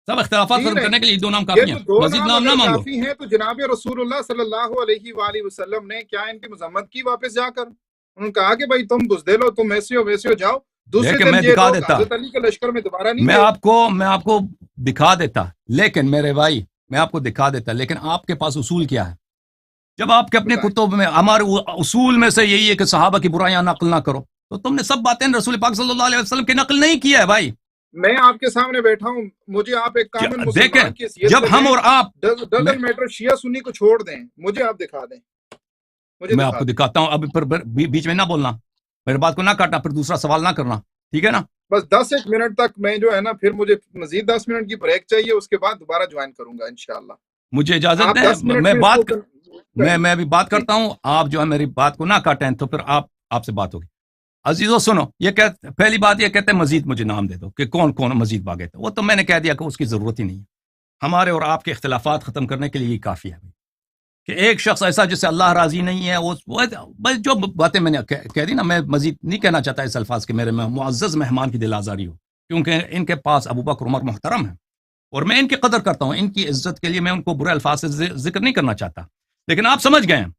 سب اختلافات ختم کرنے کے لیے 2 نام کافی ہیں مزید نام نہ مانگو ہیں تو جناب رسول اللہ صلی اللہ علیہ وآلہ وسلم نے کیا ان کی مذمت کی واپس جا کر انہوں نے کہا کہ بھائی تم بزدل ہو تم ایسے ہو ویسے ہو جاؤ دوسرے میں دکھا دیتا کے لشکر میں دوبارہ نہیں میں آپ کو دکھا دیتا لیکن میرے بھائی میں آپ کو دکھا دیتا لیکن آپ کے پاس اصول کیا ہے جب آپ کے اپنے کتب میں ہمارے اصول میں سے یہی ہے کہ صحابہ کی برائیاں نقل نہ کرو تو تم نے سب باتیں رسول پاک صلی اللہ علیہ وسلم کی نقل نہیں کیا ہے بھائی میں آپ کے سامنے بیٹھا ہوں مجھے آپ ایک کامن مسلمان کی حیثیت جب ہم اور آپ ڈزنٹ میٹر شیعہ سنی کو چھوڑ دیں مجھے آپ دکھا دیں میں آپ کو دکھاتا ہوں اب پھر بیچ میں نہ بولنا میرے بات کو نہ کاٹنا پھر دوسرا سوال نہ کرنا ٹھیک ہے نا بس 10 منٹ تک میں جو ہے نا پھر مجھے مزید 10 منٹ کی بریک چاہیے اس کے بعد دوبارہ جوائن کروں گا انشاءاللہ مجھے اجازت دیں میں ابھی بات کرتا ہوں آپ جو ہے میری بات کو نہ کاٹیں تو پھر آپ سے بات ہوگی عزیزو سنو یہ پہلی بات یہ کہتے ہیں مزید مجھے نام دے دو کہ کون کون مزید بھاگے تھے وہ تو میں نے کہہ دیا کہ اس کی ضرورت ہی نہیں ہے ہمارے اور آپ کے اختلافات ختم کرنے کے لیے یہ کافی ہے کہ ایک شخص ایسا جس سے اللہ راضی نہیں ہے، بس جو باتیں میں نے کہہ دی نا، میں مزید نہیں کہنا چاہتا اس الفاظ کے میرے معزز مہمان کی دل آزاری ہو، کیونکہ ان کے پاس ابو بکر عمر محترم ہیں اور میں ان کی قدر کرتا ہوں، ان کی عزت کے لیے میں ان کو برے الفاظ سے ذکر نہیں کرنا چاہتا، لیکن آپ سمجھ گئے ہیں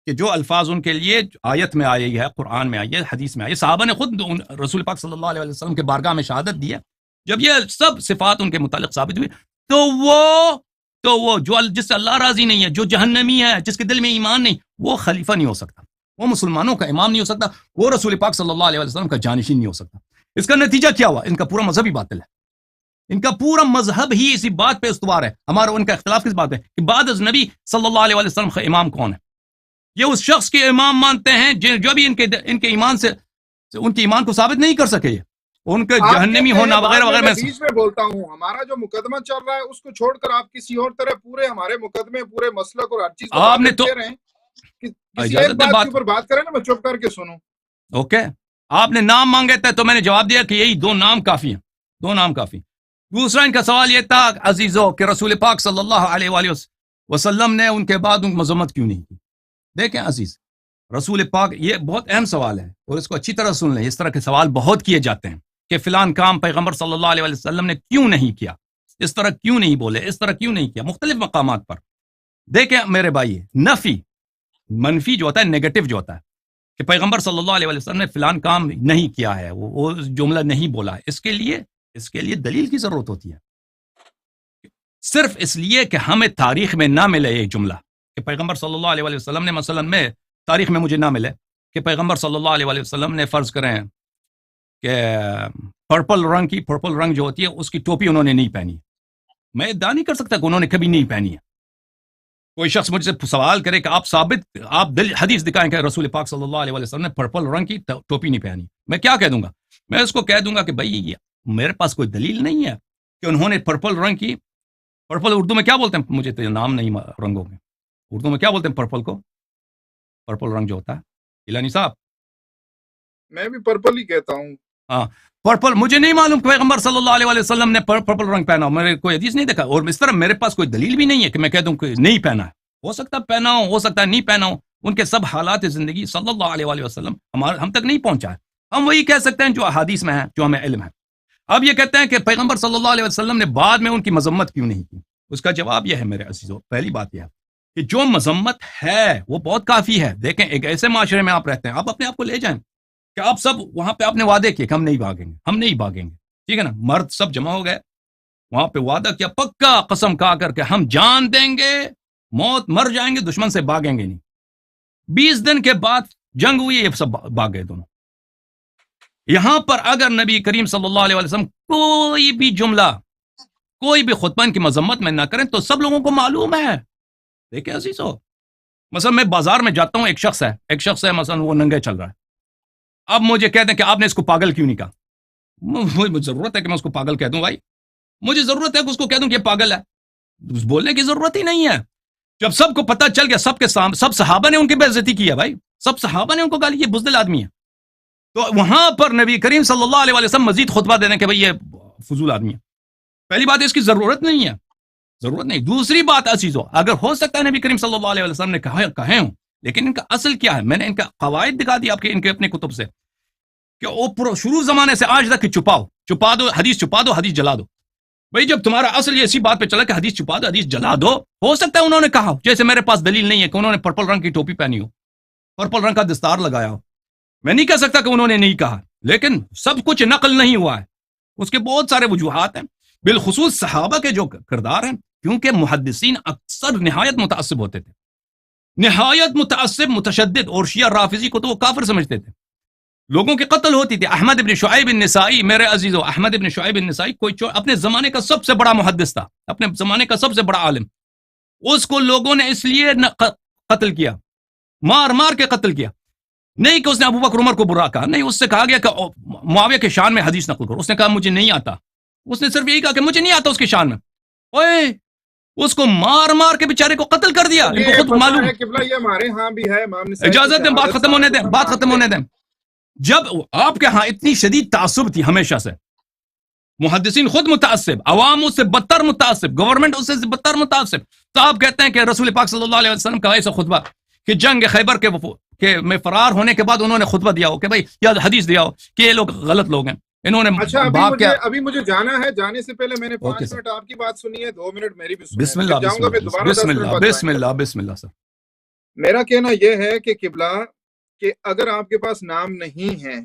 کہ جو الفاظ ان کے لیے آیت میں آئی ہے، قرآن میں آئی ہے، حدیث میں آئی ہے، صحابہ نے خود رسول پاک صلی اللہ علیہ وسلم کے بارگاہ میں شہادت دی ہے، جب یہ سب صفات ان کے متعلق ثابت ہوئی تو وہ جو جس سے اللہ راضی نہیں ہے، جو جہنمی ہے، جس کے دل میں ایمان نہیں، وہ خلیفہ نہیں ہو سکتا، وہ مسلمانوں کا امام نہیں ہو سکتا، وہ رسول پاک صلی اللہ علیہ وسلم کا جانشین نہیں ہو سکتا۔ اس کا نتیجہ کیا ہوا؟ ان کا پورا مذہب ہی باطل ہے، ان کا پورا مذہب ہی اسی بات پہ استوار ہے۔ ہمارا ان کا اختلاف کس بات ہے کہ بعد از نبی صلی اللہ علیہ وسلم کا امام کون ہے؟ یہ اس شخص کے امام مانتے ہیں جو بھی ان کے ایمان سے ان کے ایمان کو ثابت نہیں کر سکے، ان کے جہنمی ہونا وغیرہ وغیرہ۔ میں بیچ میں بولتا ہوں، ہمارا جو مقدمہ چل رہا ہے اس کو چھوڑ کر آپ کسی اور طرح پورے ہمارے مقدمے، پورے مسلک اور ہر چیز آپ نے تو کسی ایک بات کے اوپر بات کریں نا، میں چپ کر کے سنوں۔ اوکے، آپ نے نام مانگے تھے تو میں نے جواب دیا کہ یہی دو نام کافی ہیں، دو نام کافی۔ دوسرا ان کا سوال یہ تھا عزیزو کہ رسول پاک صلی اللہ علیہ وآلہ وسلم نے ان کے بعد ان کی مذمت کیوں نہیں کی؟ دیکھیں عزیز، رسول پاک، یہ بہت اہم سوال ہے اور اس کو اچھی طرح سن لیں، اس طرح کے سوال بہت کیے جاتے ہیں کہ فلان کام پیغمبر صلی اللہ علیہ وسلم نے کیوں نہیں کیا، اس طرح کیوں نہیں بولے، اس طرح کیوں نہیں کیا، مختلف مقامات پر۔ دیکھیں میرے بھائی، نفی، منفی جو ہوتا ہے، نیگیٹو جو ہوتا ہے کہ پیغمبر صلی اللہ علیہ وسلم نے فلان کام نہیں کیا ہے، وہ جملہ نہیں بولا ہے، اس کے لیے دلیل کی ضرورت ہوتی ہے۔ صرف اس لیے کہ ہمیں تاریخ میں نہ ملے یہ جملہ کہ پیغمبر صلی اللہ علیہ وسلم نے، مثلا میں تاریخ میں مجھے نہ ملے کہ پیغمبر صلی اللہ علیہ وسلم نے فرض کریں کہ پرپل رنگ جو ہوتی ہے اس کی ٹوپی انہوں نے نہیں پہنی، میں ادعا نہیں کر سکتا کہ انہوں نے کبھی نہیں پہنی ہے۔ کوئی شخص مجھ سے سوال کرے کہ آپ حدیث دکھائیں کہ رسول پاک صلی اللہ علیہ وسلم نے پرپل رنگ کی ٹوپی نہیں پہنی، میں کیا کہہ دوں گا؟ میں اس کو کہہ دوں گا کہ بھائی میرے پاس کوئی دلیل نہیں ہے کہ انہوں نے پرپل رنگ کی، پرپل اردو میں کیا بولتے ہیں؟ مجھے تو نام نہیں رنگوں میں، اردو میں کیا بولتے ہیں پرپل کو؟ پرپل رنگ جو ہوتا ہے، ایلانی صاحب؟ میں بھی پرپل ہی کہتا ہوں۔ ہاں، پرپل، مجھے نہیں معلوم کہ پیغمبر صلی اللہ علیہ وسلم نے پرپل رنگ پہنا ہو، میں کوئی حدیث نہیں دیکھا، اور اس طرح میرے پاس کوئی دلیل بھی نہیں ہے کہ میں کہہ دوں کہ نہیں پہنا ہے، ہو سکتا ہے پہنا ہو سکتا ہے نہیں پہنا ہو، ان کے سب حالات زندگی صلی اللہ علیہ وسلم ہم تک نہیں پہنچا ہے، ہم وہی کہہ سکتے ہیں جو احادیث میں ہے، جو ہمیں علم ہے۔ اب یہ کہتے ہیں کہ پیغمبر صلی اللہ علیہ وسلم نے بعد میں ان کی مذمت کیوں نہیں کی، اس کا جواب یہ ہے میرے عزیزو، پہلی بات یہ ہے کہ جو مذمت ہے وہ بہت کافی ہے۔ دیکھیں، ایک ایسے معاشرے میں آپ رہتے ہیں، آپ اپنے آپ کو لے جائیں کہ آپ سب وہاں پہ آپ نے وعدے کیے کہ ہم نہیں بھاگیں گے، ٹھیک ہے نا، مرد سب جمع ہو گئے، وہاں پہ وعدہ کیا، پکا قسم کھا کر کے ہم جان دیں گے، موت، مر جائیں گے، دشمن سے بھاگیں گے نہیں۔ 20 دن کے بعد جنگ ہوئی، یہ سب بھاگ گئے دونوں۔ یہاں پر اگر نبی کریم صلی اللہ علیہ وسلم کوئی بھی جملہ، کوئی بھی خطبہ ان کی مذمت میں نہ کریں تو سب لوگوں کو معلوم ہے۔ دیکھیں عزیزو، مثلا میں بازار میں جاتا ہوں، ایک شخص ہے مثلا وہ ننگے چل رہا ہے، اب مجھے کہتے ہیں کہ آپ نے اس کو پاگل کیوں نہیں کہا؟ مجھے ضرورت ہے کہ میں اس کو پاگل کہہ دوں؟ بھائی مجھے ضرورت ہے کہ اس کو کہہ دوں کہ یہ پاگل ہے؟ بولنے کی ضرورت ہی نہیں ہے۔ جب سب کو پتہ چل گیا، سب صحابہ نے ان کی بے عزتی کی ہے، بھائی سب صحابہ نے ان کو کہا یہ بزدل آدمی ہے، تو وہاں پر نبی کریم صلی اللہ علیہ وسلم مزید خطبہ دے دیں کہ بھائی یہ فضول آدمی ہے۔ پہلی بات اس کی ضرورت نہیں ہے، ضرورت نہیں۔ دوسری بات عزیزو، اگر ہو سکتا ہے نبی کریم صلی اللہ علیہ وسلم نے کہے ہوں، لیکن ان کا اصل کیا ہے؟ میں نے ان کا قواعد دکھا دی آپ کے، ان کے اپنے کتب سے، کہ وہ شروع زمانے سے آج تک چھپا دو حدیث جلا دو۔ بھائی جب تمہارا اصل یہ اسی بات پہ چلا کہ حدیث چھپا دو، حدیث جلا دو، ہو سکتا ہے انہوں نے کہا، جیسے میرے پاس دلیل نہیں ہے کہ انہوں نے پرپل رنگ کی ٹوپی پہنی ہو، پرپل رنگ کا دستار لگایا ہو، میں نہیں کہہ سکتا کہ انہوں نے نہیں کہا، لیکن سب کچھ نقل نہیں ہوا ہے، اس کے بہت سارے وجوہات ہیں، بالخصوص صحابہ کے جو کردار ہیں، کیونکہ محدثین اکثر نہایت متعصب ہوتے تھے، نہایت متعصب، متشدد، اور شیعہ رافضی کو تو وہ کافر سمجھتے تھے، لوگوں کی قتل ہوتی تھی۔ احمد ابن شعیب النسائی، میرے عزیزو، احمد ابن شعیب النسائی اپنے زمانے کا سب سے بڑا محدث تھا، اپنے زمانے کا سب سے بڑا عالم، اس کو لوگوں نے اس لیے قتل کیا، مار کے قتل کیا، نہیں کہ اس نے ابو بکر عمر کو برا کہا، نہیں، اس سے کہا گیا کہ معاویہ کے شان میں حدیث نقل کرو، اس نے کہا مجھے نہیں آتا، اس نے صرف یہی کہا کہ مجھے نہیں آتا اس کے شان میں، اوئے اس کو مار کے بیچارے کو قتل کر دیا، ان کو خود معلوم ہے۔ یہ ہمارے ہاں بھی ہے، اجازت دیں، بات ختم ہونے دیں۔ جب آپ کے ہاں اتنی شدید تعصب تھی ہمیشہ سے، محدثین خود متعصب، عوام اس سے بدتر متعصب، گورنمنٹ اس سے بدتر متعصب. تو آپ کہتے ہیں کہ رسول پاک صلی اللہ علیہ وسلم کا ایسا خطبہ کہ جنگ خیبر کے میں فرار ہونے کے بعد انہوں نے خطبہ دیا ہو کہ بھائی یا حدیث دیا ہو کہ یہ لوگ غلط لوگ ہیں، انہوں نے اچھا ابھی مجھے جانا ہے، جانے سے پہلے میں نے 5 منٹ آپ کی بات سنی ہے، 2 منٹ میری بھی سنی ہے. بسم اللہ جاؤں گا پھر دوبارہ بسم اللہ بسم اللہ بسم اللہ. سر میرا کہنا یہ ہے کہ قبلہ کہ اگر آپ کے پاس نام نہیں ہے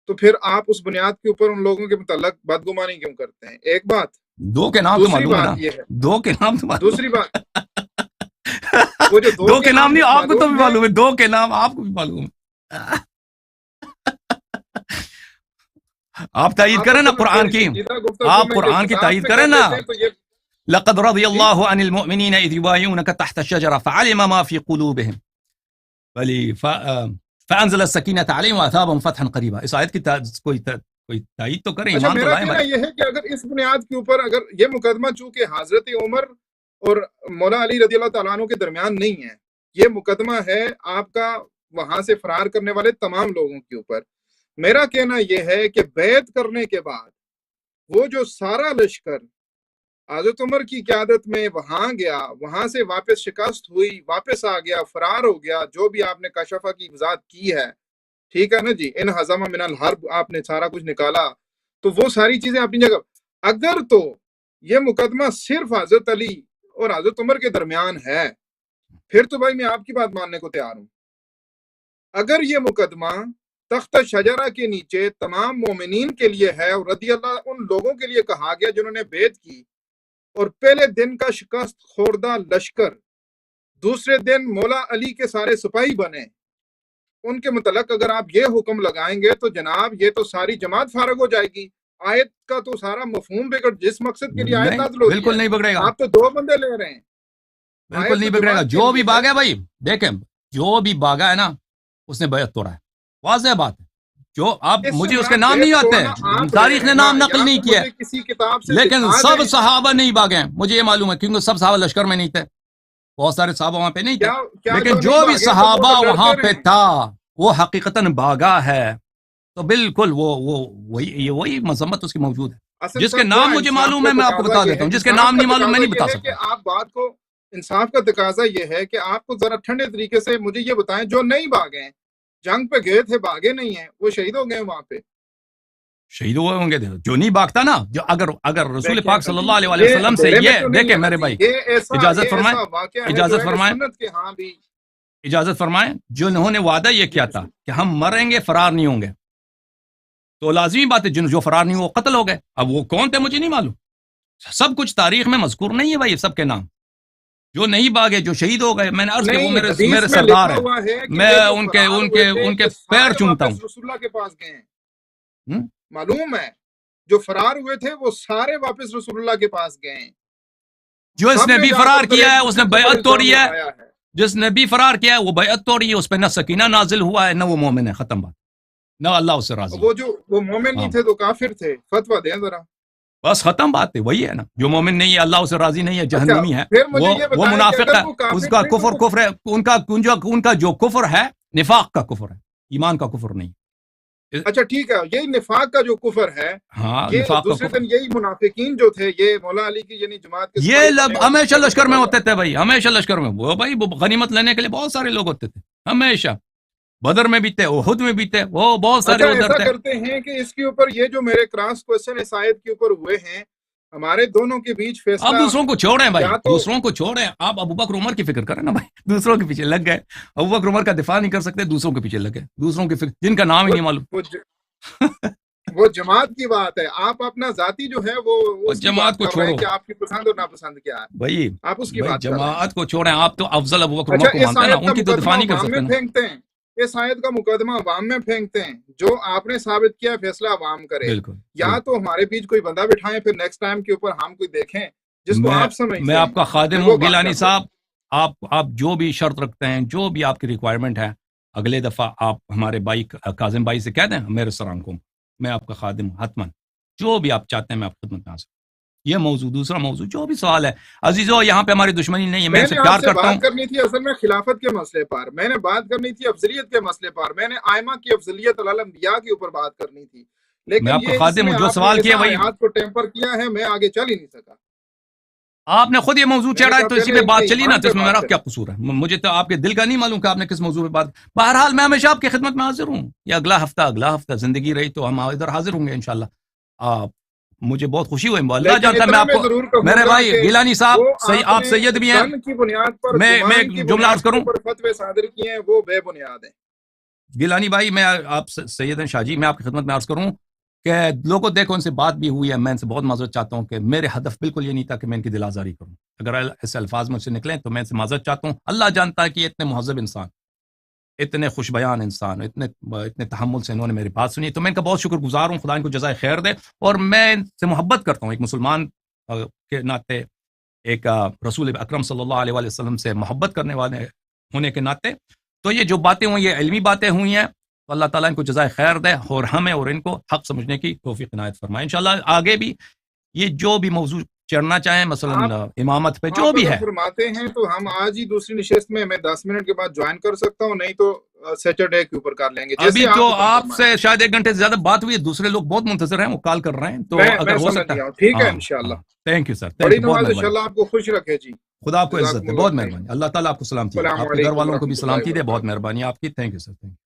تو پھر آپ اس بنیاد کے اوپر ان لوگوں کے متعلق بدگمانی کیوں کرتے ہیں؟ ایک بات. دو کے نام تو معلوم ہے نا، دو کے نام تو معلوم. دوسری بات وہ جو دو کے نام نہیں، آپ کو تو بھی معلوم ہے، دو کے نام آپ کو بھی معلوم ہے. آپ تائید کریں نا قرآن کی، آپ قرآن کی تائید کریں نا. لقد رضی اللہ عن المؤمنین اذ یبایعونک تحت الشجرہ فعلم ما فی قلوبہم فانزل السکینۃ علیہم واثابہم فتحا قریبا. اس آیت کی کوئی تائید تو کریں، ایمان تو لائیں. میرا کہنا یہ ہے کہ اگر اس بنیاد کے اوپر اگر یہ مقدمہ چونکہ حضرت عمر اور مولا علی رضی اللہ تعالیٰ عنہ کے درمیان نہیں ہے، یہ مقدمہ ہے آپ کا وہاں سے فرار کرنے والے تمام لوگوں کے اوپر. میرا کہنا یہ ہے کہ بیعت کرنے کے بعد وہ جو سارا لشکر حضرت عمر کی قیادت میں وہاں گیا، وہاں سے واپس شکست ہوئی، واپس آ گیا، فرار ہو گیا، جو بھی آپ نے کاشفہ کی وضاحت کی ہے، ٹھیک ہے نا جی، ان ہزم من الحرب آپ نے سارا کچھ نکالا، تو وہ ساری چیزیں اپنی جگہ. اگر تو یہ مقدمہ صرف حضرت علی اور حضرت عمر کے درمیان ہے، پھر تو بھائی میں آپ کی بات ماننے کو تیار ہوں. اگر یہ مقدمہ تخت شجرہ کے نیچے تمام مومنین کے لیے ہے اور رضی اللہ ان لوگوں کے لیے کہا گیا جنہوں نے بیعت کی، اور پہلے دن کا شکست خوردہ لشکر دوسرے دن مولا علی کے سارے سپاہی بنے، ان کے متعلق اگر آپ یہ حکم لگائیں گے تو جناب یہ تو ساری جماعت فارغ ہو جائے گی. آیت کا تو سارا مفہوم بگڑ، جس مقصد کے لیے آیت نازل ہوتی ہے بالکل نہیں بگڑے گا. آپ تو 2 بندے لے رہے ہیں، بالکل نہیں بگڑے گا. جو بھی بھاگا ہے بھائی دیکھیں، جو بھی بھاگا ہے نا اس نے بیعت توڑا ہے، واضح بات ہے. جو آپ مجھے اس کے نام نہیں آتے، تاریخ نے نام نقل نہیں کیا، لیکن سب صحابہ نہیں بھاگے ہیں، مجھے یہ معلوم ہے، کیونکہ سب صحابہ لشکر میں نہیں تھے، بہت سارے صحابہ وہاں پہ نہیں تھے، لیکن جو بھی صحابہ وہاں پہ تھا وہ حقیقتاً بھاگا ہے. تو بالکل وہی مذمت اس کی موجود ہے. جس کے نام مجھے معلوم ہے میں آپ کو بتا دیتا ہوں، جس کے نام نہیں معلوم میں نہیں بتا سکتا. آپ بات کو انصاف کا تقاضا یہ ہے کہ آپ کو ذرا ٹھنڈے طریقے سے مجھے یہ بتائیں، جو نہیں بھاگے ہیں، جنگ پہ گئے تھے، بھاگے نہیں ہیں، وہ شہید ہو گئے وہاں پہ. شہید ہوئے ہوں گے جو نہیں بھاگتا نا، جو اگر رسول پاک صلی اللہ علیہ وسلم سے یہ دیکھیں میرے بھائی، اجازت فرمائیں، جو انہوں نے وعدہ یہ کیا تھا کہ ہم مریں گے فرار نہیں ہوں گے، تو لازمی بات ہے جو فرار نہیں وہ قتل ہو گئے. اب وہ کون تھے مجھے نہیں معلوم، سب کچھ تاریخ میں مذکور نہیں ہے بھائی سب کے نام. جو نہیں بھاگے، جو شہید ہو گئے، میں نے عرض کیا وہ میرے سردار ہیں، میں ان کے پیر چومتا ہوں. رسول اللہ کے پاس گئے ہیں، معلوم ہے جو فرار ہوئے تھے وہ سارے واپس رسول اللہ کے پاس گئے ہیں. جو اس نے بھی فرار کیا ہے اس نے بیعت توڑی ہے، جس نے بھی فرار کیا ہے وہ بیعت توڑی ہے، اس پہ نہ سکینہ نازل ہوا ہے نہ وہ مومن ہے. ختم بات، نہ اللہ اس سے راضی. وہ مومن نہیں تھے تو کافر تھے، فتویٰ دیں ذرا. بس ختم بات ہے، وہی ہے نا، جو مومن نہیں ہے اللہ اسے راضی نہیں ہے، جہنمی ہے، وہ منافق ہے، اس کا کفر ہے، ان کا جو کفر ہے نفاق کا کفر ہے، ایمان کا کفر نہیں. اچھا ٹھیک ہے، یہی نفاق کا جو کفر ہے، ہاں نفاق دوسرے دن یہی منافقین جو تھے، یہ مولا علی کی یعنی جماعت کے یہ ہمیشہ لشکر میں ہوتے تھے بھائی، ہمیشہ لشکر میں، وہ بھائی غنیمت لینے کے لیے بہت سارے لوگ ہوتے تھے، ہمیشہ بدر میں بھی تھے، احد میں بھی تھے، وہ بہت سارے ادھر تھے. کرتے ہیں کہ اس کے اوپر یہ جو میرے کراس کوسچن اس آیت کے اوپر ہوئے ہیں، ہمارے دونوں کے بیچ فیصلہ. آپ دوسروں کو چھوڑیں بھائی، دوسروں کو چھوڑیں، آپ ابو بکر عمر کی فکر کریں نا بھائی. دوسروں کے پیچھے لگ گئے، ابو بکر عمر کا دفاع نہیں کر سکتے، دوسروں کے پیچھے لگ گئے، دوسروں کی فکر جن کا نام ہی نہیں معلوم. وہ جماعت کی بات ہے، آپ اپنا ذاتی جو ہے وہ جماعت کو چھوڑو کہ آپ کی پسند اور ناپسند کیا ہے بھائی، آپ اس کی بات جماعت کو چھوڑیں. آپ تو افضل ابو بکر عمر کو مانتے ہیں نا، ان کی تو دفاع نہیں کر سکتے. پھینکتے ہیں اس آیت کا مقدمہ عوام میں پھینکتے ہیں، جو آپ نے ثابت کیا فیصلہ عوام کرے. یا تو ہمارے بیچ کوئی بندہ بٹھائیں، پھر نیکسٹ ٹائم کے اوپر ہم کوئی دیکھیں جس کو آپ سمجھیں. میں آپ کا خادم ہوں گیلانی صاحب، آپ جو بھی شرط رکھتے ہیں، جو بھی آپ کی ریکوائرمنٹ ہے، اگلے دفعہ آپ ہمارے بھائی کاظم بھائی سے کہہ دیں میرے سران کو، میں آپ کا خادم ہوں حتماً، جو بھی آپ چاہتے ہیں میں آپ خدمت میں آ سکتا ہوں. یہ موضوع، دوسرا موضوع جو بھی سوال ہے عزیزو، یہاں پہ ہماری دشمنی نہیں ہے، میں سے پیار کرتا ہوں. بات کرنی تھی اصل میں خلافت کے مسئلے پر، میں نے بات کرنی تھی افضلیت کے مسئلے پر، میں نے ائمہ کی افضلیت علی الانبیاء کے اوپر بات کرنی تھی، لیکن میں آپ کا یہ خادم جس ہوں، میں جو آپ سوال نے کیا جیسا وہی آیات کو ٹیمپر کیا ہے میں آگے چل ہی نہیں سکا. آپ نے خود یہ موضوع میں نے چھیڑا ہے کہا تو اسی پہلے پہ بات اپنے چلی نا، ایمان تو پہ اس میں بات میرا کیا کریں. قصور ہے؟ مجھے تو آپ کے دل کا نہیں معلوم کہ آپ نے کس موضوع پہ بات. بہرحال میں ہمیشہ آپ کی خدمت میں حاضر ہوں، یا اگلا ہفتہ زندگی رہی تو ہم ادھر حاضر ہوں گے انشاءاللہ. آپ مجھے بہت خوشی ہوئی، اللہ لیکن جانتا ہے. میں اتنا آپ میں کو ضرور کہوں میرے گا بھائی کہ گیلانی صاحب وہ آپ نے سید بھی ہیں. ظن کی بنیاد پر، میں گمان کی جملہ بنیاد عرض کے کروں اوپر فتوے صادر کیے ہیں، وہ بے بنیاد ہیں. گیلانی بھائی، میں آپ سید شاہ جی، میں آپ کی خدمت میں عرض کروں کہ لوگوں دیکھو ان سے بات بھی ہوئی ہے، میں ان سے بہت معذرت چاہتا ہوں کہ میرے ہدف بالکل یہ نہیں تھا کہ میں ان کی دل آزاری کروں. اگر ایسے الفاظ مجھ سے نکلیں تو میں ان سے معذرت چاہتا ہوں. اللہ جانتا ہے کہ یہ اتنے مہذب انسان، اتنے خوش بیان انسان، اتنے تحمل سے انہوں نے میری بات سنی، تو میں ان کا بہت شکر گزار ہوں. خدا ان کو جزائے خیر دے. اور میں ان سے محبت کرتا ہوں ایک مسلمان کے ناطے، ایک رسول اکرم صلی اللہ علیہ وآلہ وسلم سے محبت کرنے والے ہونے کے ناطے. تو یہ جو باتیں ہوئی، یہ علمی باتیں ہوئی ہیں، تو اللہ تعالیٰ ان کو جزائے خیر دے اور ہمیں اور ان کو حق سمجھنے کی توفیق عنایت فرمائے. انشاءاللہ آگے بھی یہ جو بھی موضوع چڑھنا چاہیں، مثلا آپ امامت پہ جو آپ بھی اگر ہے. فرماتے ہیں تو ہم آج ہی دوسری نشست میں 10 منٹ کے بعد جوائن کر سکتا ہوں، نہیں تو سیٹرڈے کے اوپر کر لیں گے، ابھی جیسے تو آپ حکم آپ فرمائیں. سے شاید 1 گھنٹے سے زیادہ بات ہوئی ہے، دوسرے لوگ بہت منتظر ہیں، وہ کال کر رہے ہیں، تو اگر میں ہو سمجھ سکتا ہے. گیا ہوں. ٹھیک ہے ہاں انشاءاللہ. ہاں، تھینک یو سر، بڑی تھینک یو، بہت نماز مہربانی. انشاءاللہ آپ کو خوش رکھے جی. خدا آپ کو عزت جزاکم دے، اللہ بہت خیر. مہربانی. اللہ تعالیٰ آپ کو سلامتی دے، السلام آپ کے گھر علیکم والوں کو بھی ورحمۃ اللہ سلامتی دے. بہت وبرکاتہ. مہربانی آپ کی. Thank you sir, thank you.